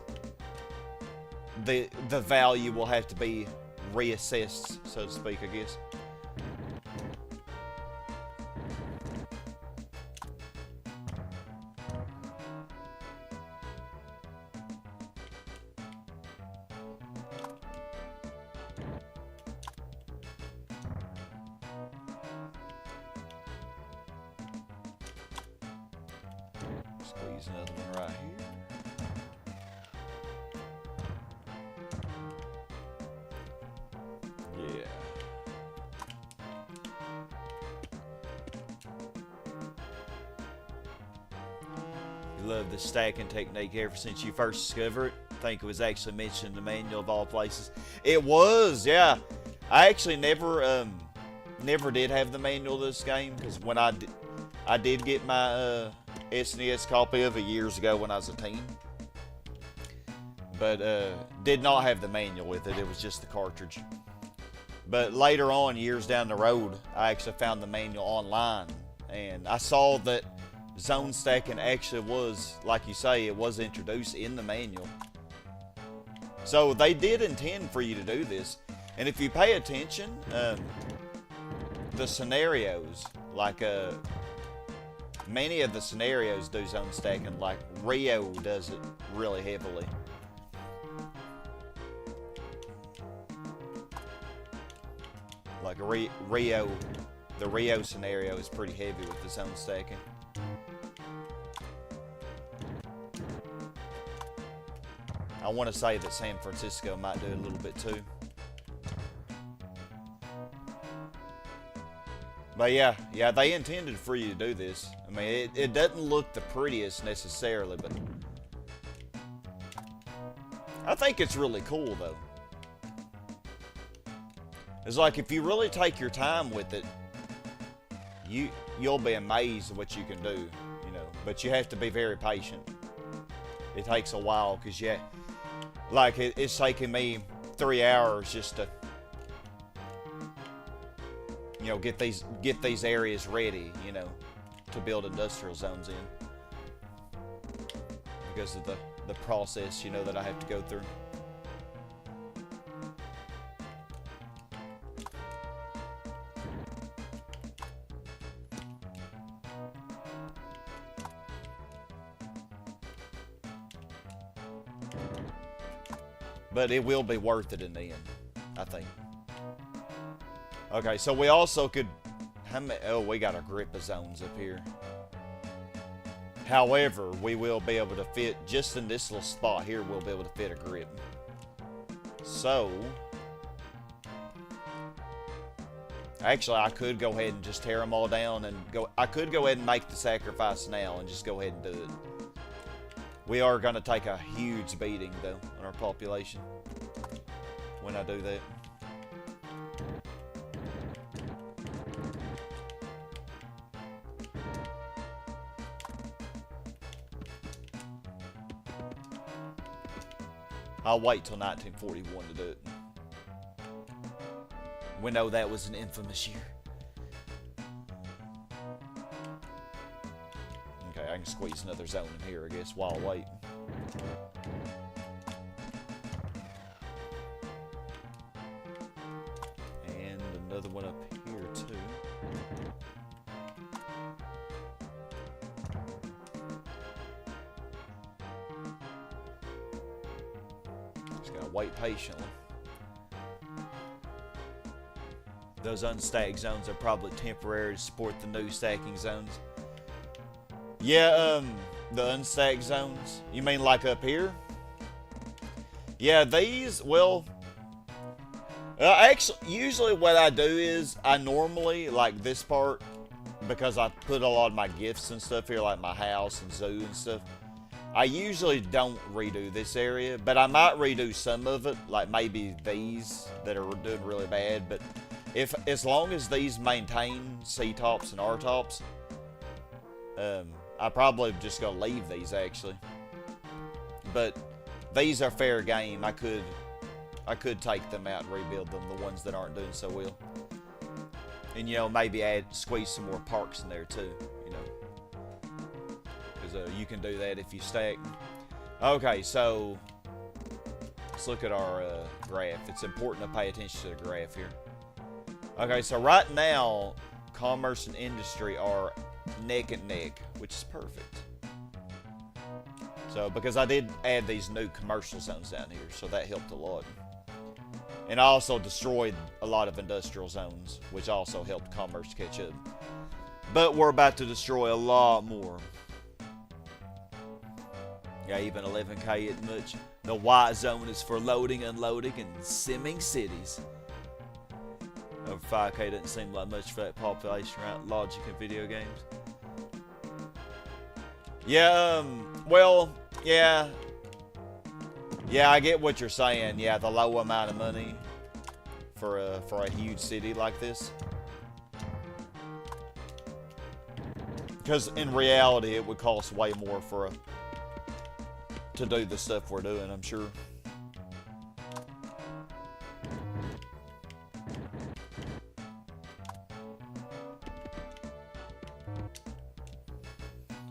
A: the value will have to be reassessed, so to speak, I guess. Squeeze another one right here. Yeah. You love the stacking technique ever since you first discovered it. I think it was actually mentioned in the manual of all places. It was, yeah. I actually never did have the manual of this game because when I did get my SNES copy of it years ago when I was a teen, but did not have the manual with it. It was just the cartridge. But later on, years down the road, I actually found the manual online, and I saw that zone stacking actually was, like you say, it was introduced in the manual. So they did intend for you to do this, and if you pay attention, the scenarios, like many of the scenarios do zone stacking, like Rio does it really heavily. Like the Rio scenario is pretty heavy with the zone stacking. I want to say that San Francisco might do it a little bit too. But yeah, they intended for you to do this. I mean, it doesn't look the prettiest necessarily, but I think it's really cool though. It's like if you really take your time with it, you'll be amazed at what you can do, you know. But you have to be very patient. It takes a while because like it's taking me 3 hours just to, you know, get these areas ready, you know, to build industrial zones in because of the process, you know, that I have to go through. But it will be worth it in the end, I think. Okay, so we also could... we got a grip of zones up here. However, we will be able to fit... Just in this little spot here, we'll be able to fit a grip. So... Actually, I could go ahead and just tear them all down and go... I could go ahead and make the sacrifice now and just go ahead and do it. We are going to take a huge beating, though, on our population when I do that. I'll wait till 1941 to do it. We know that was an infamous year. Okay, I can squeeze another zone in here, I guess, while I wait. And another one up here, too. Just gotta wait patiently. Those unstacked zones are probably temporary to support the new stacking zones. Yeah, the unstacked zones. You mean like up here? Yeah, these, well... actually, usually what I do is, I normally, like this part, because I put a lot of my gifts and stuff here, like my house and zoo and stuff, I usually don't redo this area, but I might redo some of it, like maybe these that are doing really bad, but as long as these maintain C-tops and R-tops, I probably just gonna leave these actually. But these are fair game. I could take them out and rebuild them, the ones that aren't doing so well. And you know, maybe squeeze some more parks in there too, you know. Because you can do that if you stack. Okay, so let's look at our graph. It's important to pay attention to the graph here. Okay, so right now, commerce and industry are neck and neck, which is perfect. So, because I did add these new commercial zones down here, so that helped a lot. And I also destroyed a lot of industrial zones, which also helped commerce catch up. But we're about to destroy a lot more. Yeah, even 11K isn't much. The white zone is for loading, unloading, and simming cities. Over 5K doesn't seem like much for that population, right? Logic in video games. Yeah, well, yeah. Yeah, I get what you're saying. Yeah, the low amount of money for a huge city like this. Because in reality, it would cost way more to do the stuff we're doing, I'm sure.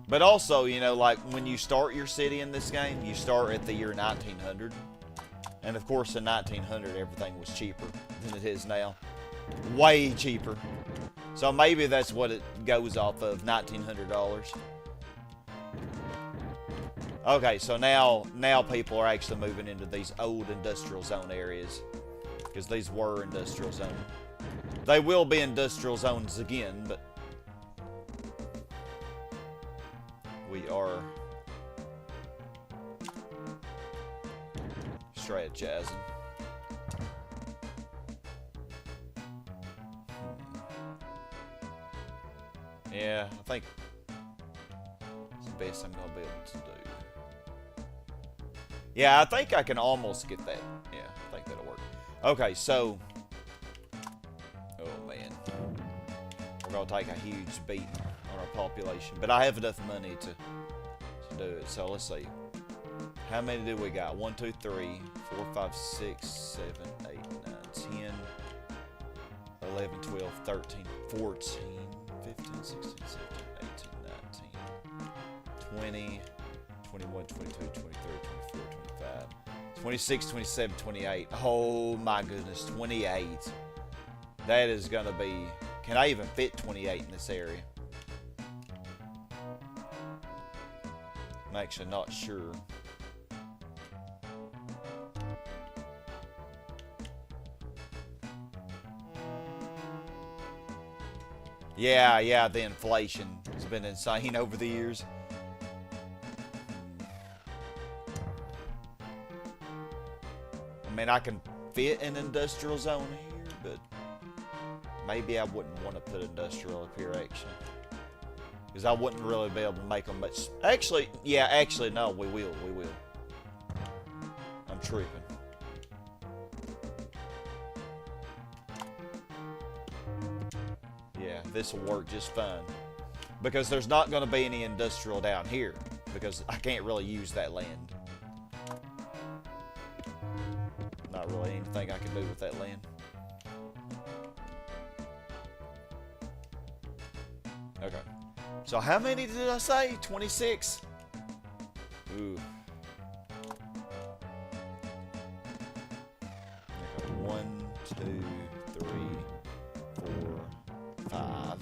A: But also, you know, like when you start your city in this game, you start at the year 1900. And of course, in 1900, everything was cheaper than it is now. Way cheaper. So maybe that's what it goes off of, $1,900. Okay, so now people are actually moving into these old industrial zone areas. Because these were industrial zones. They will be industrial zones again, but we are strategizing. Yeah, I think it's the best I'm gonna be able to do. Yeah, I think I can almost get that. Yeah, I think that'll work. Okay, so, oh man, we're gonna take a huge beating on our population, but I have enough money to do it. So let's see, how many do we got? 1, 2, 3, 4, 5, 6, 7, 8, 9, 10, 11, 12, 13, 14. 15, 16, 17, 18, 19, 20, 21, 22, 23, 24, 25, 26, 27, 28. Oh my goodness, 28. That is gonna be, can I even fit 28 in this area? I'm actually not sure. Yeah, the inflation has been insane over the years. I mean, I can fit an industrial zone here, but maybe I wouldn't want to put industrial up here, actually. Because I wouldn't really be able to make them much. Actually, no, we will. I'm tripping. This will work just fine, because there's not going to be any industrial down here, because I can't really use that land. Not really anything I can do with that land. Okay, so how many did I say? 26? Ooh. Okay, 1, 2, 3, 4, 5.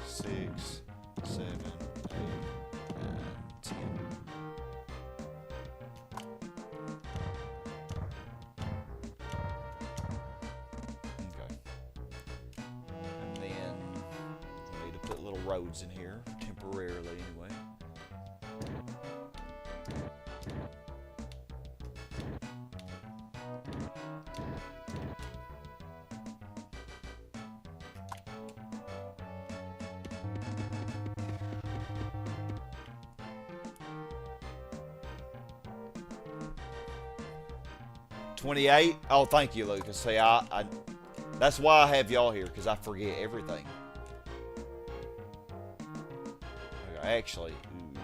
A: Six, 7, 8, 9, 10. Okay. And then we need to put little roads in here, temporarily anyway. $28? Oh, thank you, Lucas. See, that's why I have y'all here, because I forget everything. Okay, actually, ooh.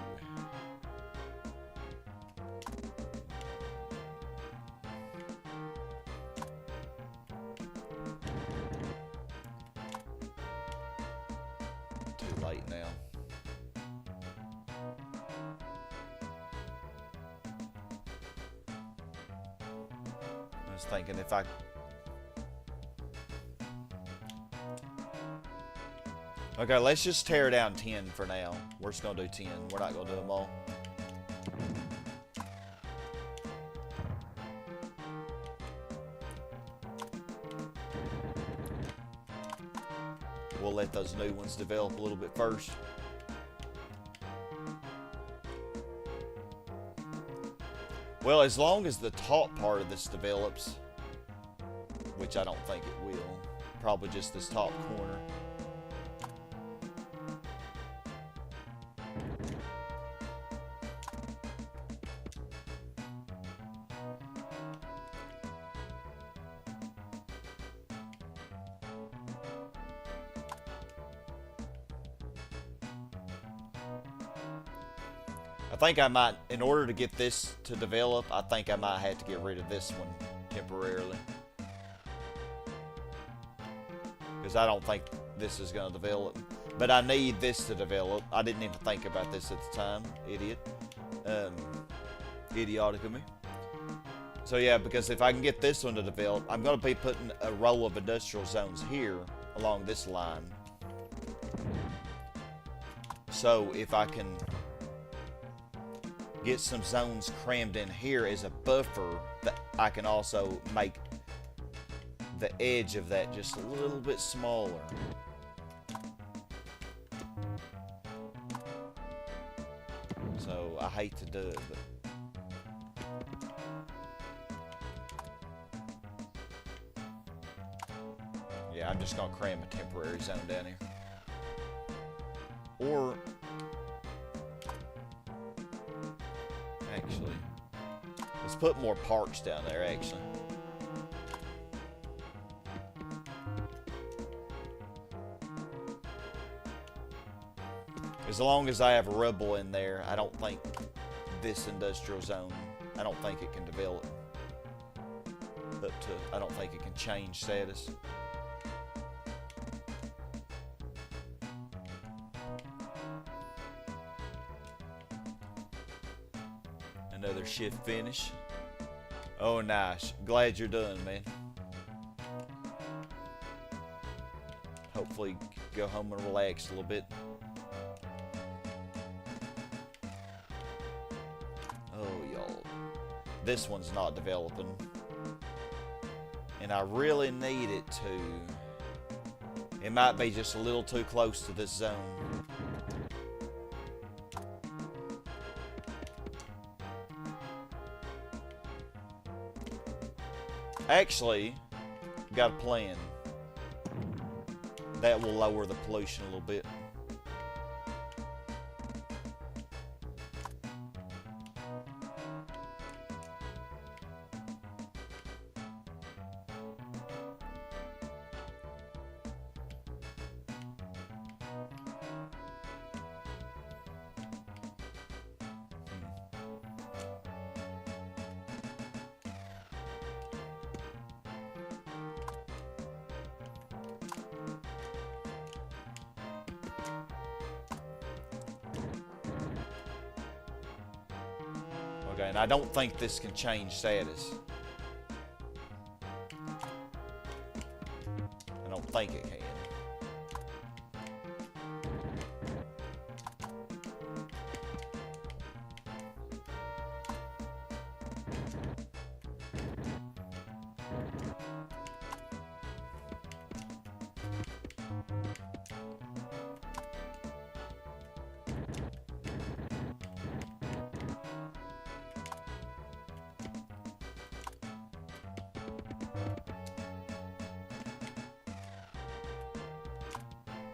A: Too late now. Thinking if I okay, let's just tear down 10 for now. We're just gonna do 10. We're not gonna do them all. We'll let those new ones develop a little bit first. Well, as long as the top part of this develops, which I don't think it will, probably just this top corner. I think I might, in order to get this to develop, I think I might have to get rid of this one temporarily. Because I don't think this is going to develop. But I need this to develop. I didn't even think about this at the time. Idiot. Idiotic of me. So yeah, because if I can get this one to develop, I'm going to be putting a row of industrial zones here along this line. So if I can get some zones crammed in here as a buffer, that I can also make the edge of that just a little bit smaller. So I hate to do it, but yeah, I'm just gonna cram a temporary zone down here. Or actually, let's put more parks down there, actually. As long as I have a rubble in there, I don't think this industrial zone, I don't think it can develop up to, I don't think it can change status. Another shift finish. Oh, nice. Glad you're done, man. Hopefully go home and relax a little bit. Oh, y'all. This one's not developing. And I really need it to. It might be just a little too close to this zone. Actually, got a plan that will lower the pollution a little bit. Okay, and I don't think this can change status. I don't think it can.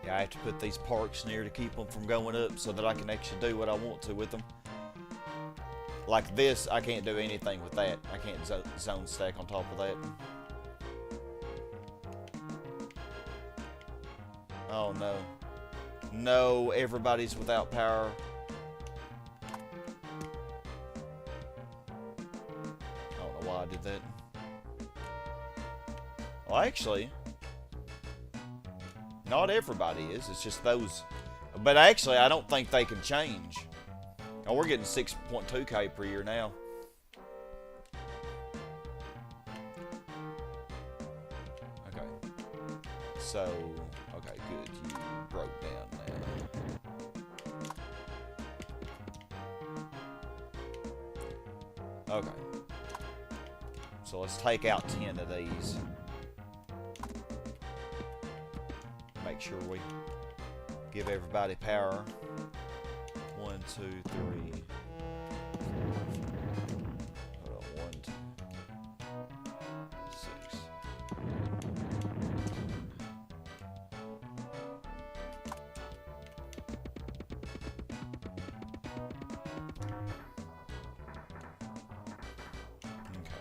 A: Yeah, I have to put these parks near to keep them from going up so that I can actually do what I want to with them. Like this, I can't do anything with that. I can't zone stack on top of that. Oh no. No, everybody's without power. I don't know why I did that. Well, actually, not everybody is. It's just those. But actually, I don't think they can change. Oh, we're getting 6.2k per year now. Okay. So, okay, good. You broke down now. Okay. So let's take out 10 of these. Make sure we give everybody power. 1, 2, 3. Hold on, 1, 2, 6. Okay.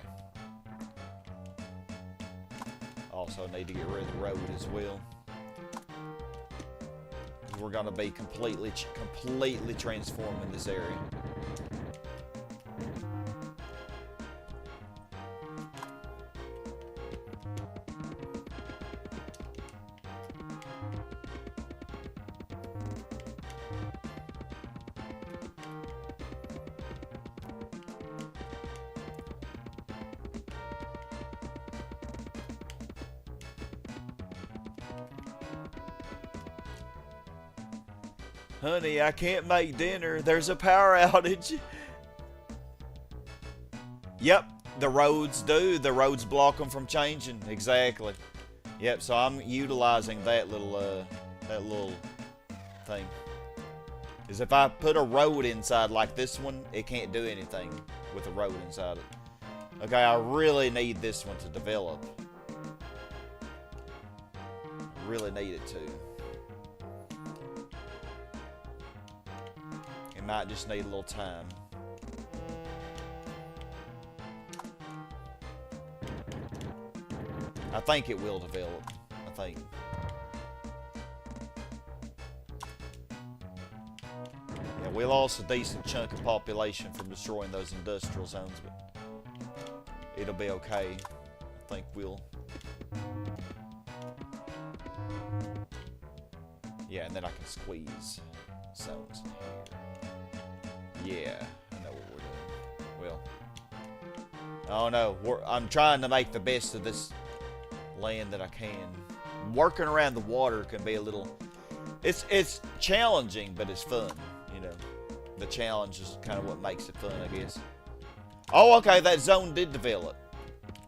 A: Also need to get rid of the road as well. We're gonna be completely transforming this area. Honey, I can't make dinner. There's a power outage. Yep, The roads do. The roads block them from changing. Exactly. Yep. So I'm utilizing that little thing. Is if I put a road inside like this one, it can't do anything with a road inside it. Okay, I really need this one to develop. I really need it to. It might just need a little time. I think it will develop. I think. Yeah, we lost a decent chunk of population from destroying those industrial zones, but it'll be okay. I think we'll... Yeah, and then I can squeeze zones in here. Yeah, I know what we're doing. Well... Oh no, I'm trying to make the best of this land that I can. Working around the water can be a little... It's challenging, but it's fun, you know. The challenge is kind of what makes it fun, I guess. Oh, okay, that zone did develop.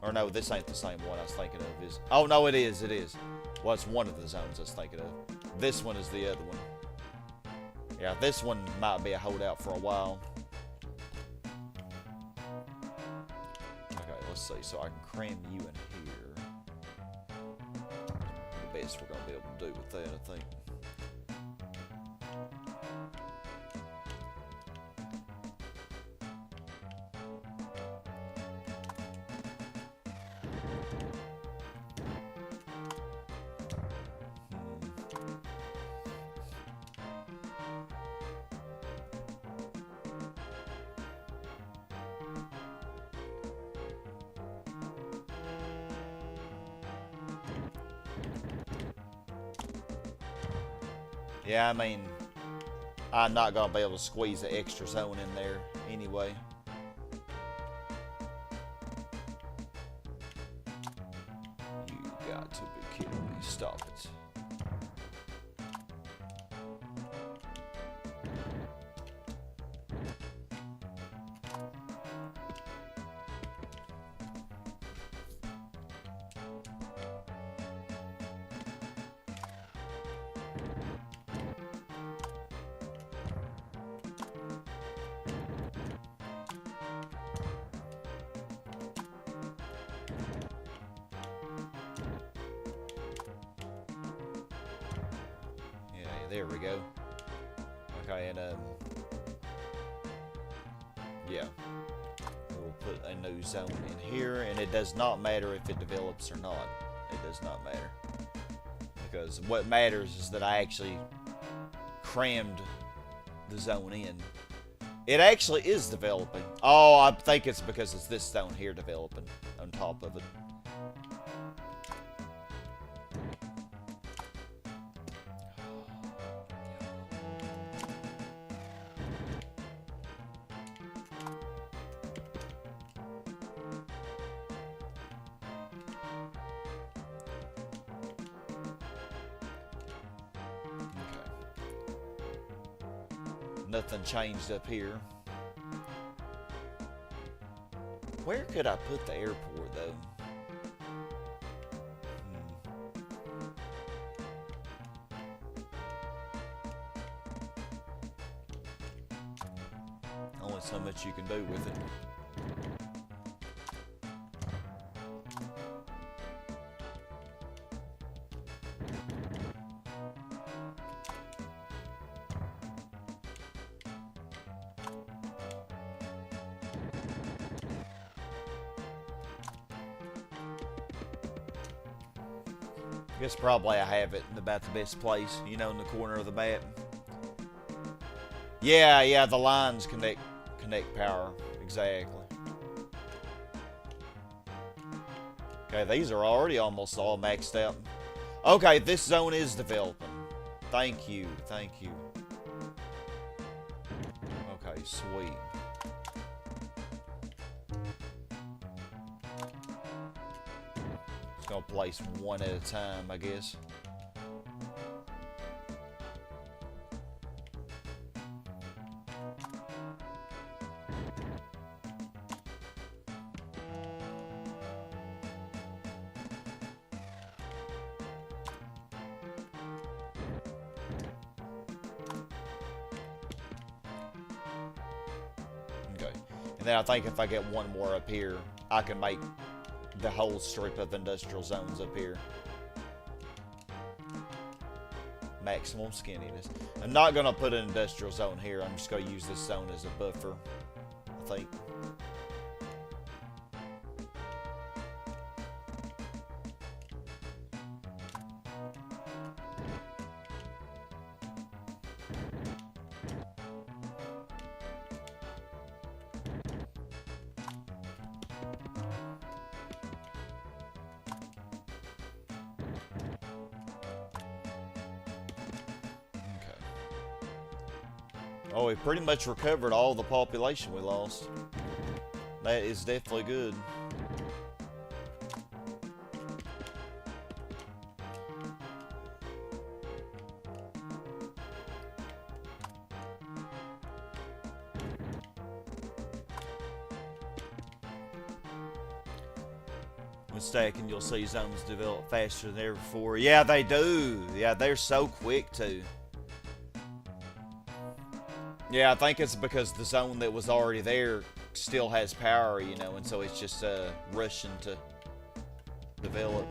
A: Or no, this ain't the same one I was thinking of. Is Oh, no, it is. Well, it's one of the zones I was thinking of. This one is the other one. Yeah, this one might be a holdout for a while. Okay, let's see. So I can cram you in here. The best we're going to be able to do with that, I think. Yeah, I mean, I'm not going to be able to squeeze the extra zone in there anyway. You got to be kidding me. Stop it. There we go. Okay, and yeah, we'll put a new zone in here, and it does not matter if it develops or not. It does not matter, because what matters is that I actually crammed the zone in. It actually is developing. Oh, I think it's because it's this zone here developing on top of it. Nothing changed up here. Where could I put the airport, though? Only so much you can do with it. I guess probably I have it in about the best place, you know, in the corner of the map. Yeah, the lines connect power. Exactly. Okay, these are already almost all maxed out. Okay, this zone is developing. Thank you. Okay, sweet. Gonna place one at a time, I guess. Okay. And then I think if I get one more up here, I can make the whole strip of industrial zones up here. Maximum skinniness. I'm not going to put an industrial zone here. I'm just going to use this zone as a buffer, I think. Oh, we pretty much recovered all the population we lost. That is definitely good. When stacking, you'll see zones develop faster than ever before. Yeah, they do. Yeah, they're so quick too. Yeah, I think it's because the zone that was already there still has power, you know, and so it's just rushing to develop.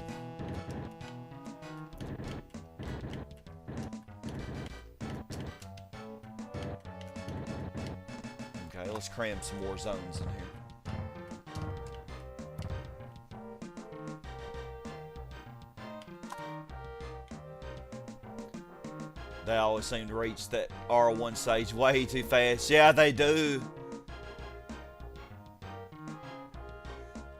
A: Okay, let's cram some more zones in here. They always seem to reach that R1 stage way too fast. Yeah, they do.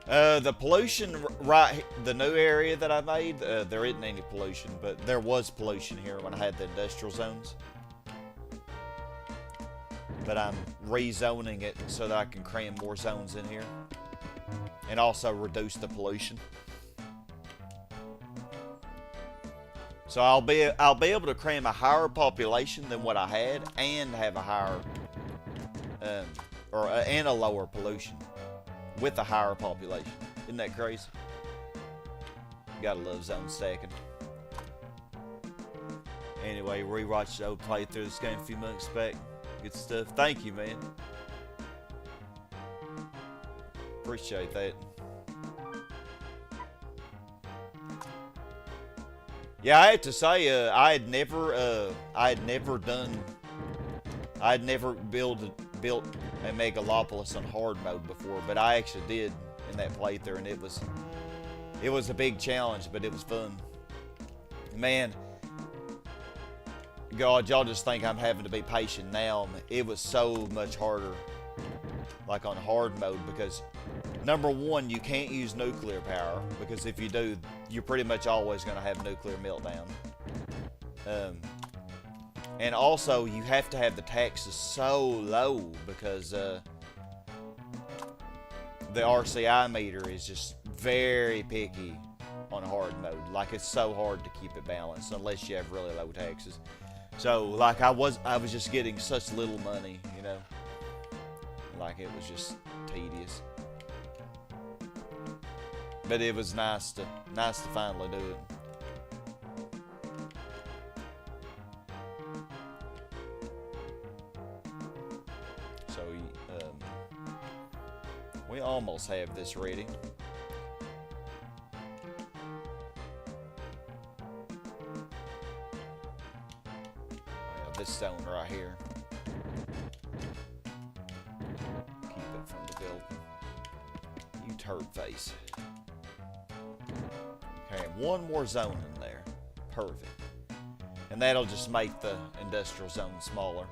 A: The pollution, right, the new area that I made, there isn't any pollution, but there was pollution here when I had the industrial zones. But I'm rezoning it so that I can cram more zones in here. And also reduce the pollution. So I'll be able to cram a higher population than what I had, and have a higher, and a lower pollution with a higher population. Isn't that crazy? Gotta love zone stacking. Anyway, rewatched the old playthrough this game a few months back. Good stuff. Thank you, man. Appreciate that. Yeah, I have to say, I had never built a Megalopolis on hard mode before, but I actually did in that playthrough, and it was a big challenge, but it was fun. Man, God, y'all just think I'm having to be patient now. It was so much harder, like on hard mode, because number one, you can't use nuclear power, because if you do, you're pretty much always going to have nuclear meltdown. And also, you have to have the taxes so low, because the RCI meter is just very picky on hard mode. Like, it's so hard to keep it balanced unless you have really low taxes. So, like, I was just getting such little money, you know. Like, it was just tedious. But it was nice to finally do it. So we almost have this ready. This stone right here. Keep it from developing. You turd face. Okay, one more zone in there. Perfect. And that'll just make the industrial zone smaller.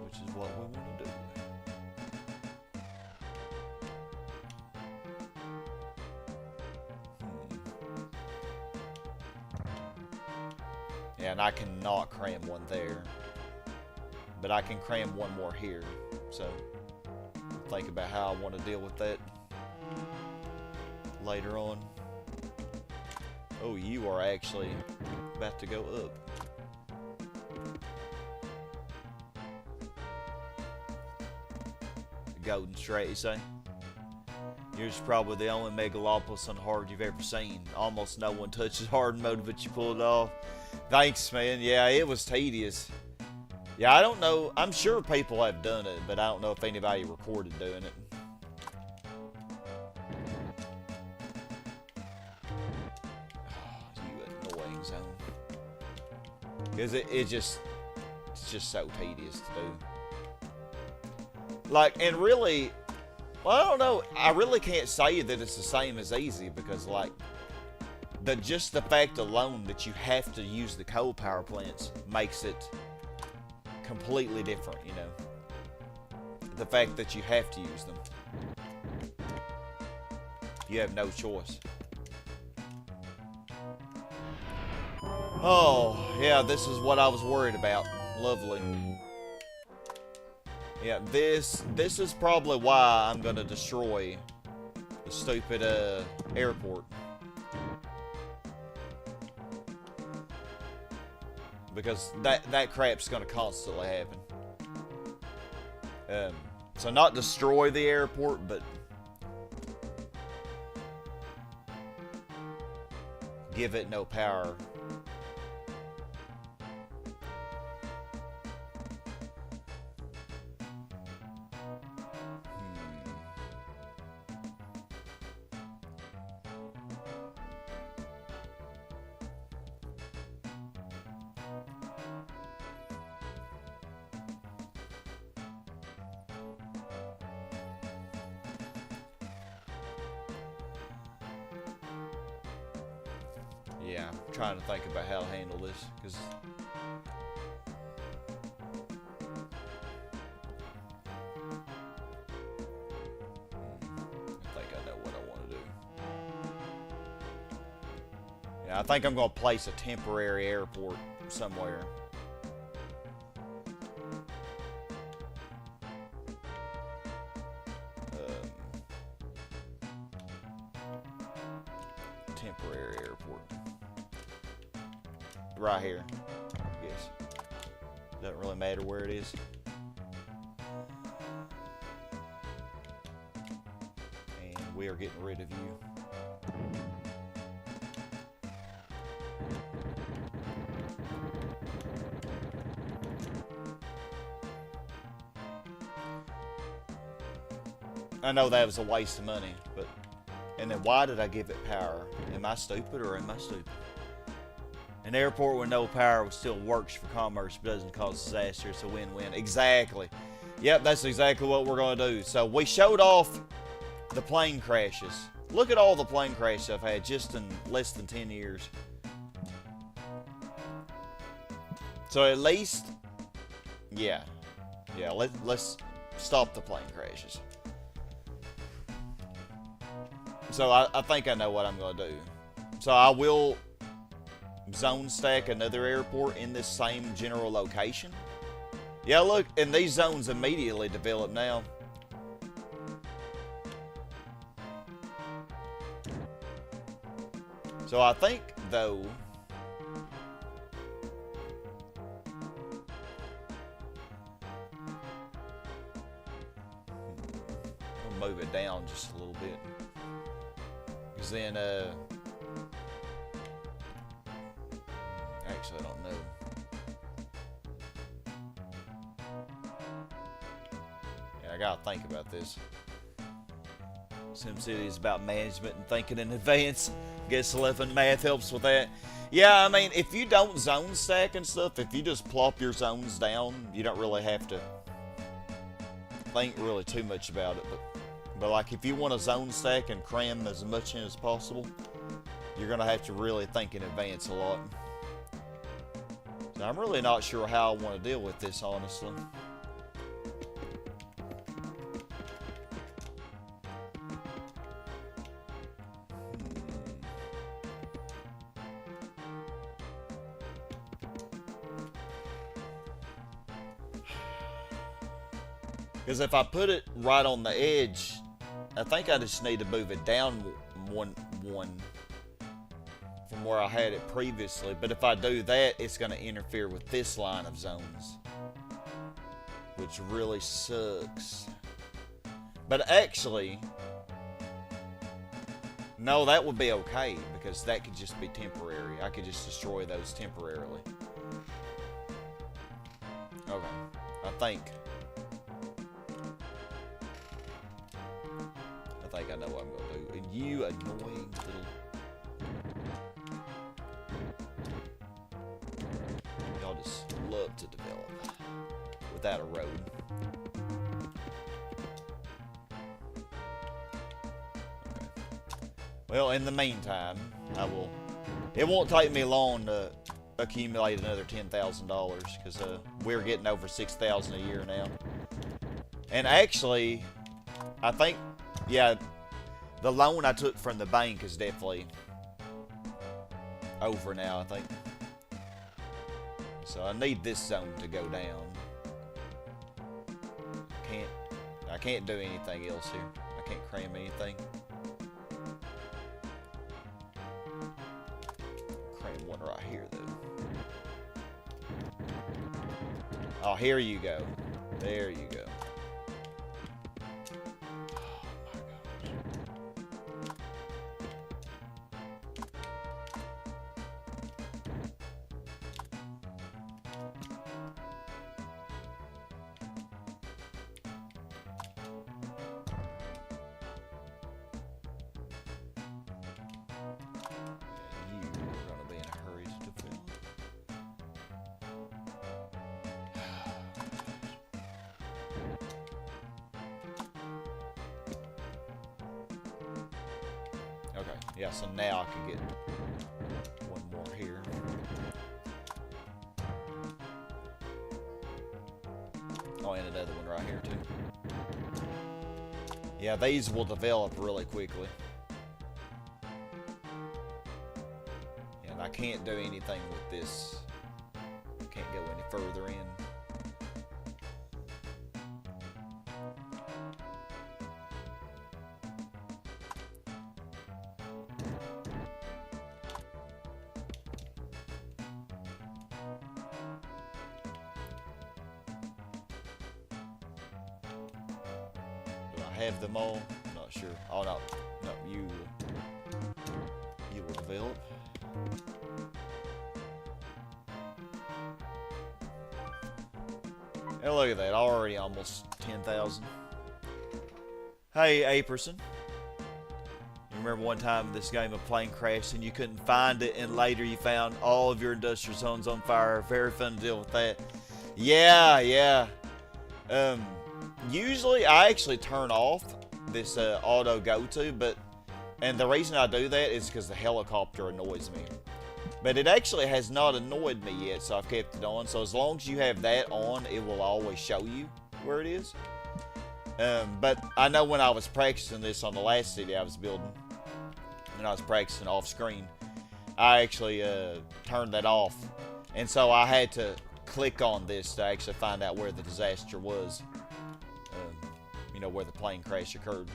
A: Which is what we want to do. Yeah, and I cannot cram one there. But I can cram one more here. So, I'll think about how I want to deal with that later on. Oh, you are actually about to go up. Golden straight, you say? Yours is probably the only Megalopolis on hard you've ever seen. Almost no one touches hard mode, but you pulled it off. Thanks, man. Yeah, it was tedious. Yeah, I don't know. I'm sure people have done it, but I don't know if anybody recorded doing it. You annoying zone. Because it's just so tedious to do. Like, and really, well, I don't know. I really can't say that it's the same as easy because, like, just the fact alone that you have to use the coal power plants makes it completely different, you know. The fact that you have to use them. You have no choice. Oh, yeah, this is what I was worried about. Lovely. Yeah, this is probably why I'm gonna destroy the stupid airport. Because that crap's gonna constantly happen. So not destroy the airport, but give it no power. Yeah, I'm trying to think about how to handle this, because I think I know what I want to do. Yeah, I think I'm going to place a temporary airport somewhere. Temporary airport. Right here, I guess. Doesn't really matter where it is. And we are getting rid of you. I know that was a waste of money, but... And then why did I give it power? Am I stupid or am I stupid? An airport with no power still works for commerce but doesn't cause disaster. It's a win-win. Exactly. Yep, that's exactly what we're going to do. So we showed off the plane crashes. Look at all the plane crashes I've had just in less than 10 years. So at least, yeah, let's stop the plane crashes. So I think I know what I'm going to do. So I will zone stack another airport in this same general location. Yeah, look, and these zones immediately develop now. So I think, though, I'll move it down just a little bit. Because then, actually, I don't know. Yeah, I gotta think about this. SimCity is about management and thinking in advance. Guess 11 math helps with that. Yeah, I mean, if you don't zone stack and stuff, if you just plop your zones down, you don't really have to think really too much about it. But like, if you want to zone stack and cram as much in as possible, you're gonna have to really think in advance a lot. So I'm really not sure how I want to deal with this, honestly. Because if I put it right on the edge, I think I just need to move it down one from where I had it previously. But if I do that, it's going to interfere with this line of zones, which really sucks. But actually, no, that would be okay, because that could just be temporary. I could just destroy those temporarily. Okay. I think I know what I'm gonna do. And you annoying little... Y'all just love to develop without a road. Okay. Well, in the meantime, it won't take me long to accumulate another $10,000 because we're getting over $6,000 a year now. And actually, I think, yeah, the loan I took from the bank is definitely over now, I think. So I need this zone to go down. I can't do anything else here. I can't cram anything. Cram one right here, though. Oh, here you go. There you go. Okay, yeah, so now I can get one more here. Oh, and another one right here, too. Yeah, these will develop really quickly. And I can't do anything with this. I can't go any further in. Have them all? I'm not sure. Oh no, no, you will develop. And look at that, already almost 10,000. Hey, Aperson. You remember one time this game a plane crashed and you couldn't find it, and later you found all of your industrial zones on fire. Very fun to deal with that. Yeah. Usually, I actually turn off this auto go-to, and the reason I do that is because the helicopter annoys me. But it actually has not annoyed me yet, so I've kept it on. So as long as you have that on, it will always show you where it is. But I know when I was practicing this on the last city I was building, and I was practicing off-screen, I actually turned that off. And so I had to click on this to actually find out where the disaster was. You know, where the plane crash occurred.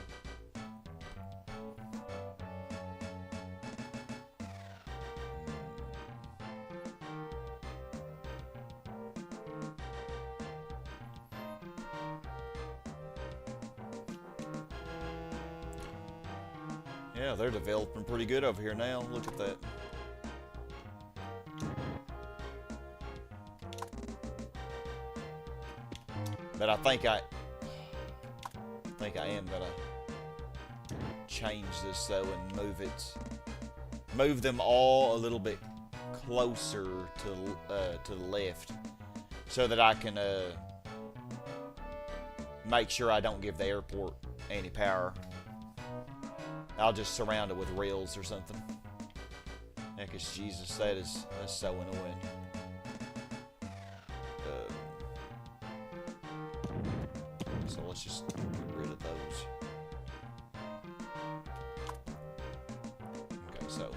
A: Yeah, they're developing pretty good over here now. Look at that. But I think I am gonna change this though and move them all a little bit closer to the left, so that I can make sure I don't give the airport any power. I'll just surround it with rails or something. Yeah, 'cause Jesus, that's so annoying. So let's just get rid of those. Okay, so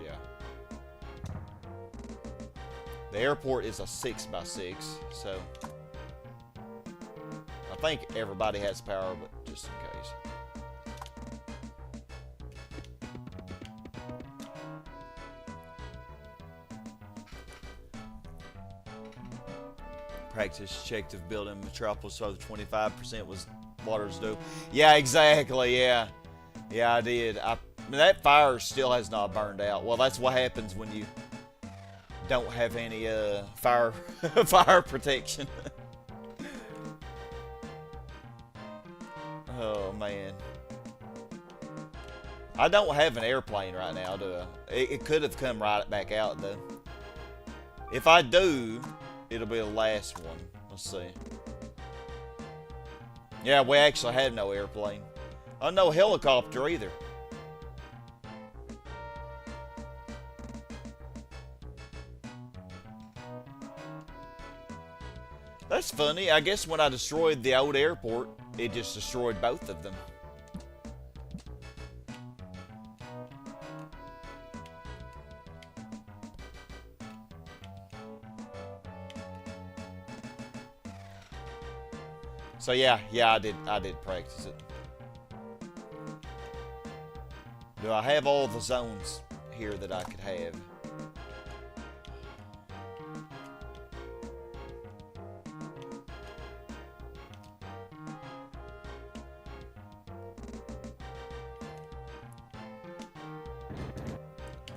A: yeah, the airport is a 6x6, so I think everybody has power, but just in case. Practice checked if building Metropolis so 25% was water's due. Yeah, exactly. Yeah, I did. that fire still has not burned out. Well, that's what happens when you don't have any fire fire protection. Oh man, I don't have an airplane right now, do I? It could have come right back out though. If I do, it'll be the last one. Let's see. Yeah, we actually had no airplane. Oh, no helicopter either. That's funny. I guess when I destroyed the old airport, it just destroyed both of them. So yeah, I did practice it. Do I have all the zones here that I could have?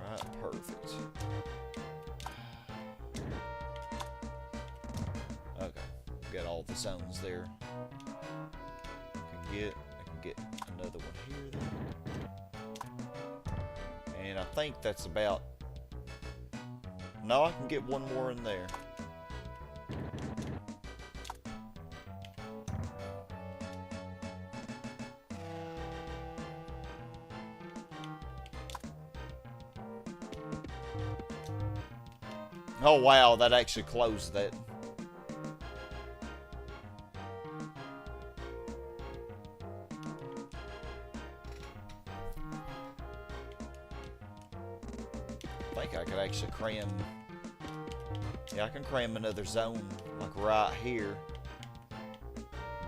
A: Alright, perfect. Okay, got all the zones there. I can get another one here then. And I think that's about... No, I can get one more in there. Oh wow, that actually closed that. I think I could actually cram... Yeah, I can cram another zone, like right here.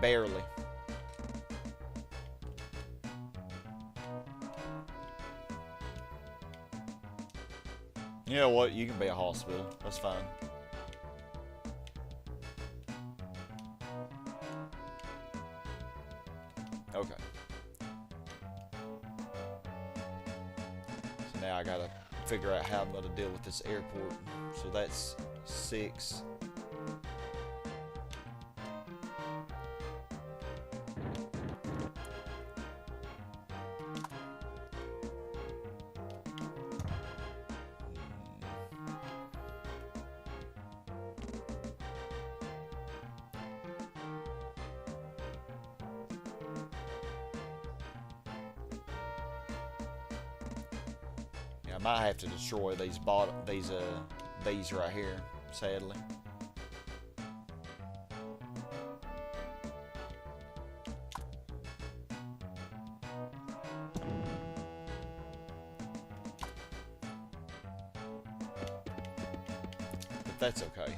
A: Barely. You know what? You can be a hospital. That's fine. Okay. So now I gotta figure out how I'm gonna deal with this airport. So that's 6. I might have to destroy these these right here, sadly. But that's okay.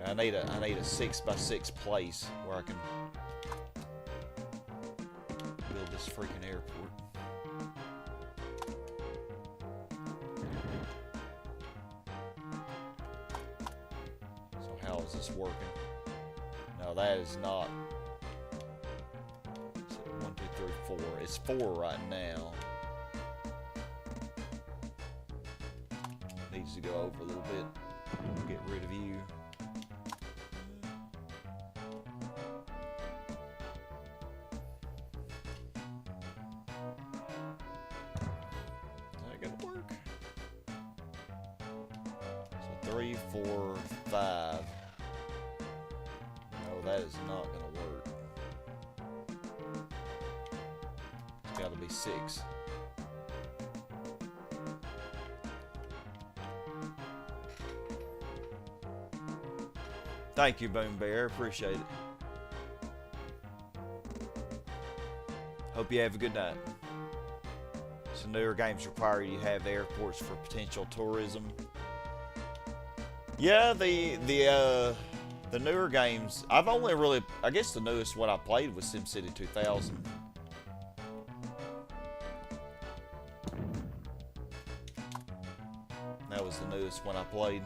A: I need a 6x6 place where I can this freaking airport. So how is this working? No, that is not. So 1, 2, 3, 4. It's 4 right now. Needs to go over a little bit. Get rid of you. Work. So 3, 4, 5. No, that is not gonna work. It's gotta be 6. Thank you, Boom Bear. Appreciate it. Hope you have a good night. So newer games require you to have airports for potential tourism. Yeah, the newer games, I've only really, I guess the newest one I played was SimCity 2000. That was the newest one I played.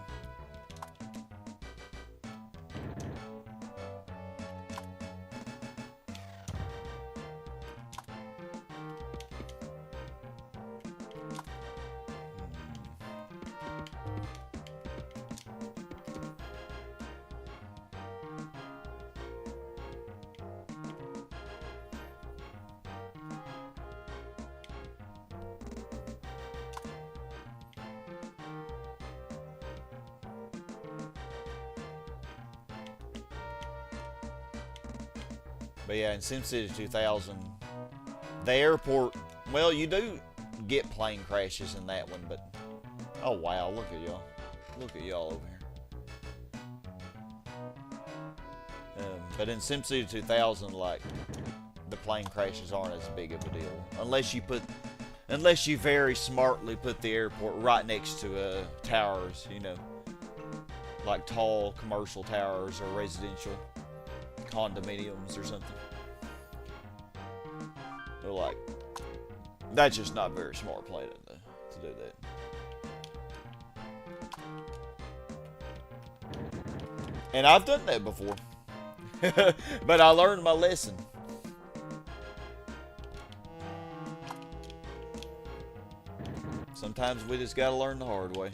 A: But yeah, in SimCity 2000, the airport, well, you do get plane crashes in that one, but oh wow, look at y'all. Look at y'all over here. But in SimCity 2000, like, the plane crashes aren't as big of a deal. Unless you very smartly put the airport right next to towers, you know. Like tall commercial towers or residential condominiums or something. They're like, that's just not very smart planning to do that. And I've done that before. But I learned my lesson. Sometimes we just gotta learn the hard way.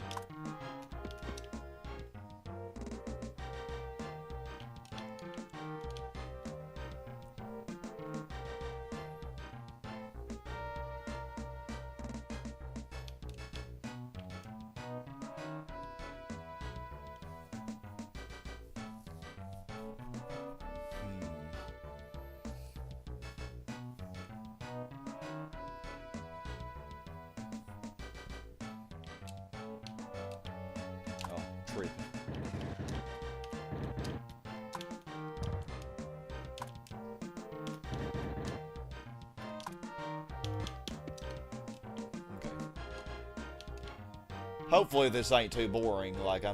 A: Hopefully this ain't too boring. Like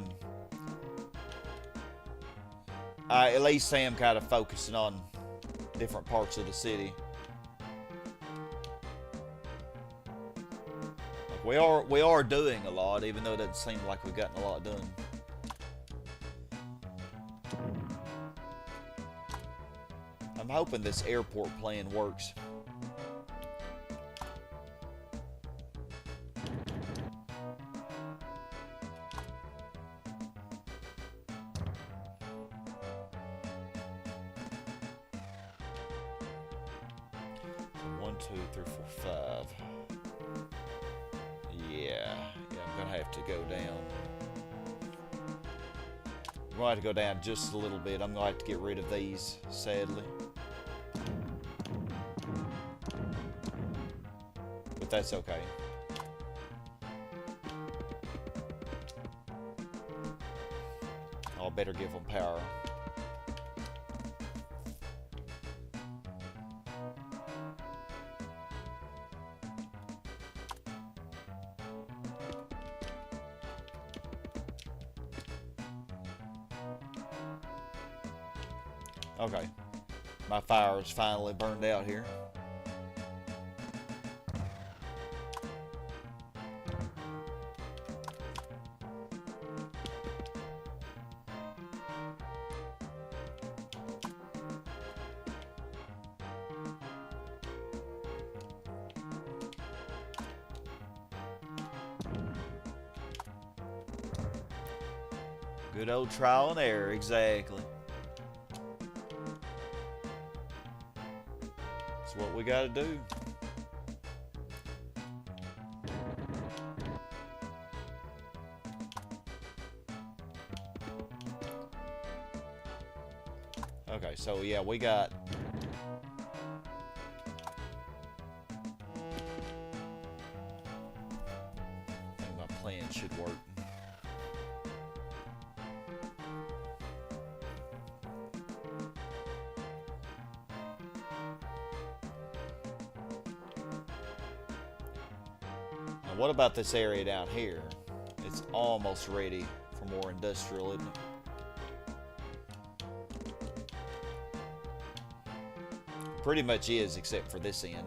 A: I at least am kind of focusing on different parts of the city. Like we are doing a lot, even though it doesn't seem like we've gotten a lot done. I'm hoping this airport plan works. I'm going to have to go down just a little bit. I'm going to have to get rid of these, sadly. But that's okay. I'll better give them power. Okay, my fire is finally burned out here. Good old trial and error, exactly. What we gotta do. Okay, so yeah, we got I think my plan should work. What about this area down here? It's almost ready for more industrial, isn't it? Pretty much is, except for this end.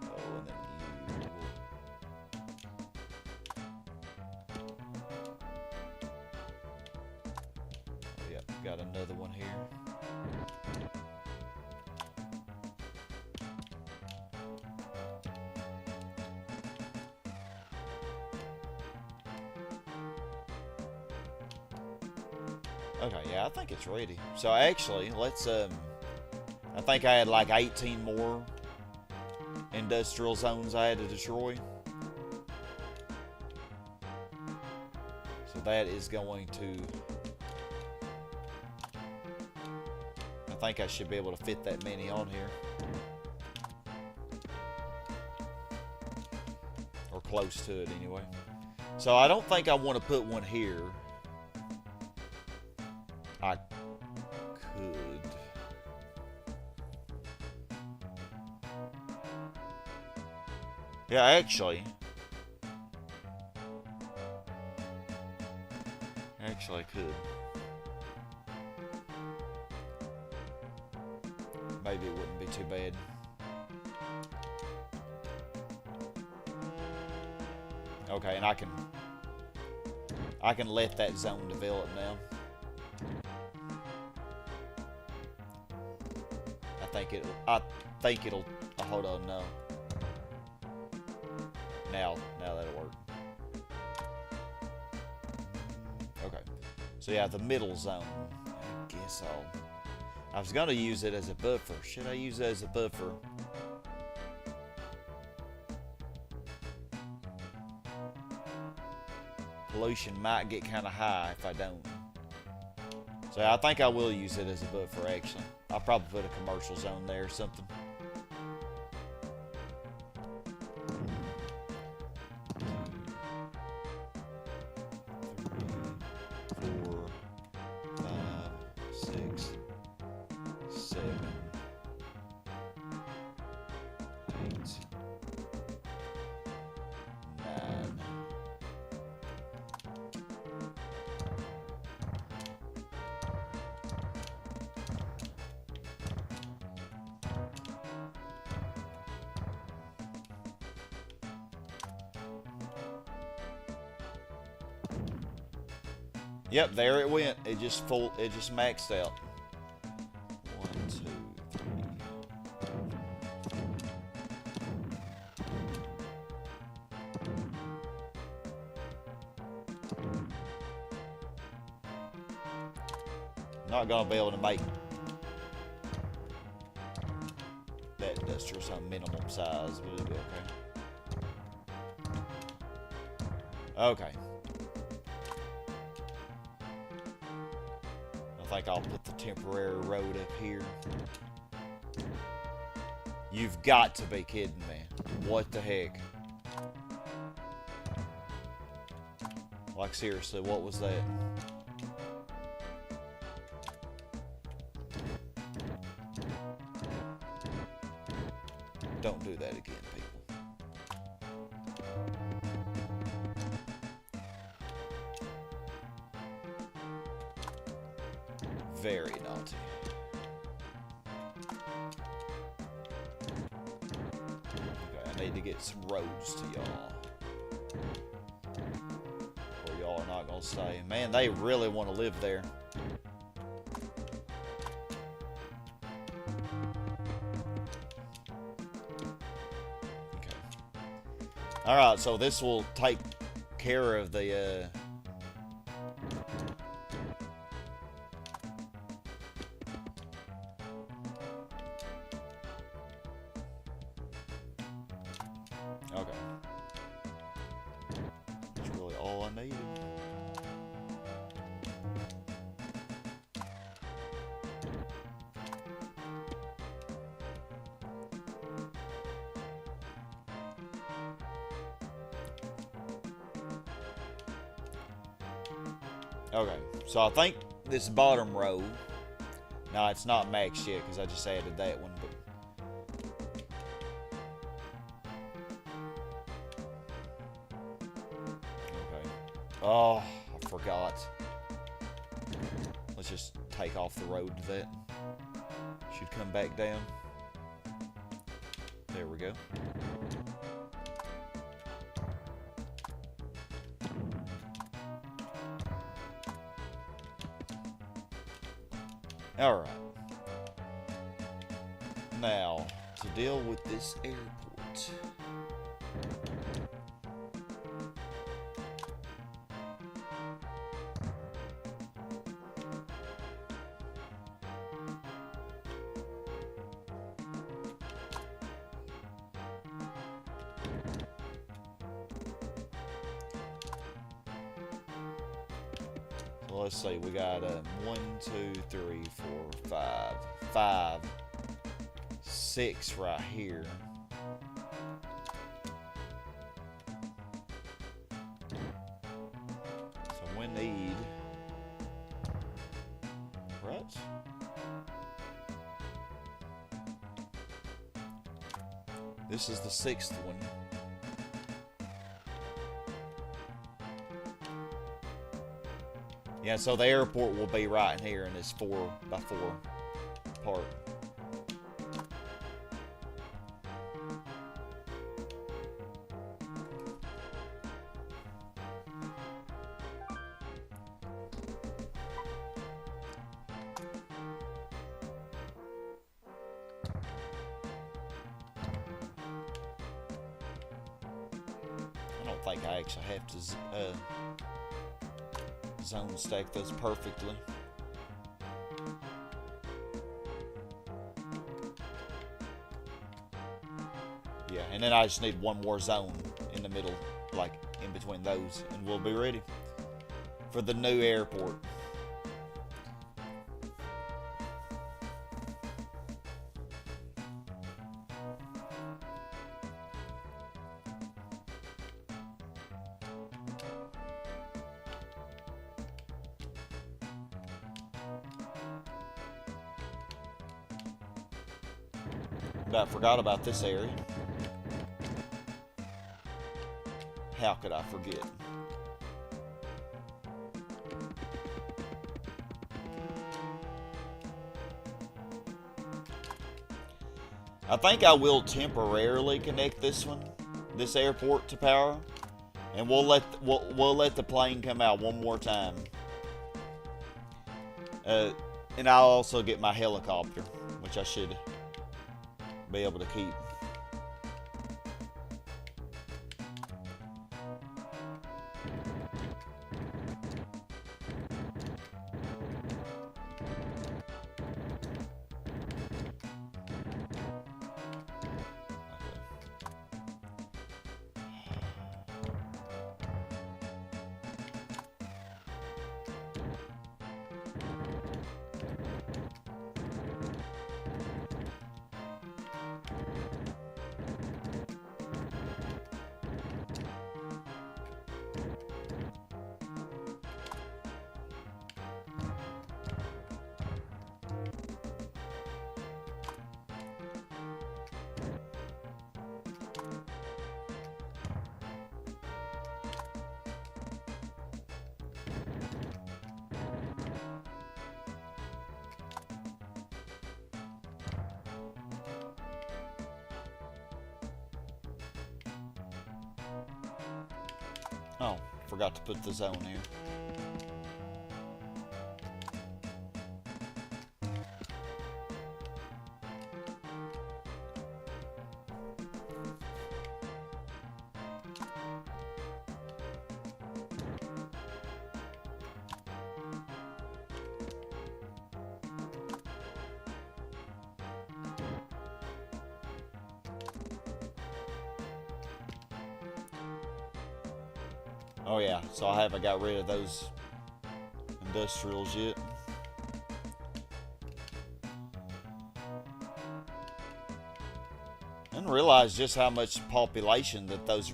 A: Oh, and then you will... Oh, yeah, got another one here. Okay, yeah, I think it's ready. So actually, let's, I think I had like 18 more industrial zones I had to destroy. that is going to... I think I should be able to fit that many on here. Or close to it anyway. So I don't think I want to put one here. I could. Yeah, actually I could. Maybe it wouldn't be too bad. Okay, and I can let that zone develop now. I think it'll oh, hold on, no. Now that'll work. Okay. So yeah, the middle zone. I guess I was gonna use it as a buffer. Should I use it as a buffer? Pollution might get kind of high if I don't. So I think I will use it as a buffer, actually. I'll probably put a commercial zone there or something. Yep, there it went. It just maxed out. 1, 2, 3. Not gonna be able to make that industrial some minimum size, but it'll be okay. Okay. I think I'll put the temporary road up here. You've got to be kidding me. What the heck? Like, seriously, what was that? Don't do that again, people. Very naughty. Okay, I need to get some roads to y'all. Or y'all are not gonna stay. Man, they really want to live there. Okay. Alright, so this will take care of the okay. That's really all I needed. Okay, so I think this bottom row, no, it's not maxed yet because I just added that one, but oh, I forgot. Let's just take off the road to that. Should come back down. There we go. Alright. Now, to deal with this airport. Well, let's see. We got 1, 2, 3, 4, 5, 6 right here. So we need. Right? This is the 6th one. Yeah, so the airport will be right in here in this 4x4 part. I don't think I actually have to zone stack those perfectly. Yeah, and then I just need one more zone in the middle, like in between those, and we'll be ready for the new airport. But I forgot about this area. How could I forget? I think I will temporarily connect this airport to power, and we'll let the plane come out one more time. And I'll also get my helicopter, which I should be able to keep. Oh, forgot to put the zone here. Oh yeah, so I haven't got rid of those industrials yet. I didn't realize just how much population that those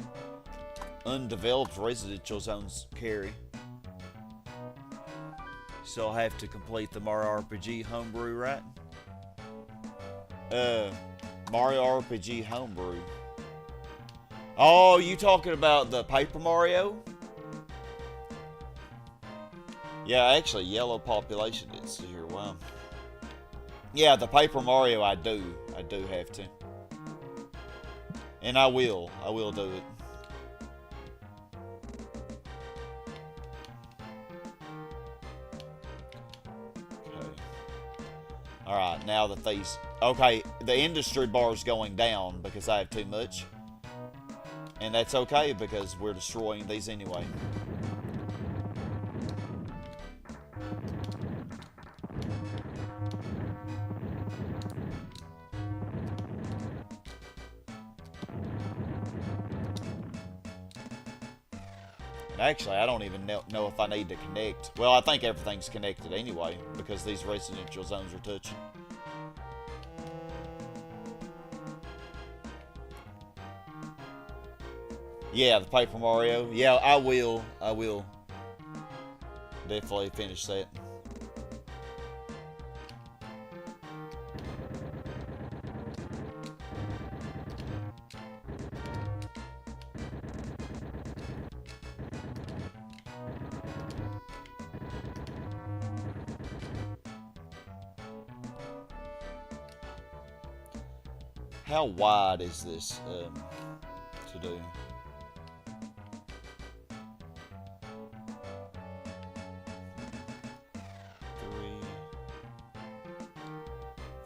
A: undeveloped residential zones carry. So I have to complete the Mario RPG homebrew, right? Mario RPG homebrew. Oh, you talking about the Paper Mario? Yeah, actually, yellow population didn't see here. Wow. Yeah, the Paper Mario, I do have to, and I will do it. Okay. All right, now that these, okay, the industry bar is going down because I have too much, and that's okay because we're destroying these anyway. Actually, I don't even know if I need to connect. Well, I think everything's connected anyway, because these residential zones are touching. Yeah, the Paper Mario. Yeah, I will. I will definitely finish that. How wide is this to do? Three,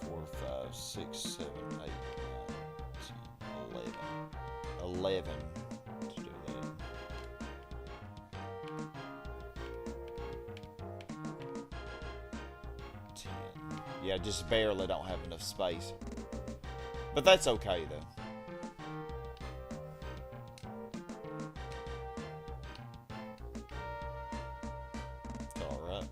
A: 4, 5, 6, 7, 8, 9, 10, 11. 11 to do that. Yeah, just barely don't have enough space. But that's okay, though. It's alright.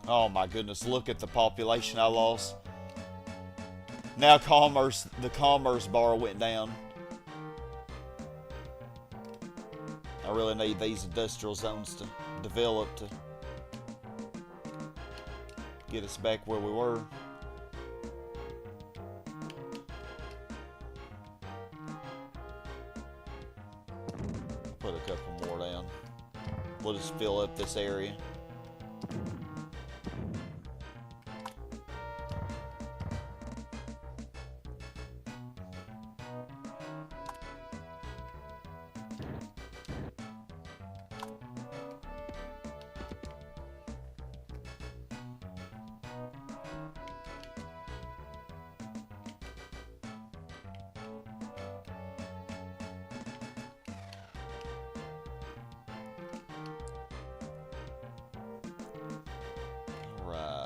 A: Oh my goodness, look at the population I lost. Now the commerce bar went down. I really need these industrial zones to develop to get us back where we were. Put a couple more down. We'll just fill up this area.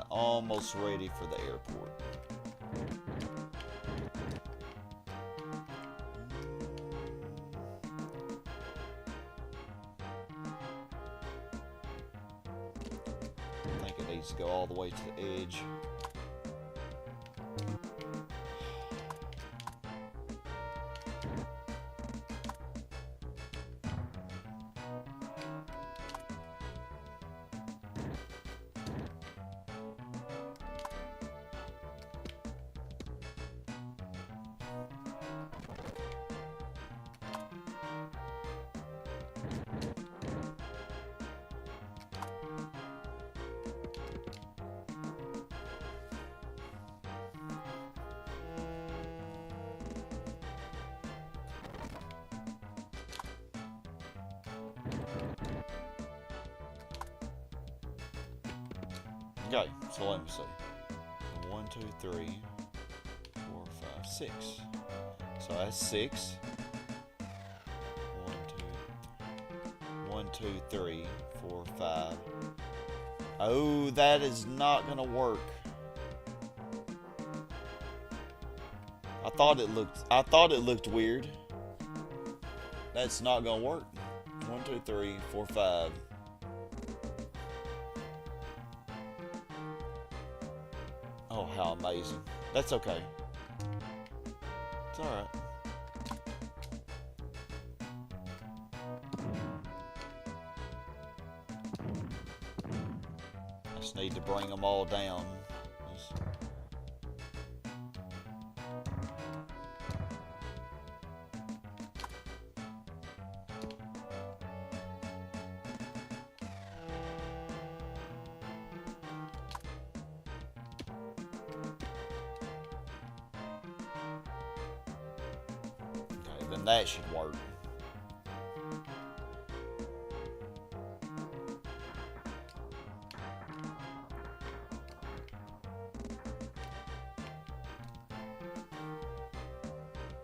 A: Almost ready for the airport. I think it needs to go all the way to the edge. Okay, so let me see. 1, 2, 3, 4, 5, 6. So that's 6. 1, 2, 3, 4, 5. Oh, that is not gonna work. I thought it looked weird. That's not gonna work. 1, 2, 3, 4, 5. Oh, how amazing. That's okay. It's alright. I just need to bring them all down. Then that should work.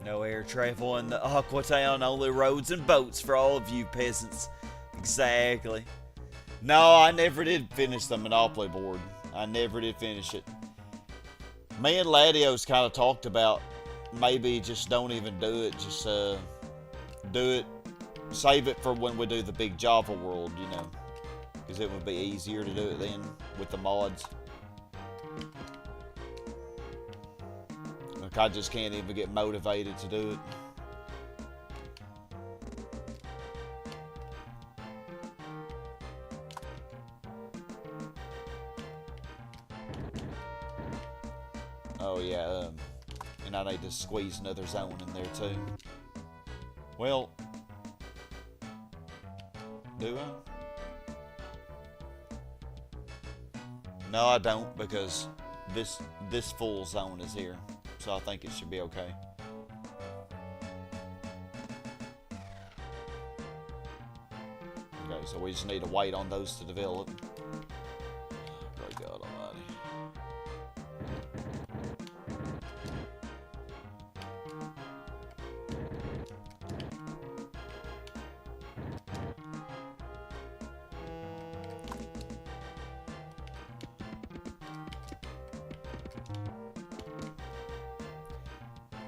A: No air travel in the Aqua Town, only roads and boats for all of you peasants. Exactly. No, I never did finish the Monopoly board. I never did finish it. Me and Ladios kind of talked about maybe just don't even do it. Just do it, save it for when we do the big Java world, you know, because it would be easier to do it then with the mods. Like I just can't even get motivated to do it. Oh yeah, and I need to squeeze another zone in there too. Well, do I? No, I don't, because this full zone is here, so I think it should be okay. Okay, so we just need to wait on those to develop. Great God Almighty.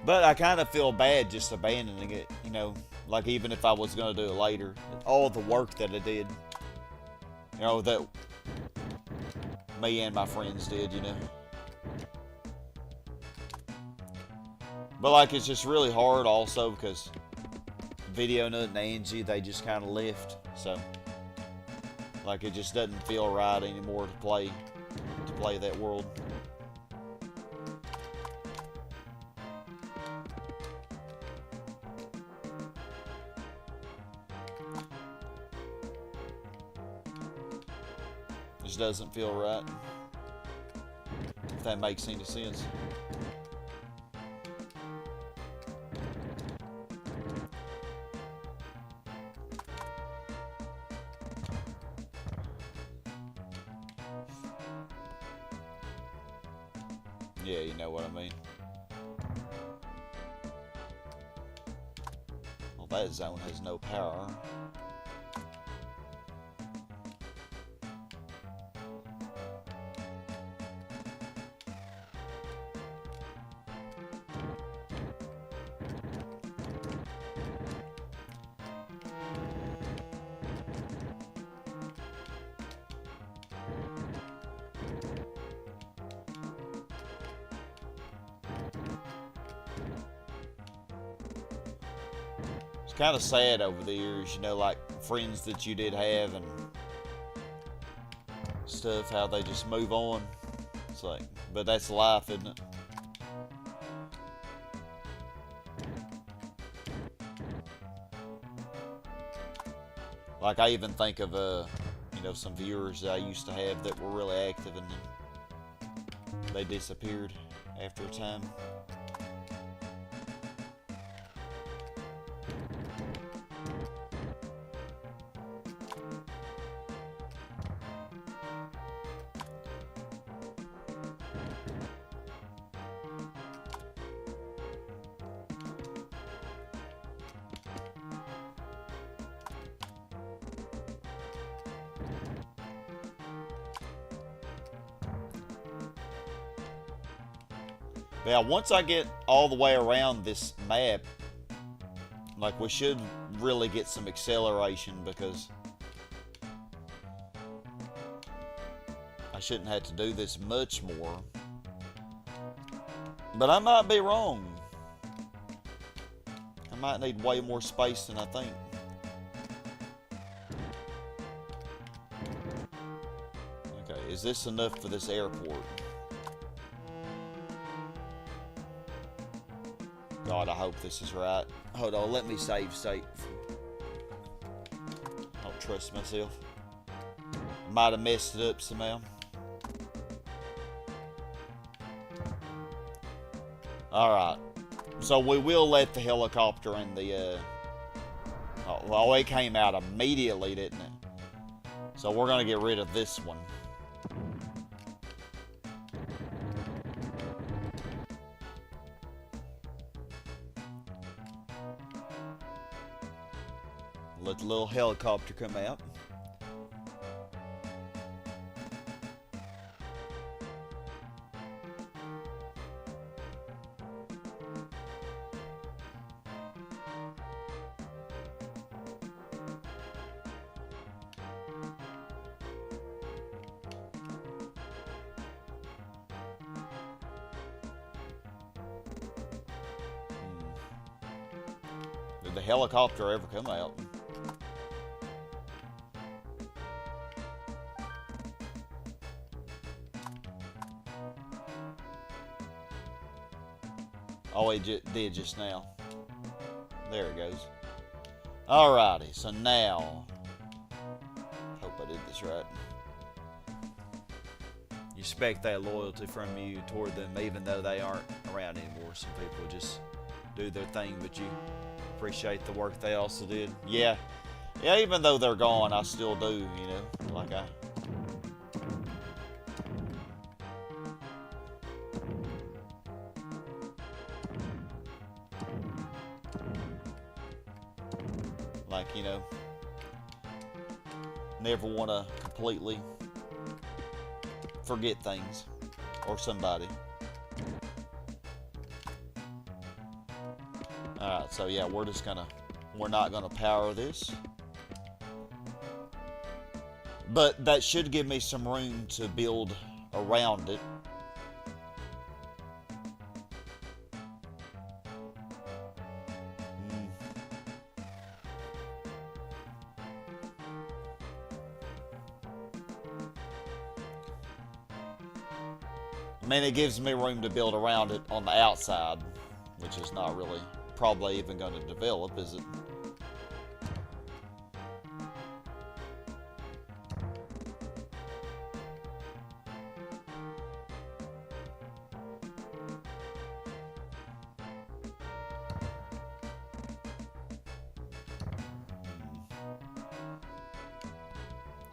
A: But I kind of feel bad just abandoning it, you know, like even if I was going to do it later. All the work that I did, you know, that me and my friends did, you know. But like it's just really hard also because Video Nut and Angie, they just kind of left. So like it just doesn't feel right anymore to play that world. Just doesn't feel right. If that makes any sense. Yeah, you know what I mean. Well, that zone has no power. Kind of sad over the years, you know, like friends that you did have and stuff, how they just move on. It's like, but that's life, isn't it? Like I even think of you know, some viewers that I used to have that were really active and then they disappeared after a time. Now, once I get all the way around this map, like we should really get some acceleration because I shouldn't have to do this much more. But I might be wrong. I might need way more space than I think. Okay, is this enough for this airport? God, I hope this is right. Hold on, let me save state. I don't trust myself. Might have messed it up somehow. Alright. So we will let the helicopter and the, oh, well, it came out immediately, didn't it? So we're going to get rid of this one. Let the little helicopter come out. Did the helicopter ever come out? Oh, it did just now. There it goes. Alrighty, so now, hope I did this right. You expect that loyalty from you toward them, even though they aren't around anymore. Some people just do their thing, but you appreciate the work they also did. Yeah, even though they're gone, I still do, you know, like you know, never want to completely forget things or somebody. Alright, so yeah, we're not gonna power this. But that should give me some room to build around it. I mean, it gives me room to build around it on the outside, which is not really probably even going to develop, is it?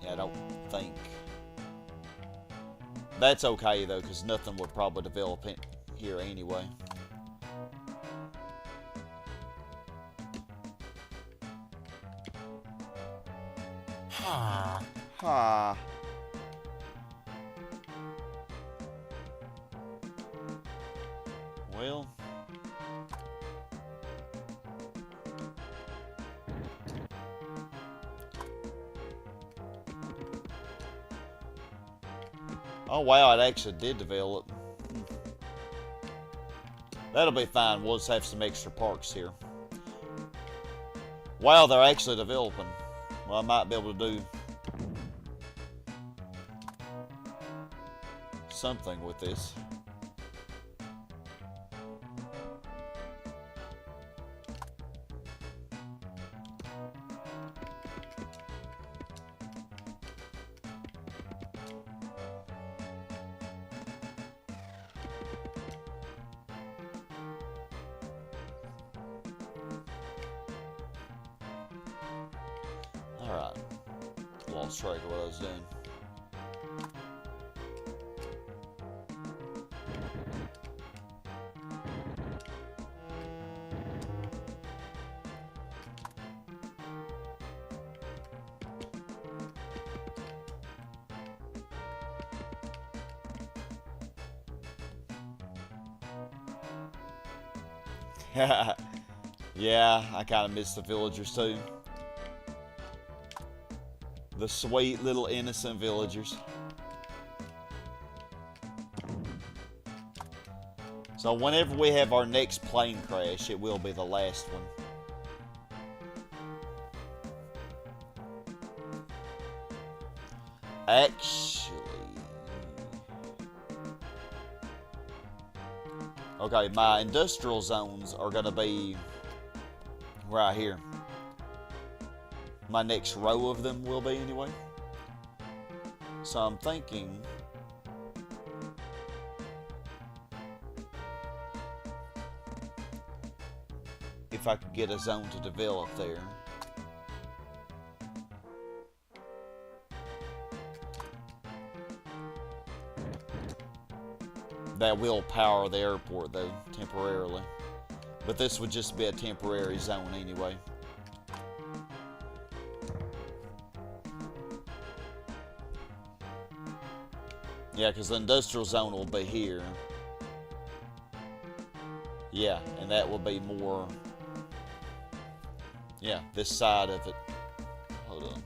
A: Yeah, I don't think. That's okay though, because nothing would probably develop in here anyway. Ha. Well. Oh wow, it actually did develop. That'll be fine, we'll just have some extra parks here. Wow, they're actually developing. Well, I might be able to do something with this. Alright. Lost track of what I was doing. Yeah, I kind of miss the villagers too. The sweet little innocent villagers. So whenever we have our next plane crash, it will be the last one. Actually... Okay, my industrial zones are going to be right here. My next row of them will be anyway. So I'm thinking... if I could get a zone to develop there. That will power the airport though, temporarily. But this would just be a temporary zone anyway. Yeah, because the industrial zone will be here. Yeah, and that will be more... yeah, this side of it. Hold on.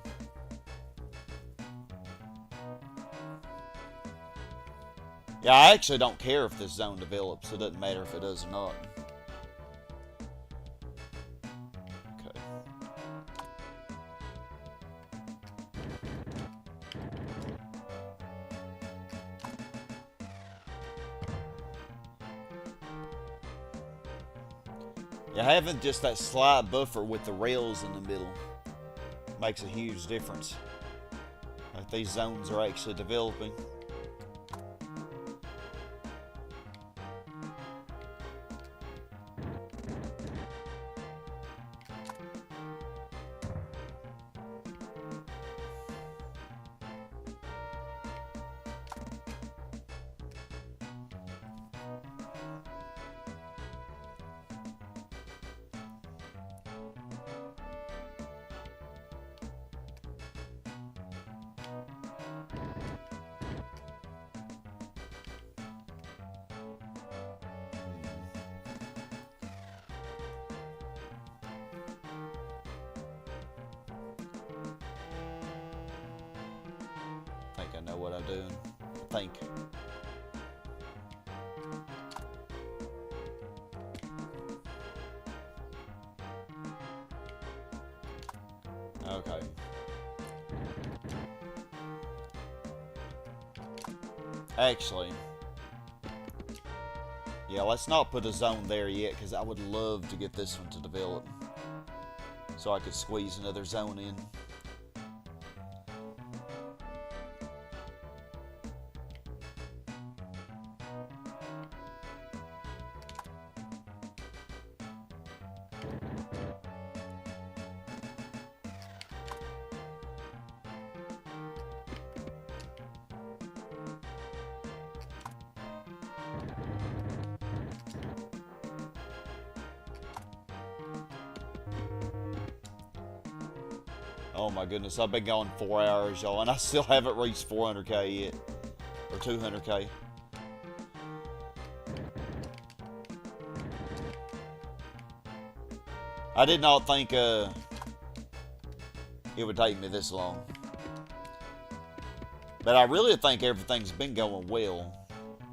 A: Yeah, I actually don't care if this zone develops. It doesn't matter if it does or not. Yeah, having just that slight buffer with the rails in the middle makes a huge difference. Like these zones are actually developing. I think I know what I'm doing. I think. Okay. Actually, yeah, let's not put a zone there yet, because I would love to get this one to develop so I could squeeze another zone in. Oh my goodness, I've been going 4 hours, y'all, and I still haven't reached 400k yet. Or 200k. I did not think it would take me this long. But I really think everything's been going well.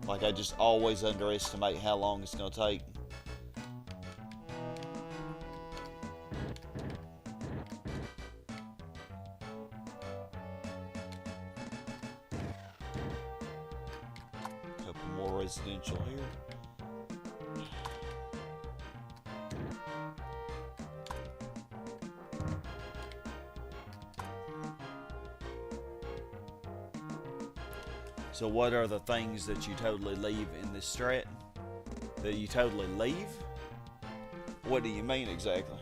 A: Like, I just always underestimate how long it's going to take. Couple more residential here. So what are the things that you totally leave in this strat? That you totally leave? What do you mean exactly?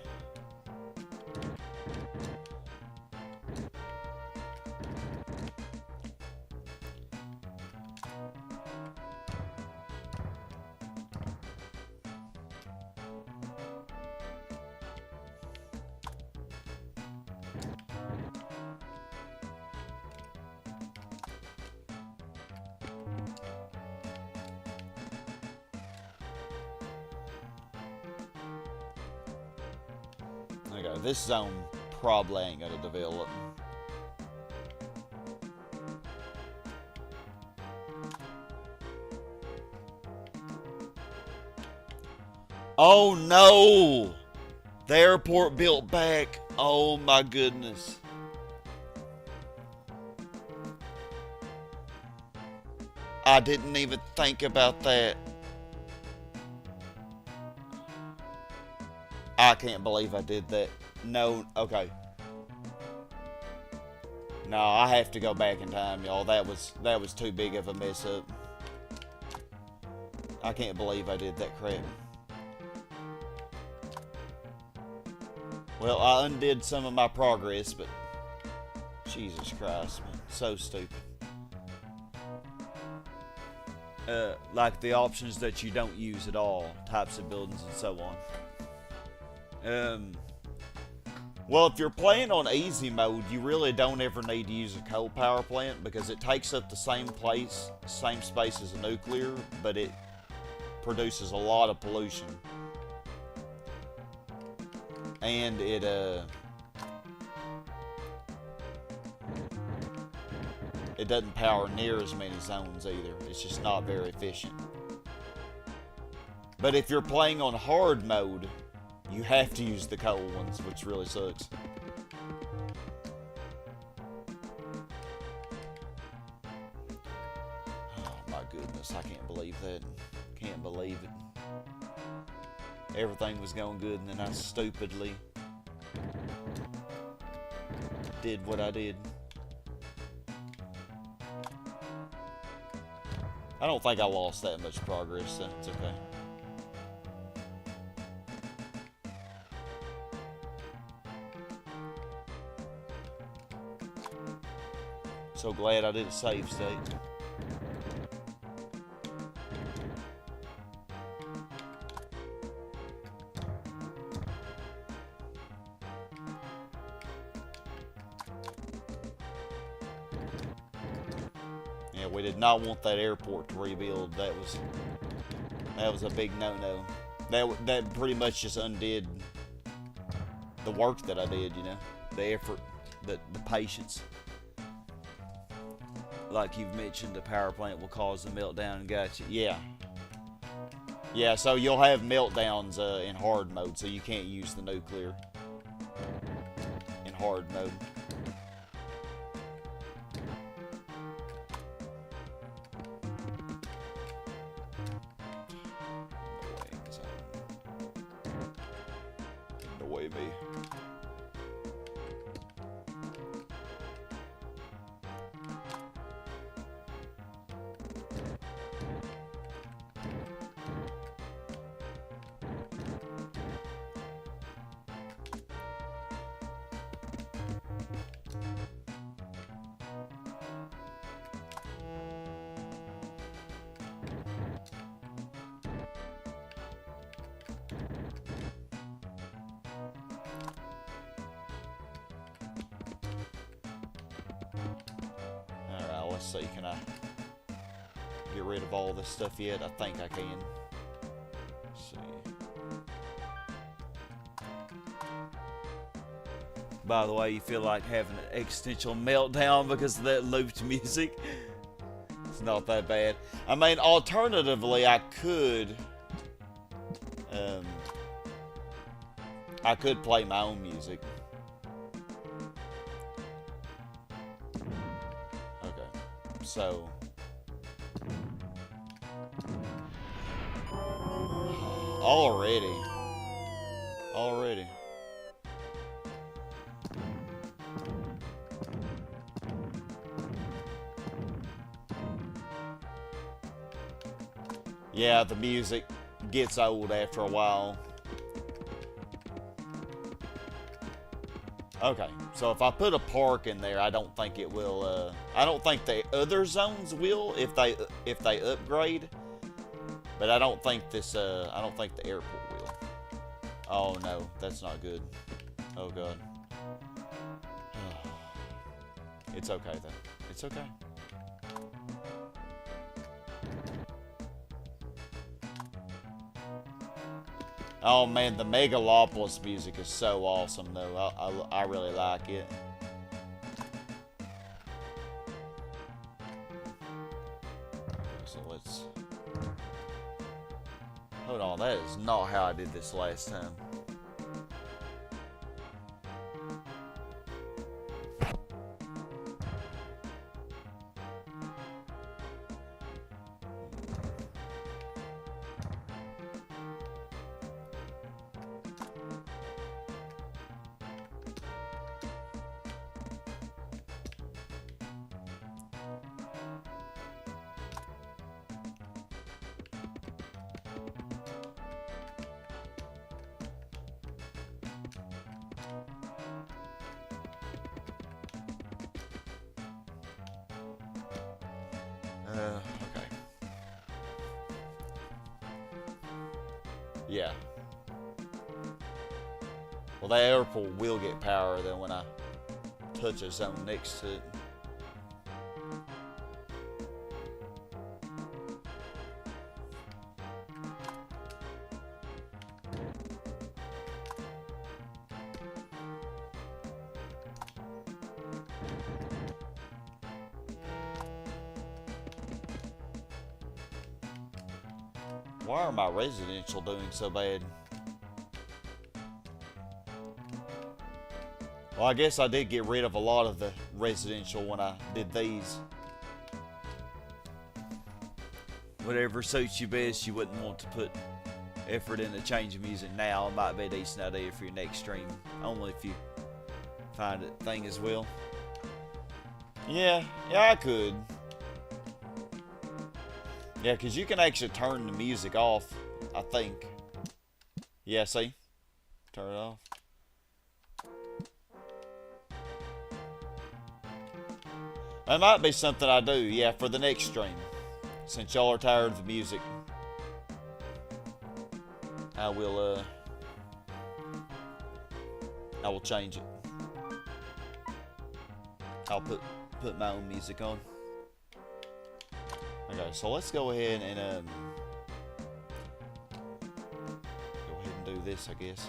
A: Okay, this zone probably ain't gonna develop. Oh no! The airport built back. Oh my goodness. I didn't even think about that. I can't believe I did that. No, okay. No, I have to go back in time, y'all. That was too big of a mess up. I can't believe I did that crap. Well, I undid some of my progress, but Jesus Christ, man. So stupid. Like the options that you don't use at all, types of buildings and so on. Well, if you're playing on easy mode, you really don't ever need to use a coal power plant because it takes up the same space as a nuclear, but it produces a lot of pollution. And it doesn't power near as many zones either. It's just not very efficient. But if you're playing on hard mode, you have to use the coal ones, which really sucks. Oh my goodness, I can't believe that. Can't believe it. everything was going good, and then I stupidly did what I did. I don't think I lost that much progress, so it's okay. So glad I did a save state. Yeah, we did not want that airport to rebuild. That was a big no-no. That pretty much just undid the work that I did, you know, the effort, the patience. Like you've mentioned, the power plant will cause a meltdown. Gotcha. Yeah. Yeah, so you'll have meltdowns in hard mode, so you can't use the nuclear in hard mode. Annoy me. Let's see, can I get rid of all this stuff yet? I think I can. Let's see. By the way, you feel like having an existential meltdown because of that looped music? It's not that bad. I mean, alternatively, I could play my own music. So already. Yeah, the music gets old after a while. Okay, so if I put a park in there, I don't think it will, I don't think the other zones will if they upgrade. But I don't think this, I don't think the airport will. Oh no, that's not good. Oh god. It's okay though. It's okay. Oh man, the Megalopolis music is so awesome though. I really like it. So let's... Hold on, that is not how I did this last time. Okay. Yeah. Well, that airport will get power then when I touch a zone next to it. Why are my residential doing so bad? Well, I guess I did get rid of a lot of the residential when I did these. Whatever suits you best, you wouldn't want to put effort into changing music now, it might be a decent idea for your next stream. Only if you find it thing as well. Yeah, I could. Yeah, because you can actually turn the music off, I think. Yeah, see? Turn it off. That might be something I do, yeah, for the next stream. Since y'all are tired of the music. I will change it. I'll put my own music on. Okay, so let's go ahead and do this, I guess.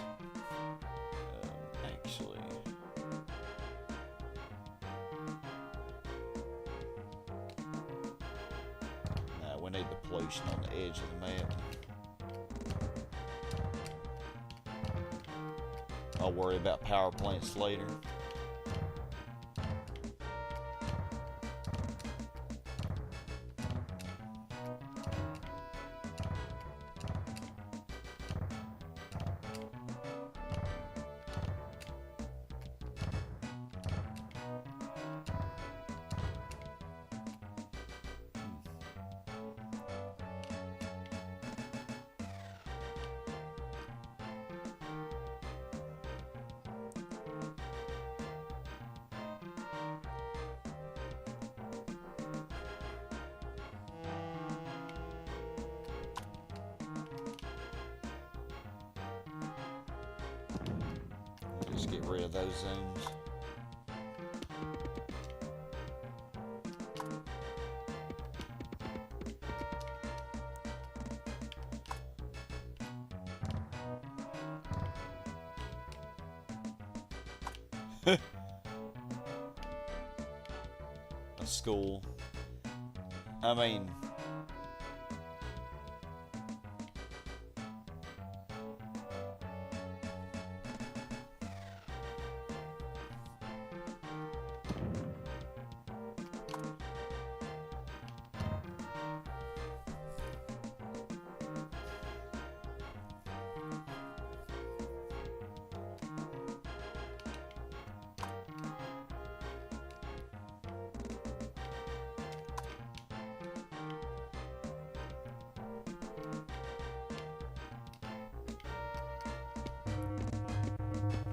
A: Actually, nah, we need the pollution on the edge of the map. I'll worry about power plants later. Just get rid of those zones. A school. I mean,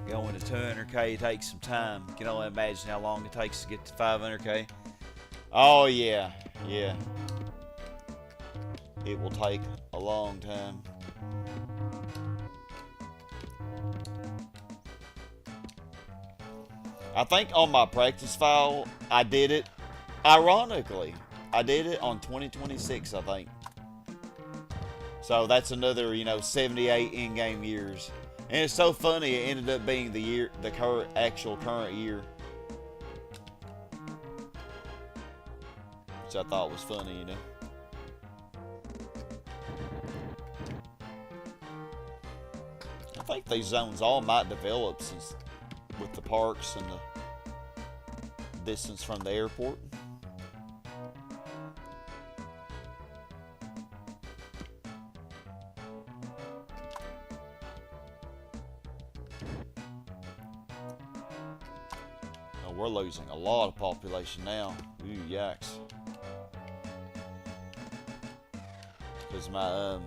A: going to 200k takes some time. You can only imagine how long it takes to get to 500k. Oh yeah, yeah. It will take a long time. I think on my practice file, I did it, ironically, I did it on 2026, I think. So that's another, 78 in-game years. And it's so funny, it ended up being the actual current year. Which I thought was funny, I think these zones all might develop since with the parks and the distance from the airport. Oh, we're losing a lot of population now. Ooh, yikes. Because my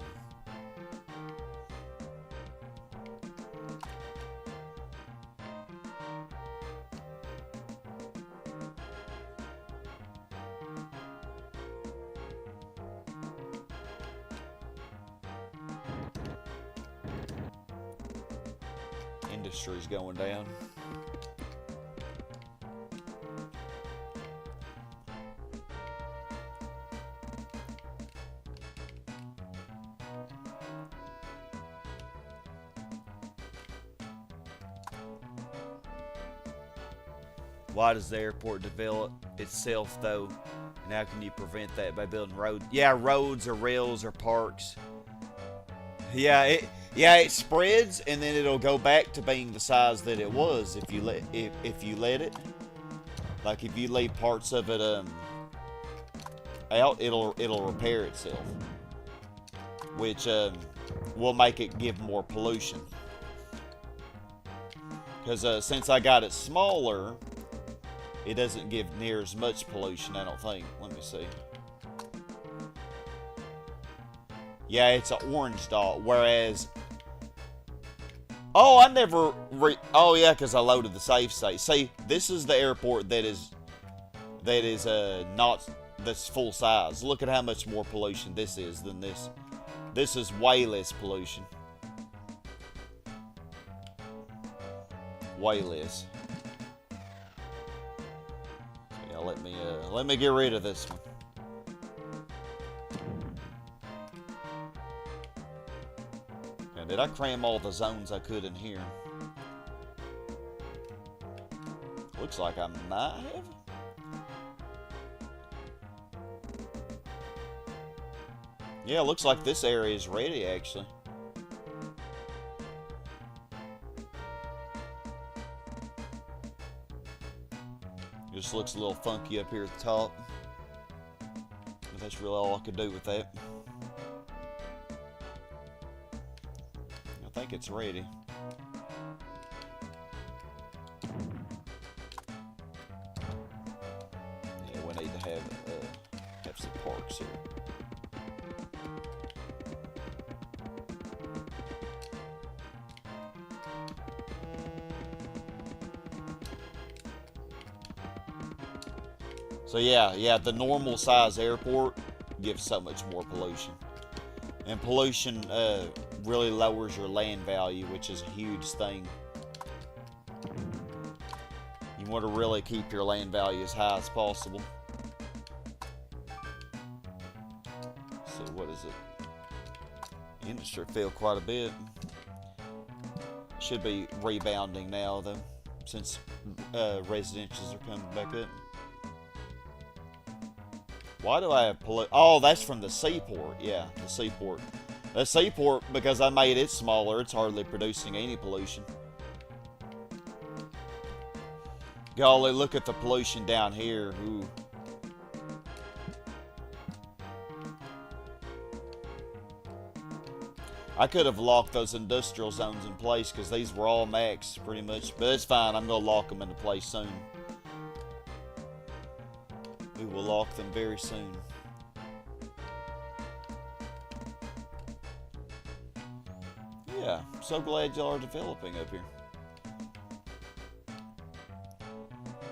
A: industry's going down. Why does the airport develop itself though? And how can you prevent that by building roads? Yeah, roads or rails or parks. Yeah, it spreads and then it'll go back to being the size that it was if you let it. Like if you leave parts of it out, it'll repair itself. Which will make it give more pollution. Because since I got it smaller, it doesn't give near as much pollution, I don't think. Let me see. Yeah, it's an orange dot, whereas... Oh, I never... Oh, yeah, because I loaded the save state. See, this is the airport that is not... That's full size. Look at how much more pollution this is than this. This is way less pollution. Way less. So yeah, let me get rid of this one. Now, did I cram all the zones I could in here? Looks like I might have. Yeah, looks like this area is ready, actually. Just looks a little funky up here at the top. But that's really all I could do with that. I think it's ready. Yeah, we need to have some parks here. So yeah, the normal size airport gives so much more pollution. And pollution really lowers your land value, which is a huge thing. You want to really keep your land value as high as possible. So what is it? Industry fell quite a bit. Should be rebounding now though, since residentials are coming back up. Why do I have pollution? Oh, that's from the seaport. Yeah, the seaport. The seaport, because I made it smaller, it's hardly producing any pollution. Golly, look at the pollution down here. Ooh. I could have locked those industrial zones in place because these were all maxed pretty much. But it's fine. I'm going to lock them into place soon. We will lock them very soon. Yeah, I'm so glad y'all are developing up here.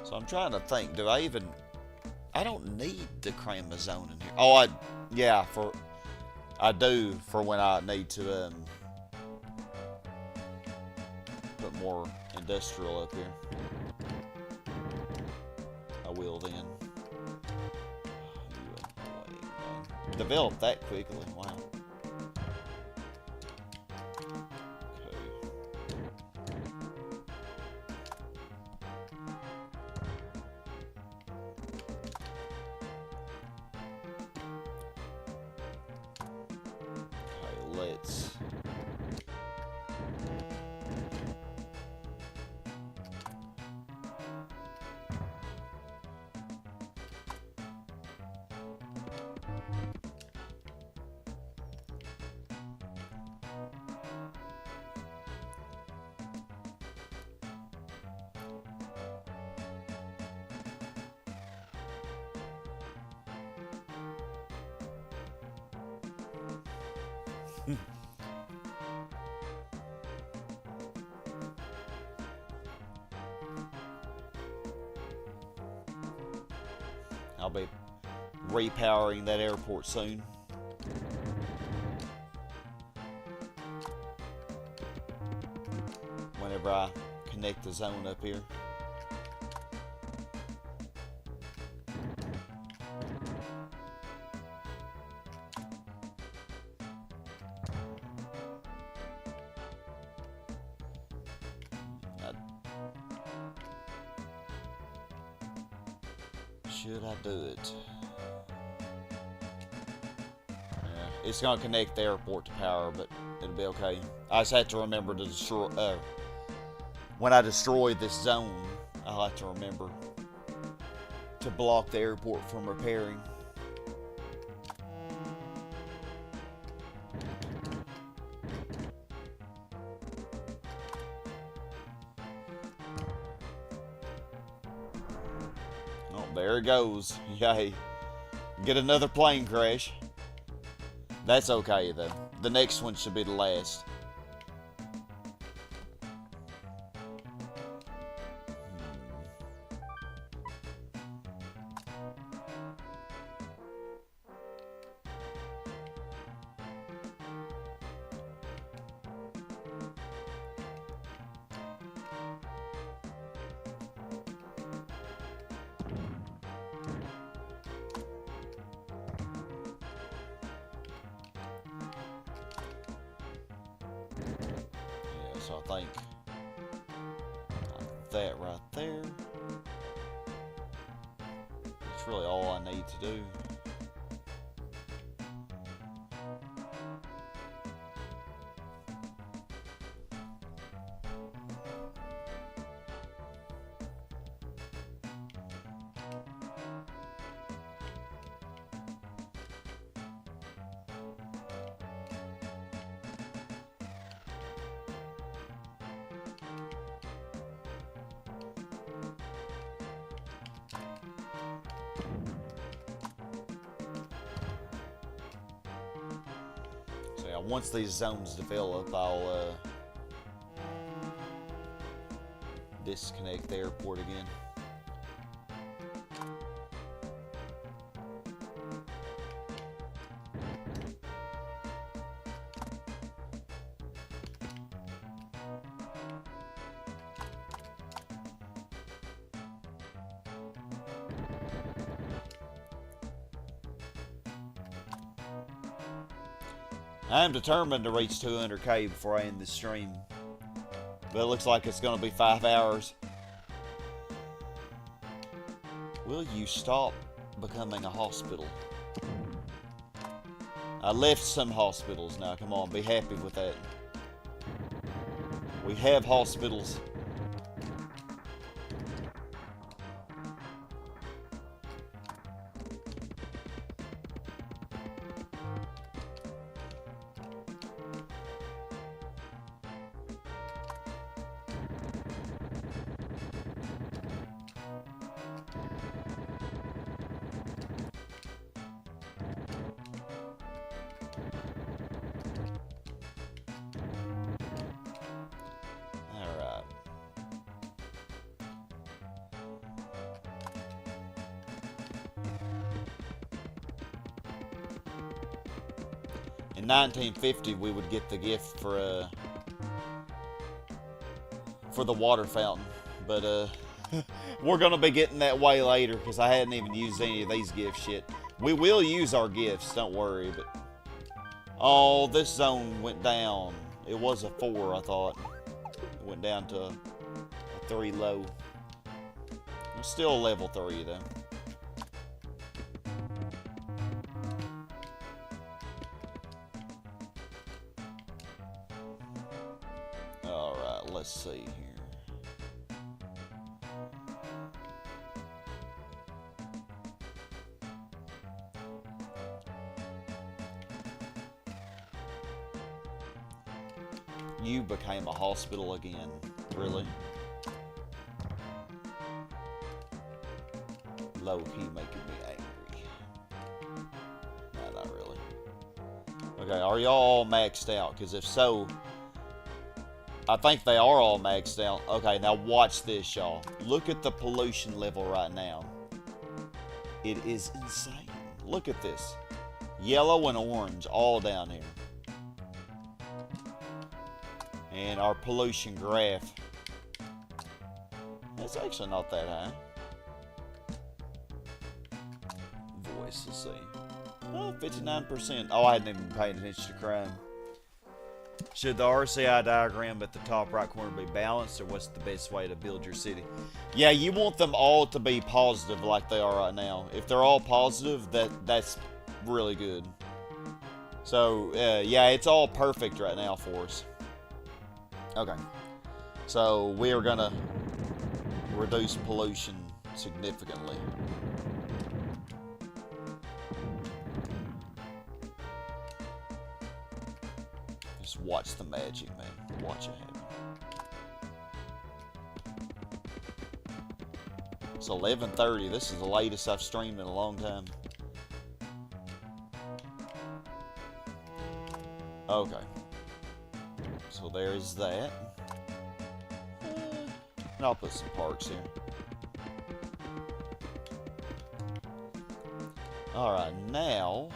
A: So I'm trying to think, do I even... I don't need to cram a zone in here. Oh, I do for when I need to put more industrial up here. I will then. Develop that quickly. Wow. Okay, let's... I'll be repowering that airport soon. Whenever I connect the zone up here. Should I do it? Yeah, it's gonna connect the airport to power, but it'll be okay. I just have to remember to destroy. When I destroy this zone, I'll have to remember to block the airport from repairing. There it goes. Yay. Get another plane crash. That's okay, though. The next one should be the last. So I think like that right there. That's really all I need to do. Once these zones develop, I'll disconnect the airport again. I'm determined to reach 200k before I end this stream. But it looks like it's going to be 5 hours. Will you stop becoming a hospital? I left some hospitals now. Come on, be happy with that. We have hospitals. In 1950, we would get the gift for the water fountain, but we're gonna be getting that way later because I hadn't even used any of these gifts yet. We will use our gifts, don't worry. But oh, this zone went down. It was a 4, I thought. It went down to a 3 low. It's still level 3 though. Let's see here. You became a hospital again. Really? Low-key making me angry. No, not really. Okay, are y'all all maxed out? Because if so, I think they are all maxed out. Okay, now watch this, y'all. Look at the pollution level right now. It is insane. Look at this. Yellow and orange all down here. And our pollution graph. It's actually not that high. Voice, let's see. Oh, 59%. Oh, I hadn't even paid attention to crime. Should the RCI diagram at the top right corner be balanced, or what's the best way to build your city? Yeah, you want them all to be positive like they are right now. If they're all positive, that's really good. So, yeah, it's all perfect right now for us. Okay. So, we are going to reduce pollution significantly. Just watch the magic, man. Watch it happen. It's 11:30. This is the latest I've streamed in a long time. Okay. So there's that. And I'll put some parks here. Alright, now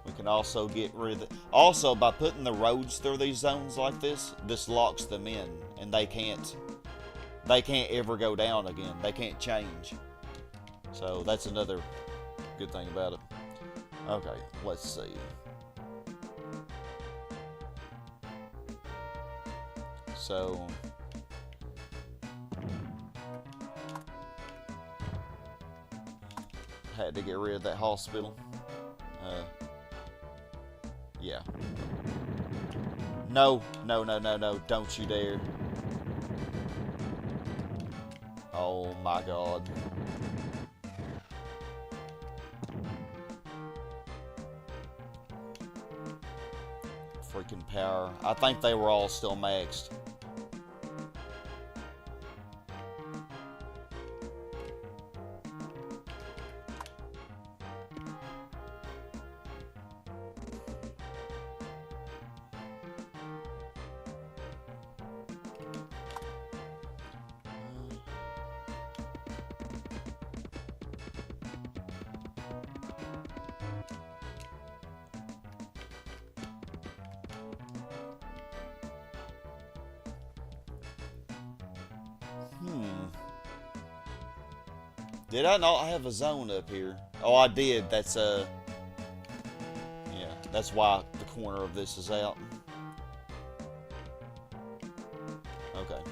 A: we can also get rid of it. Also, by putting the roads through these zones like this, this locks them in, and they can't ever go down again. They can't change. So that's another good thing about it. Okay, let's see. So had to get rid of that hospital. Yeah. No, no, no, no, no, don't you dare. Oh my God. Freaking power. I think they were all still maxed. Did I not have a zone up here? Oh, I did. That's yeah, that's why the corner of this is out. Okay.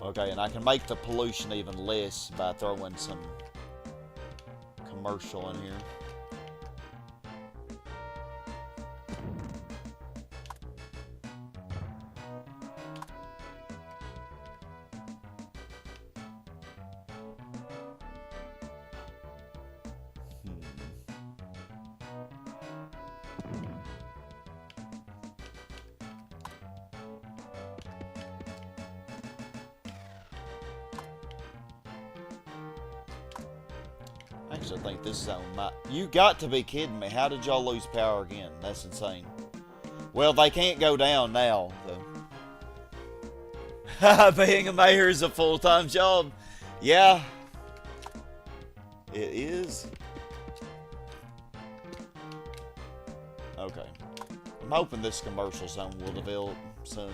A: Okay, and I can make the pollution even less by throwing some commercial in here. Actually, I think this zone might... You got to be kidding me. How did y'all lose power again? That's insane. Well, they can't go down now, though. Being a mayor is a full-time job. Yeah. It is. Okay. I'm hoping this commercial zone will develop soon.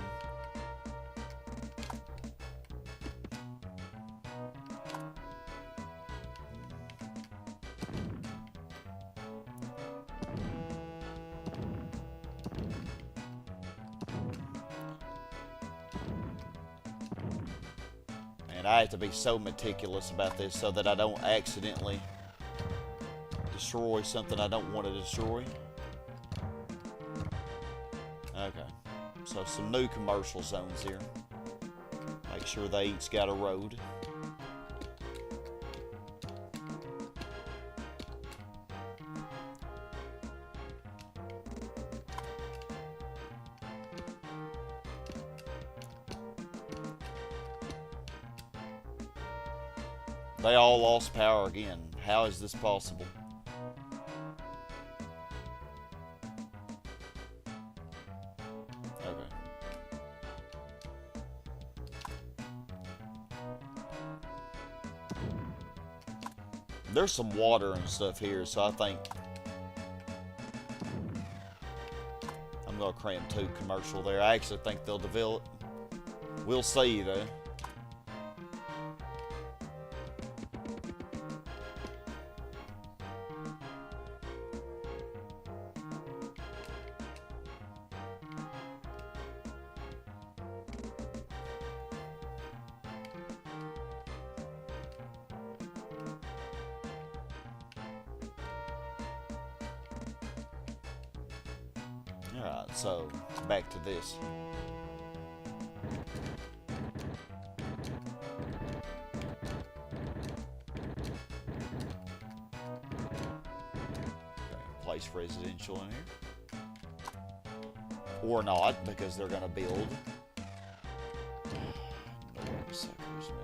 A: And I have to be so meticulous about this so that I don't accidentally destroy something I don't want to destroy. Okay, so some new commercial zones here. Make sure they each got a road. They all lost power again. How is this possible? Okay. There's some water and stuff here, so I think I'm gonna cram 2 commercial there. I actually think they'll develop. We'll see though. Alright, so back to this. place residential in here. Or not, because they're gonna build. No suckers, man.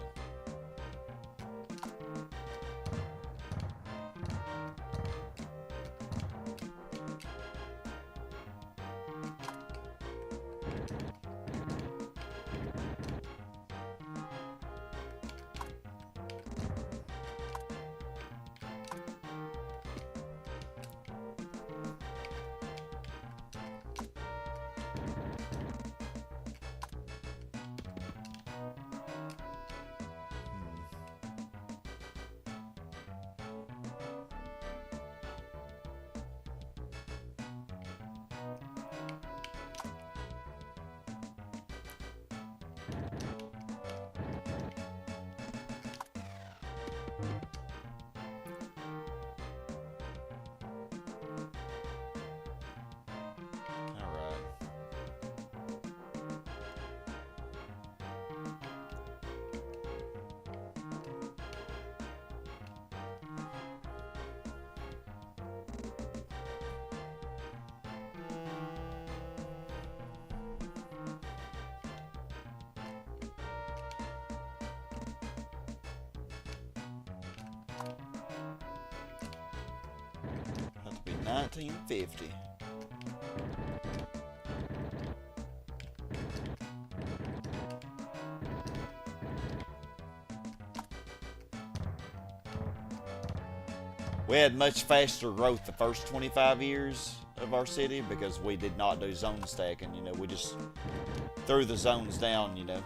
A: Have to be 1950. We had much faster growth the first 25 years of our city because we did not do zone stacking, you know, we just threw the zones down, you know.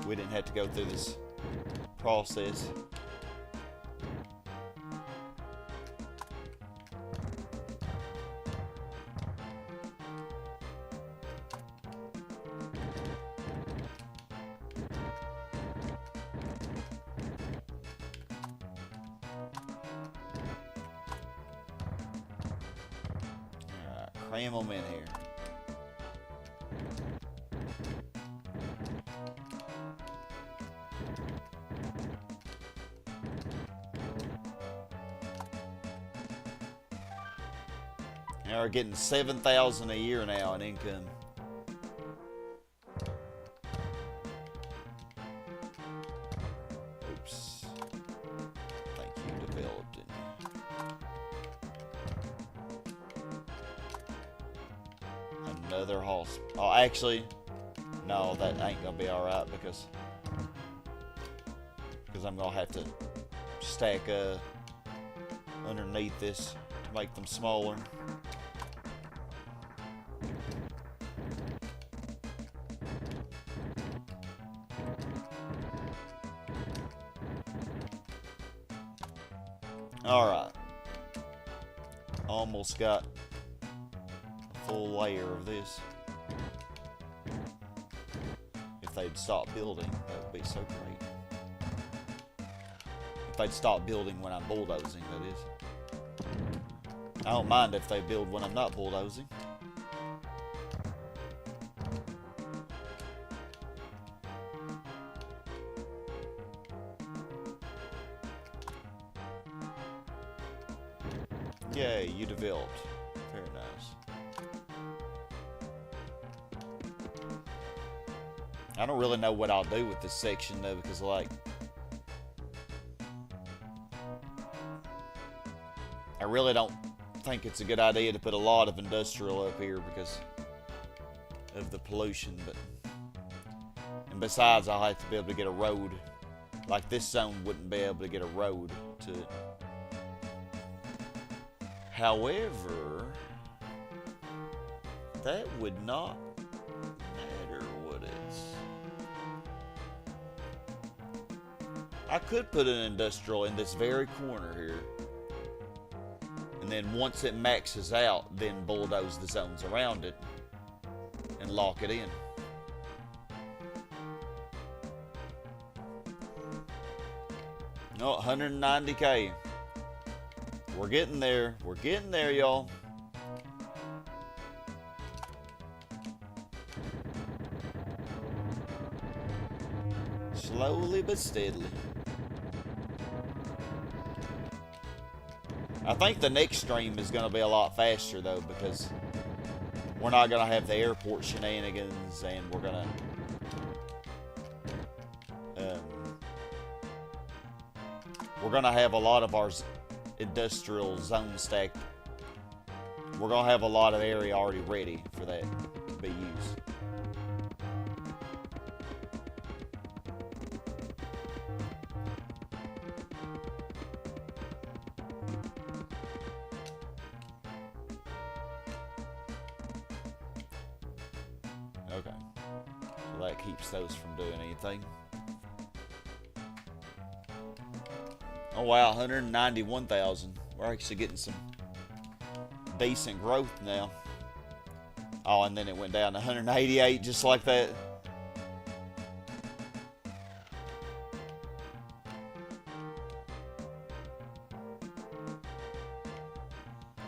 A: We didn't have to go through this process. Cram them in here. Now we're getting $7,000 a year now in income. Oops. Thank you, developed it. Another hospital. Oh, actually, no, that ain't gonna be alright because I'm gonna have to stack underneath this to make them smaller. Alright. Almost got a full layer of this. If they'd stop building, that would be so great. If they'd stop building when I'm bulldozing, that is. I don't mind if they build when I'm not bulldozing. Yay, you developed. Very nice. I don't really know what I'll do with this section though, because like I really don't think it's a good idea to put a lot of industrial up here because of the pollution, and besides I'll have to be able to get a road. Like this zone wouldn't be able to get a road to it. However, that would not matter, would it? I could put an industrial in this very corner here. And then once it maxes out, then bulldoze the zones around it and lock it in. Oh, 190K. We're getting there. We're getting there, y'all. Slowly but steadily. I think the next stream is going to be a lot faster, though, because we're not going to have the airport shenanigans, and we're going to have a lot of our industrial zone stacked. We're going to have a lot of area already ready for that to be used. Okay, so that keeps those from doing anything. Oh wow, 191,000. We're actually getting some decent growth now. Oh, and then it went down to 188 just like that.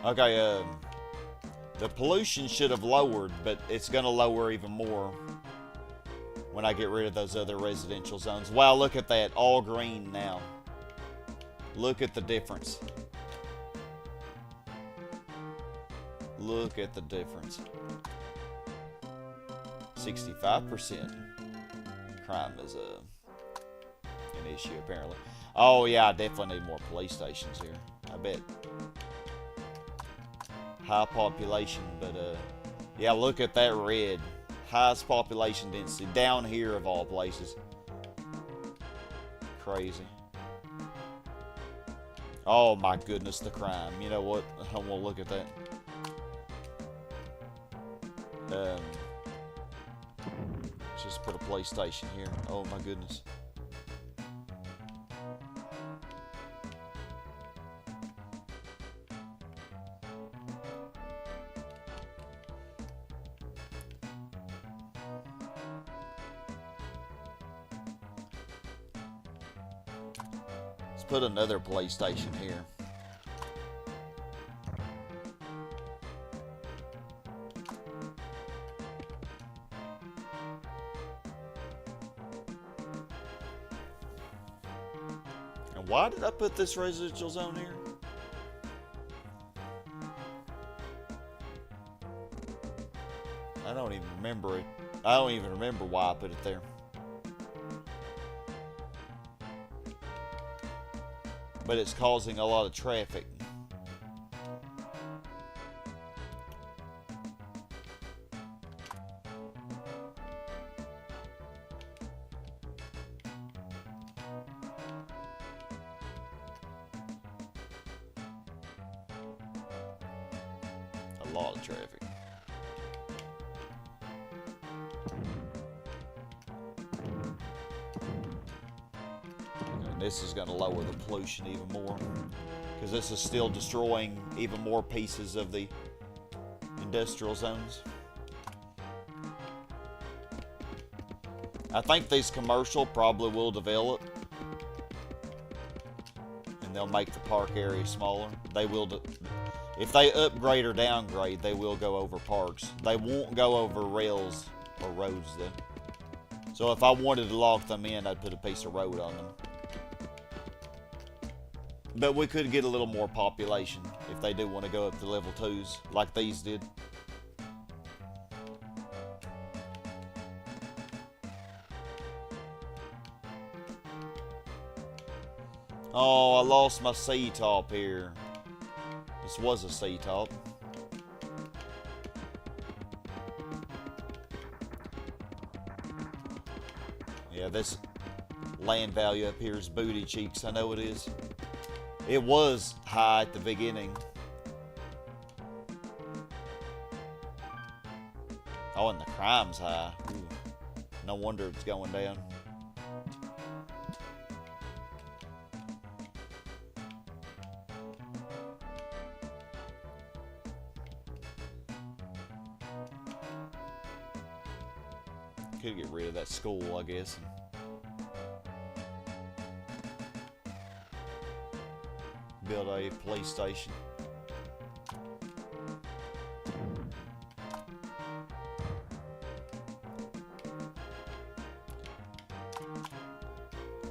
A: Okay, the pollution should have lowered, but it's going to lower even more when I get rid of those other residential zones. Wow, look at that. All green now. Look at the difference. Look at the difference. 65%. Crime is an issue, apparently. Oh, yeah, I definitely need more police stations here. I bet. High population, but yeah, look at that red. Highest population density down here of all places. Crazy. Oh my goodness, the crime. You know what? I want to look at that. Just put a PlayStation here. Oh my goodness. Let's put another PlayStation here. And why did I put this residential zone here? I don't even remember it. I don't even remember why I put it there. But it's causing a lot of traffic. A lot of traffic. This is going to lower the pollution even more, because this is still destroying even more pieces of the industrial zones. I think these commercial probably will develop, and they'll make the park area smaller. They will, if they upgrade or downgrade, they will go over parks. They won't go over rails or roads though. So if I wanted to lock them in, I'd put a piece of road on them. But we could get a little more population if they do want to go up to level 2s like these did. Oh, I lost my C-top here. This was a C-top. Yeah, this land value up here is booty cheeks. I know it is. It was high at the beginning. Oh, and the crime's high. Ooh. No wonder it's going down. Could get rid of that school, I guess. Build a police station.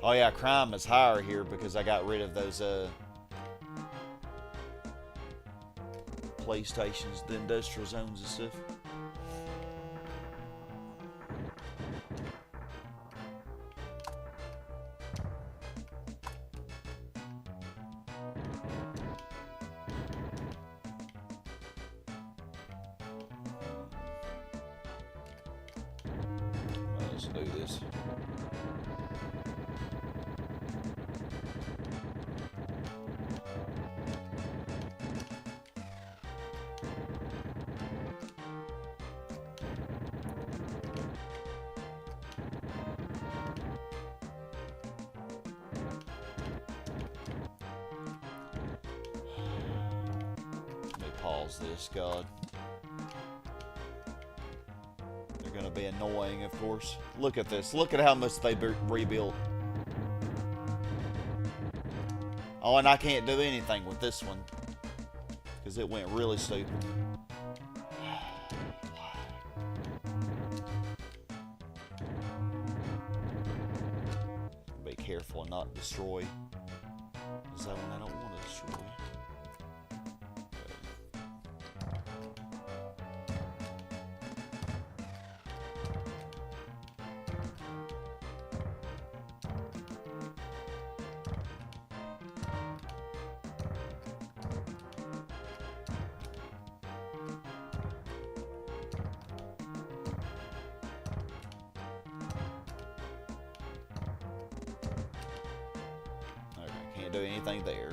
A: Oh yeah, crime is higher here because I got rid of those PlayStations, the industrial zones and stuff. Let's do this. Pause this, God. They're gonna be annoying, of course. Look at this. Look at how much they rebuilt. Oh, and I can't do anything with this one because it went really stupid. Be careful and not destroy. Is that one I don't want to destroy? Can't do anything there.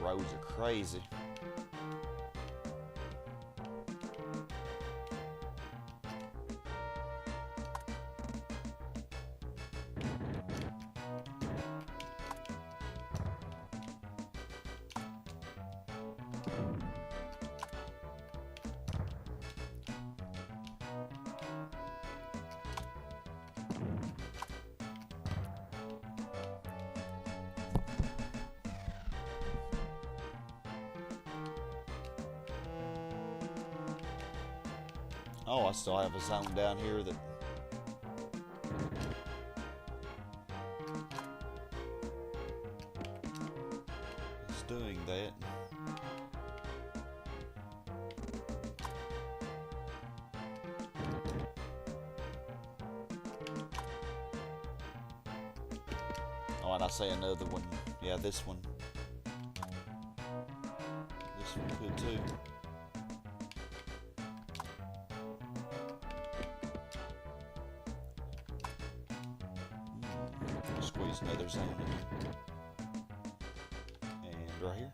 A: Roads are crazy. Oh, I still have a zone down here that... is doing that. Oh, and I say another one. Yeah, this one. This one could too. Squeeze another zone in. And right here.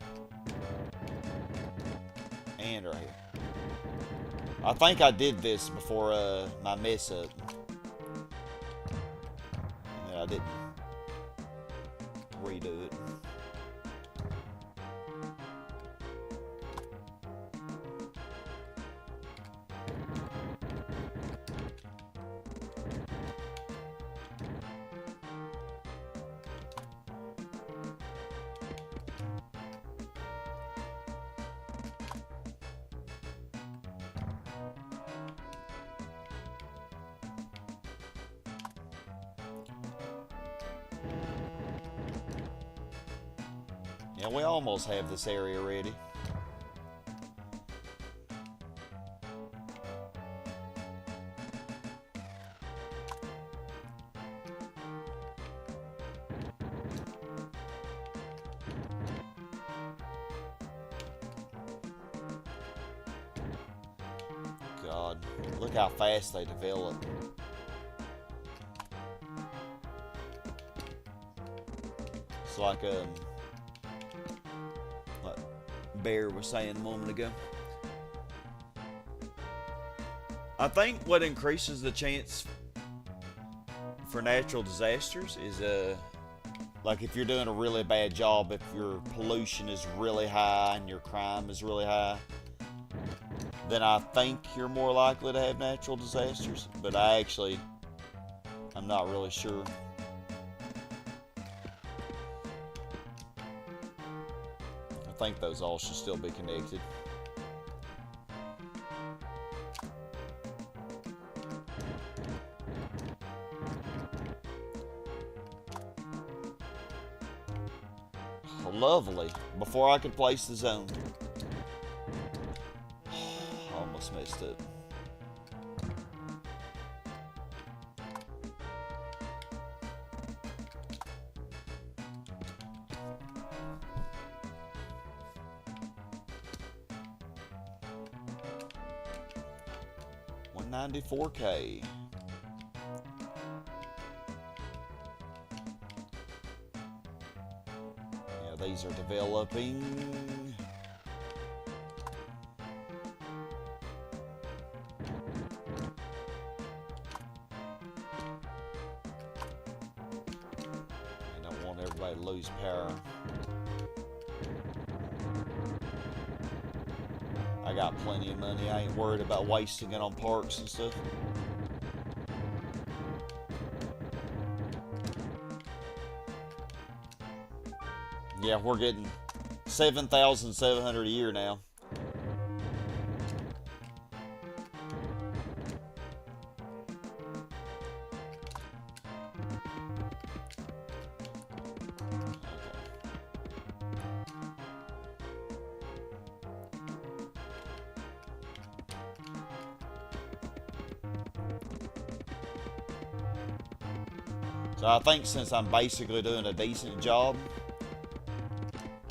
A: And right here. I think I did this before my mess up. And I didn't redo it. Yeah, we almost have this area ready. God, look how fast they develop. It's like Bear was saying a moment ago. I think what increases the chance for natural disasters is like if you're doing a really bad job, if your pollution is really high and your crime is really high, then I think you're more likely to have natural disasters. But I'm not really sure. I think those all should still be connected. Lovely. Before I could place the zone. Almost messed up. $194K. These are developing. I don't want everybody to lose power. I got plenty of money. I ain't worried about wasting it on parks and stuff. Yeah, we're getting 7,700 a year now. So I think since I'm basically doing a decent job,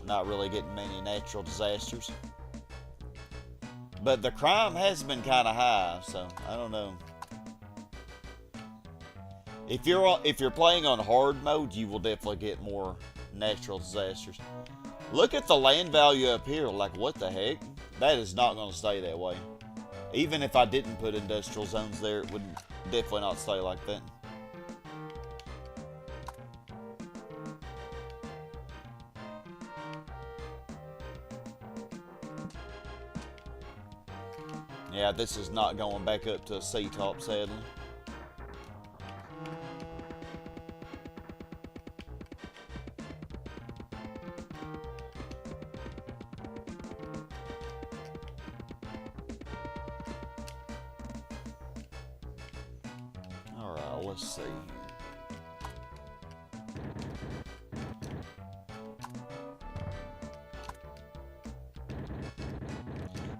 A: not really getting many natural disasters. But the crime has been kind of high, so I don't know. If you're playing on hard mode, you will definitely get more natural disasters. Look at the land value up here. Like, what the heck? That is not going to stay that way. Even if I didn't put industrial zones there, it would definitely not stay like that. Yeah, this is not going back up to a C-top, sadly. Alright, let's see.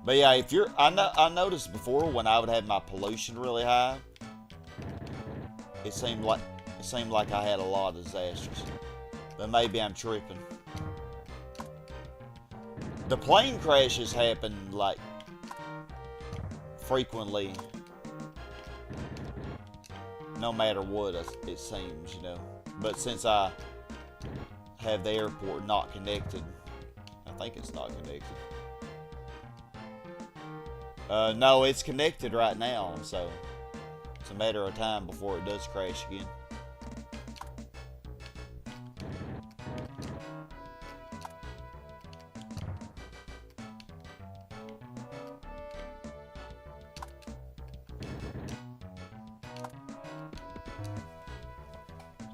A: But yeah, if you're, I noticed before when I would have my pollution really high, it seemed like I had a lot of disasters. But maybe I'm tripping. The plane crashes happen like frequently, no matter what it seems, you know. But since I have the airport not connected, I think it's not connected. No, it's connected right now, so it's a matter of time before it does crash again.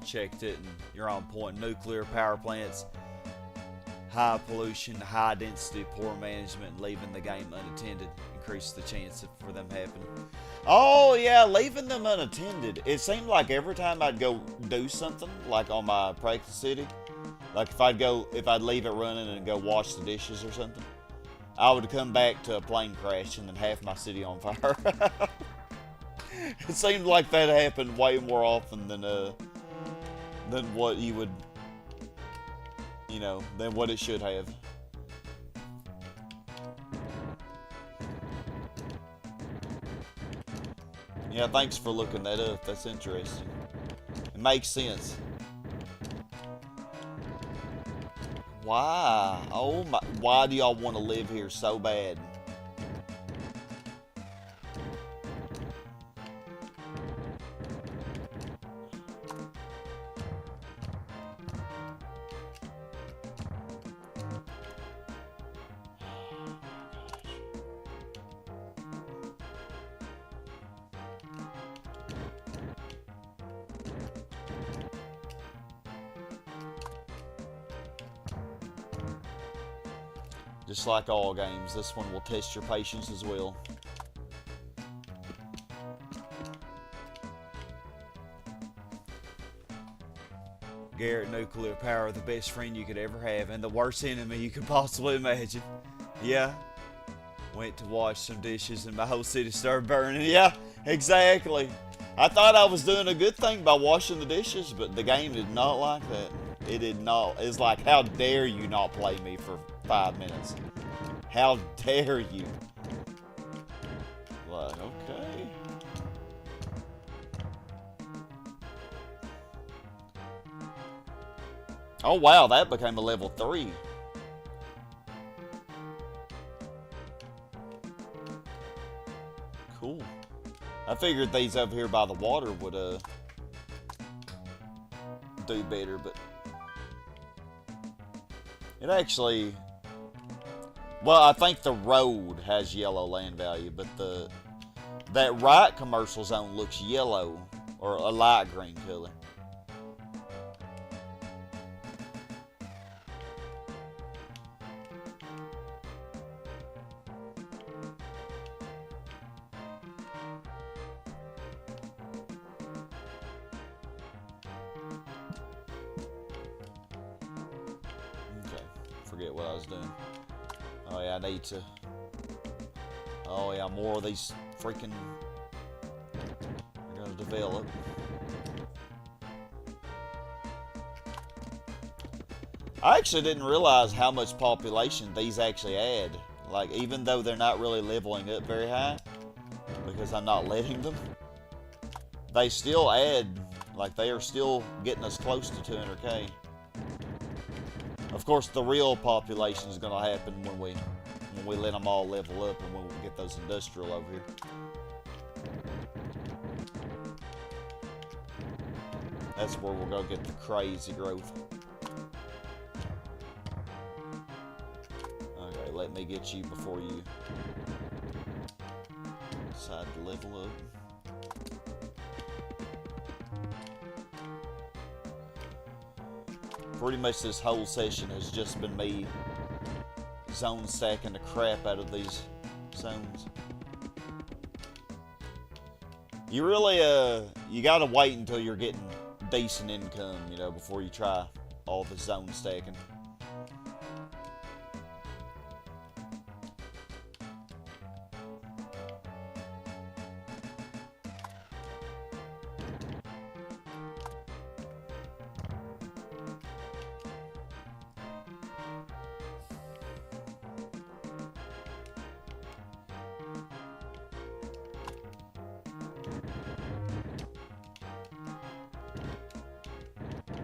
A: Checked it, and you're on point. Nuclear power plants, high pollution, high density, poor management, leaving the game unattended. Increase the chance for them happening. Oh yeah, leaving them unattended. It seemed like every time I'd go do something, like on my practice city, like if I'd leave it running and go wash the dishes or something, I would come back to a plane crash and then half my city on fire. It seemed like that happened way more often than what you would, you know, than what it should have. Yeah, thanks for looking that up. That's interesting. It makes sense. Why? Oh my, why do y'all want to live here so bad? Just like all games, this one will test your patience as well. Garrett, nuclear power, the best friend you could ever have, and the worst enemy you could possibly imagine. Yeah. Went to wash some dishes and my whole city started burning. Yeah, exactly. I thought I was doing a good thing by washing the dishes, but the game did not like that. It did not. It's like, how dare you not play me for 5 minutes? How dare you? Like, okay. Oh wow, that became a level 3. Cool. I figured these over here by the water would do better, but it actually, well, I think the road has yellow land value, but that right commercial zone looks yellow or a light green color. Forget what I was doing. Oh yeah, I need to. Oh yeah, more of these freaking are gonna develop. I actually didn't realize how much population these actually add. Like, even though they're not really leveling up very high, because I'm not letting them, they still add, like they are still getting us close to 200k. Of course, the real population is going to happen when we let them all level up and when we get those industrial over here. That's where we're going to get the crazy growth. Okay, let me get you before you decide to level up. Pretty much this whole session has just been me zone stacking the crap out of these zones. You really, you gotta wait until you're getting decent income, you know, before you try all the zone stacking.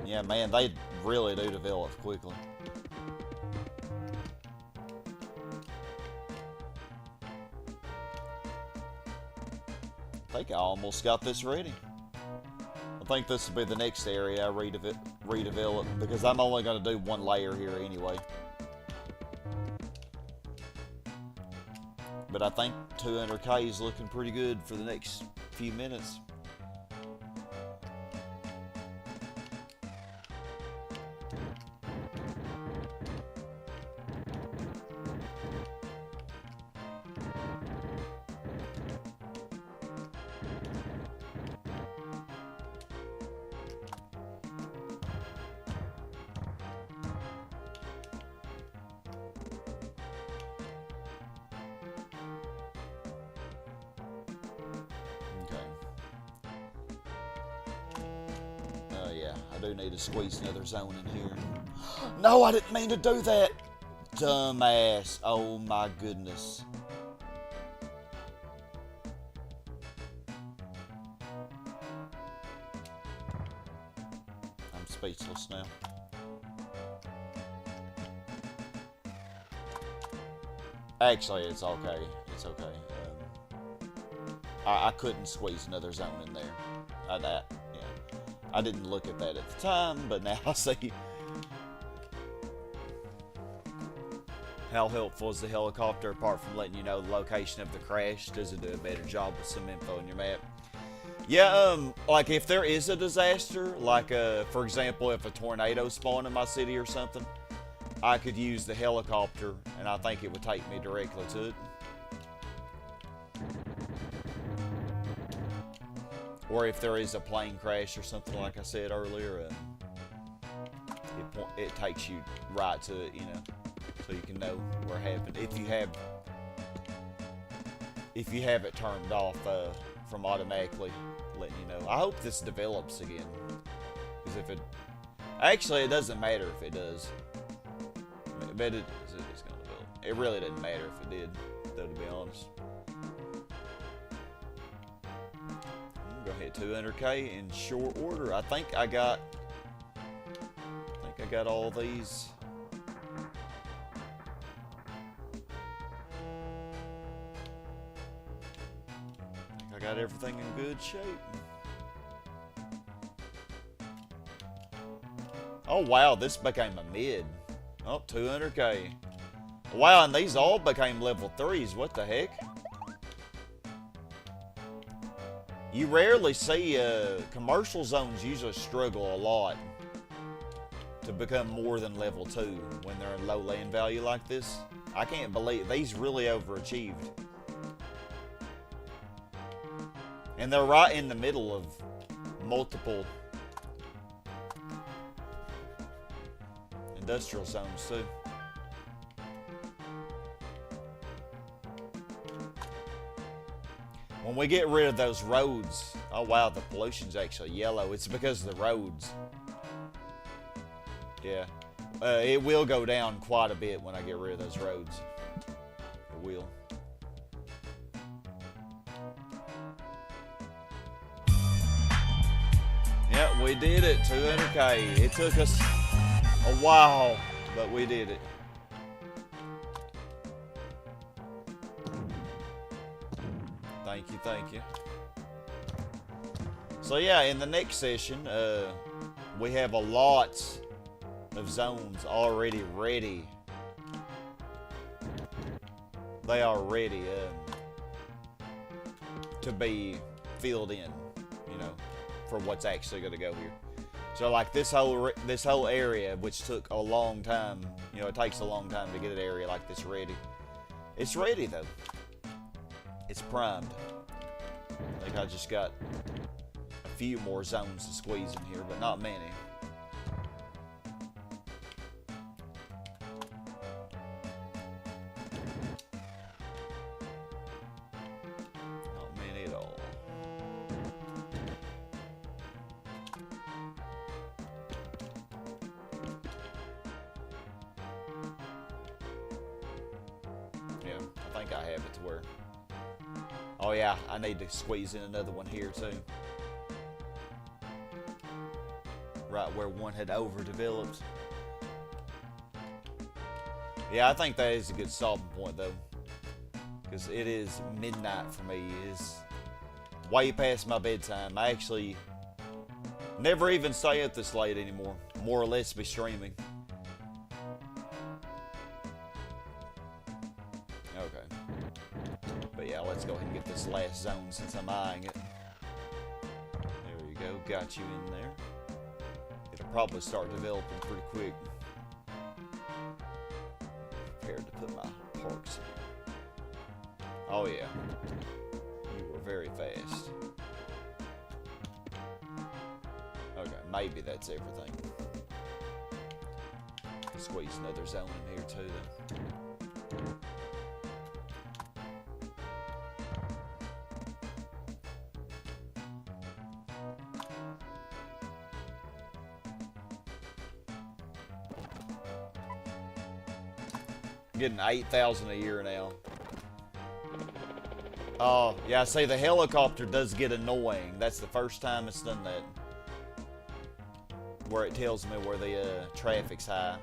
A: Yeah, man, they really do develop quickly. I think I almost got this ready. I think this will be the next area I redevelop, because I'm only going to do one layer here anyway. But I think 200k is looking pretty good for the next few minutes. I do need to squeeze another zone in here. No, I didn't mean to do that! Dumbass. Oh my goodness. I'm speechless now. Actually, it's okay. It's okay. I couldn't squeeze another zone in there. Yeah. I didn't look at that at the time, but now I see. How helpful is the helicopter apart from letting you know the location of the crash? Does it do a better job with some info on your map? Yeah, like if there is a disaster, like for example, if a tornado spawned in my city or something, I could use the helicopter and I think it would take me directly to it. Or if there is a plane crash or something, like I said earlier, it takes you right to it, you know, so you can know where it happened. If you have it turned off from automatically letting you know. I hope this develops again, because if it actually, it doesn't matter if it does. But it's gonna develop. It really doesn't matter if it did, though, to be honest. Go hit 200k in short order. I think I got all these. I got everything in good shape. Oh wow, this became a mid. Oh, 200k. Wow, and these all became level 3s. What the heck? You rarely see commercial zones usually struggle a lot to become more than level 2 when they're in low land value like this. I can't believe these really overachieved. And they're right in the middle of multiple industrial zones too. When we get rid of those roads, oh wow, the pollution's actually yellow. It's because of the roads. Yeah, it will go down quite a bit when I get rid of those roads. It will. Yeah, we did it, 200k. It took us a while, but we did it. Thank you. So yeah, in the next session, we have a lot of zones already ready. They are ready to be filled in, you know, for what's actually going to go here. So like this whole area, which took a long time, you know, it takes a long time to get an area like this ready. It's ready though. It's primed. I think I just got a few more zones to squeeze in here, but not many. Not many at all. Yeah, I think I have it to where... Oh yeah, I need to squeeze in another one here too. Right where one had overdeveloped. Yeah, I think that is a good stopping point though. Because it is midnight for me. It is way past my bedtime. I actually never even stay up this late anymore. More or less be streaming. Okay. But yeah, let's go ahead and get this last zone since I'm eyeing it. There you go, got you in there. It'll probably start developing pretty quick. Prepared to put my parks in. Oh yeah, you were very fast. Okay, maybe that's everything. Squeeze another zone in here too then. Getting 8,000 a year now. Oh, yeah, see, the helicopter does get annoying. That's the first time it's done that. Where it tells me where the traffic's high.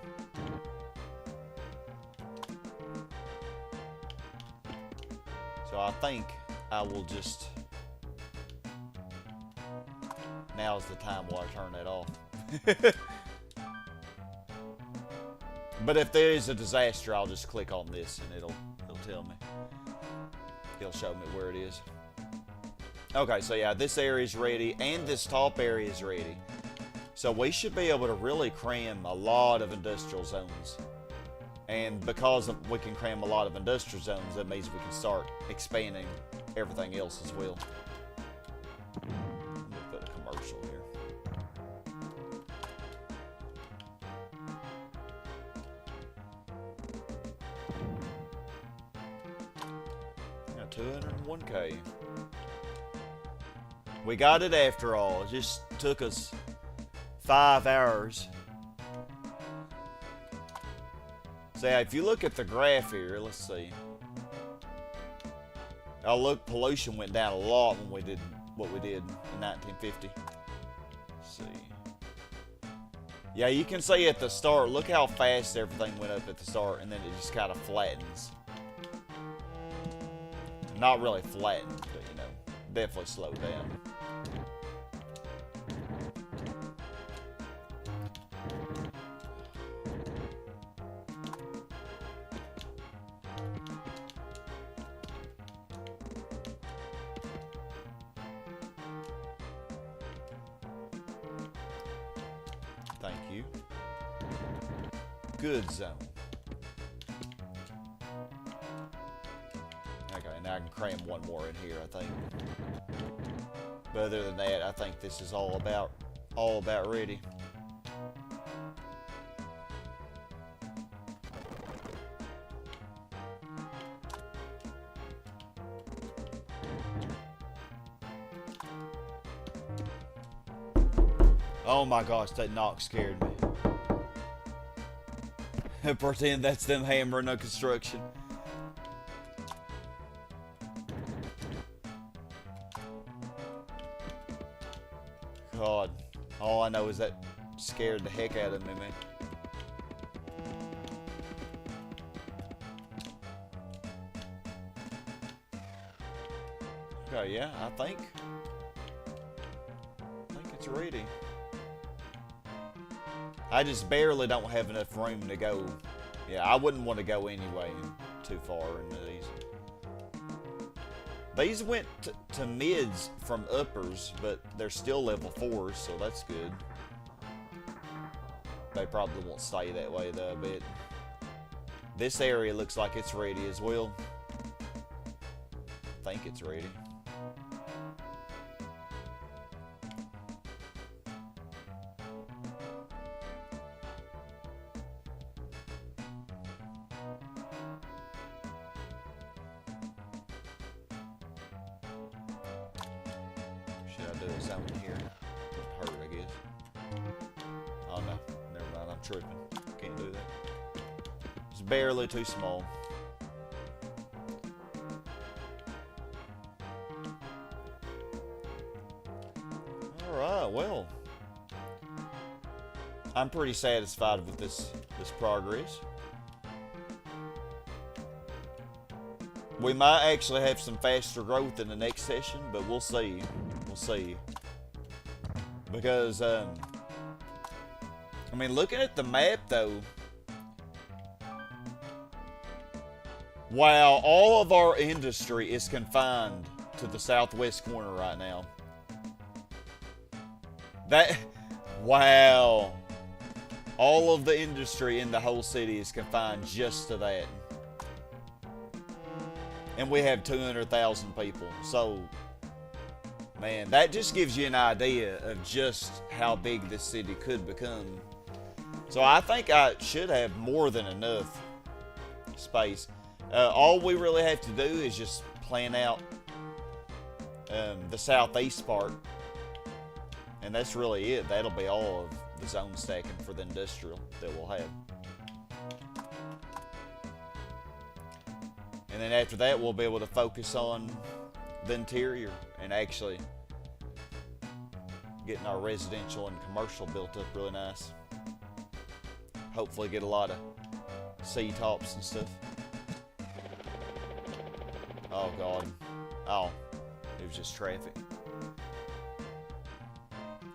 A: I think I will just... Now's the time while I turn that off. But if there is a disaster, I'll just click on this and it'll tell me. It'll show me where it is. Okay, so yeah, this area is ready and this top area is ready. So we should be able to really cram a lot of industrial zones. And because we can cram a lot of industrial zones, that means we can start expanding everything else as well. Let me put a commercial here. Got 201K. We got it after all. It just took us 5 hours. So yeah, if you look at the graph here, let's see. Oh look, pollution went down a lot when we did what we did in 1950. Let's see. Yeah, you can see at the start, look how fast everything went up at the start, and then it just kind of flattens. Not really flattened, but you know, definitely slowed down. Thank you. Good zone. Okay, now I can cram one more in here, I think. But other than that, I think this is all about ready. Oh my gosh, that knock scared me. Pretend that's them hammering on construction. God, all I know is that scared the heck out of me, man. Okay, yeah, I think it's ready. I just barely don't have enough room to go. Yeah, I wouldn't want to go anyway too far into these. These went to mids from uppers, but they're still level 4s, so that's good. They probably won't stay that way though, I bet. This area looks like it's ready as well. I think it's ready. Do a zone here. Wouldn't hurt, I guess. Oh no, never mind. I'm tripping. Can't do that. It's barely too small. Alright, well. I'm pretty satisfied with this progress. We might actually have some faster growth in the next session, but we'll see. We'll see. Because, I mean, looking at the map, though, wow, all of our industry is confined to the southwest corner right now. Wow. All of the industry in the whole city is confined just to that. And we have 200,000 people, so... Man, that just gives you an idea of just how big this city could become. So I think I should have more than enough space. All we really have to do is just plan out the southeast part. And that's really it. That'll be all of the zone stacking for the industrial that we'll have. And then after that, we'll be able to focus on the interior and actually getting our residential and commercial built up really nice. Hopefully get a lot of C-tops and stuff. Oh, God. Oh, it was just traffic.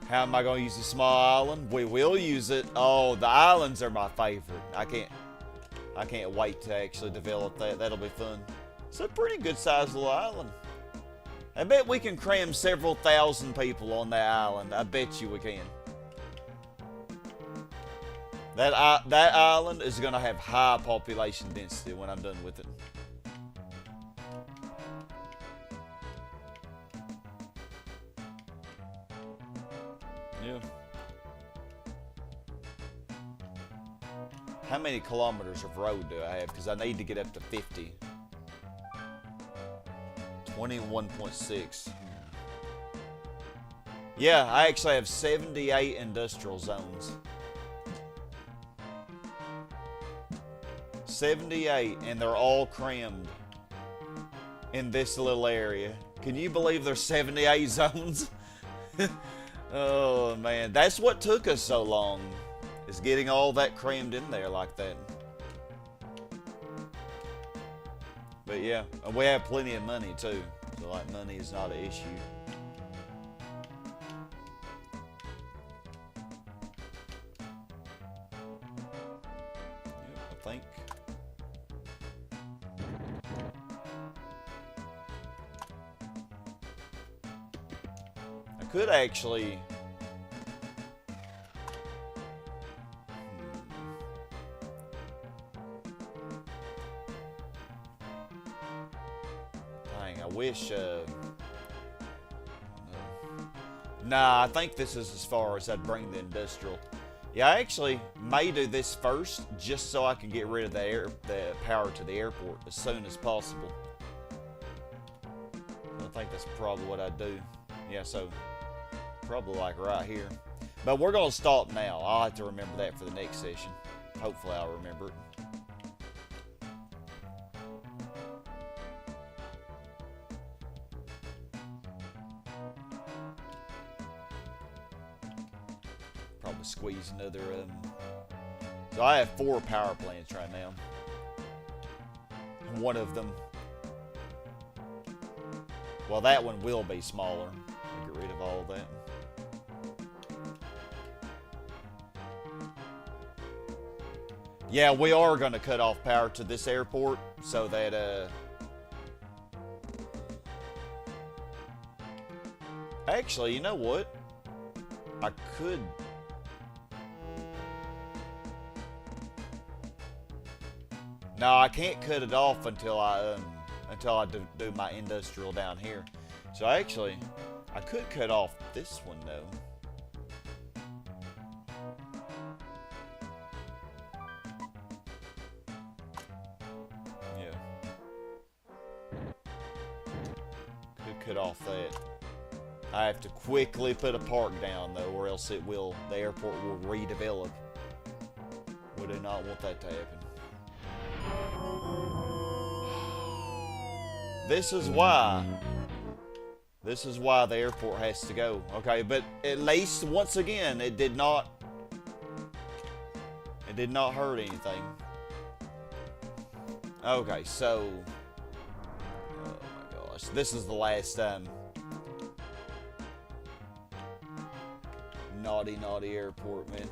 A: How am I going to use the small island? We will use it. Oh, the islands are my favorite. I can't wait to actually develop that. That'll be fun. It's a pretty good sized little island. I bet we can cram several thousand people on that island. I bet you we can. That island is going to have high population density when I'm done with it. Yeah. How many kilometers of road do I have? Because I need to get up to 50. 21.6. Yeah, I actually have 78 industrial zones. 78, and they're all crammed in this little area. Can you believe there's 78 zones? Oh man, that's what took us so long, is getting all that crammed in there like that. But yeah, and we have plenty of money too, so like money is not an issue. Yep, I think. I could actually. I wish, nah, I think this is as far as I'd bring the industrial. Yeah, I actually may do this first, just so I can get rid of the power to the airport as soon as possible. I think that's probably what I'd do. Yeah, so, probably like right here. But we're going to stop now. I'll have to remember that for the next session. Hopefully I'll remember it. Probably squeeze another. So I have 4 power plants right now. One of them. Well, that one will be smaller. Get rid of all of that. Yeah, we are going to cut off power to this airport so that actually, you know what? I could. No, I can't cut it off until I do my industrial down here. So actually, I could cut off this one though. Yeah. Could cut off that. I have to quickly put a park down though, or else the airport will redevelop. We do not want that to happen. This is why the airport has to go. Okay, but at least once again, it did not hurt anything. Okay, so oh my gosh, this is the last time. Naughty airport, man.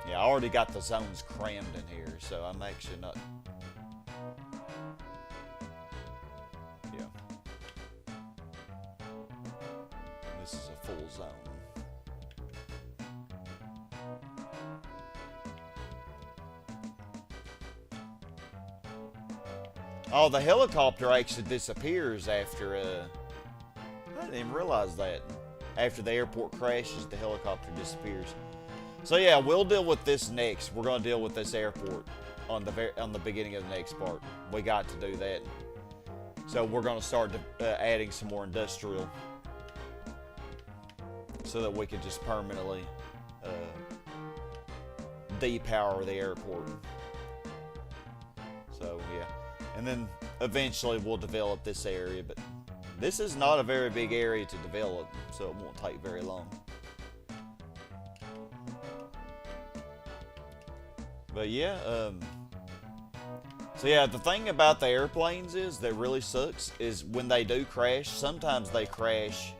A: Yeah, I already got the zones crammed in here, so I'm actually not. Yeah. This is a full zone. Oh, the helicopter actually disappears after, I didn't even realize that. After the airport crashes, the helicopter disappears. So yeah, we'll deal with this next. We're going to deal with this airport on the beginning of the next part. We got to do that. So we're going to start adding some more industrial so that we can just permanently depower the airport. So yeah, and then eventually we'll develop this area, but this is not a very big area to develop, so it won't take very long. But yeah, so yeah, the thing about the airplanes is that really sucks is when they do crash, sometimes they crash.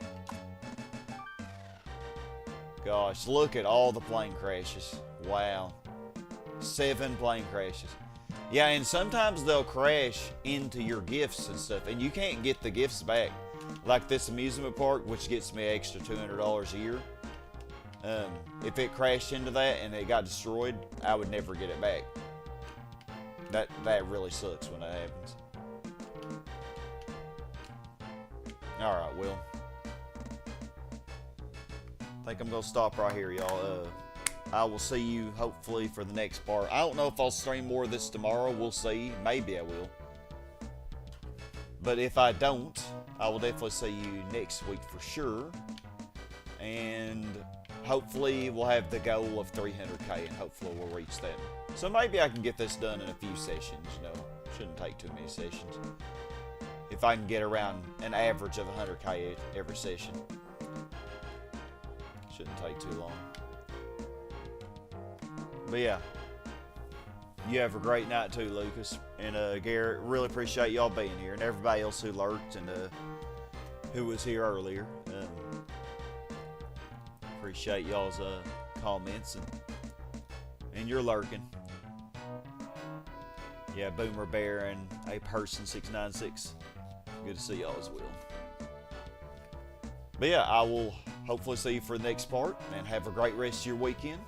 A: Gosh, look at all the plane crashes. Wow. 7 plane crashes. Yeah, and sometimes they'll crash into your gifts and stuff, and you can't get the gifts back. Like this amusement park, which gets me extra $200 a year. If it crashed into that and it got destroyed, I would never get it back. That really sucks when that happens. Alright, well. I think I'm going to stop right here, y'all. I will see you, hopefully, for the next part. I don't know if I'll stream more of this tomorrow. We'll see. Maybe I will. But if I don't, I will definitely see you next week for sure. And hopefully we'll have the goal of 300k, and hopefully we'll reach that. So maybe I can get this done in a few sessions, you know. Shouldn't take too many sessions. If I can get around an average of 100k every session. Shouldn't take too long. But yeah. You have a great night too, Lucas. And Garrett, really appreciate y'all being here. And everybody else who lurked and who was here earlier. Appreciate y'all's comments and your lurking. Yeah, Boomer Bear and a person 696. Good to see y'all as well. But yeah, I will hopefully see you for the next part, and have a great rest of your weekend.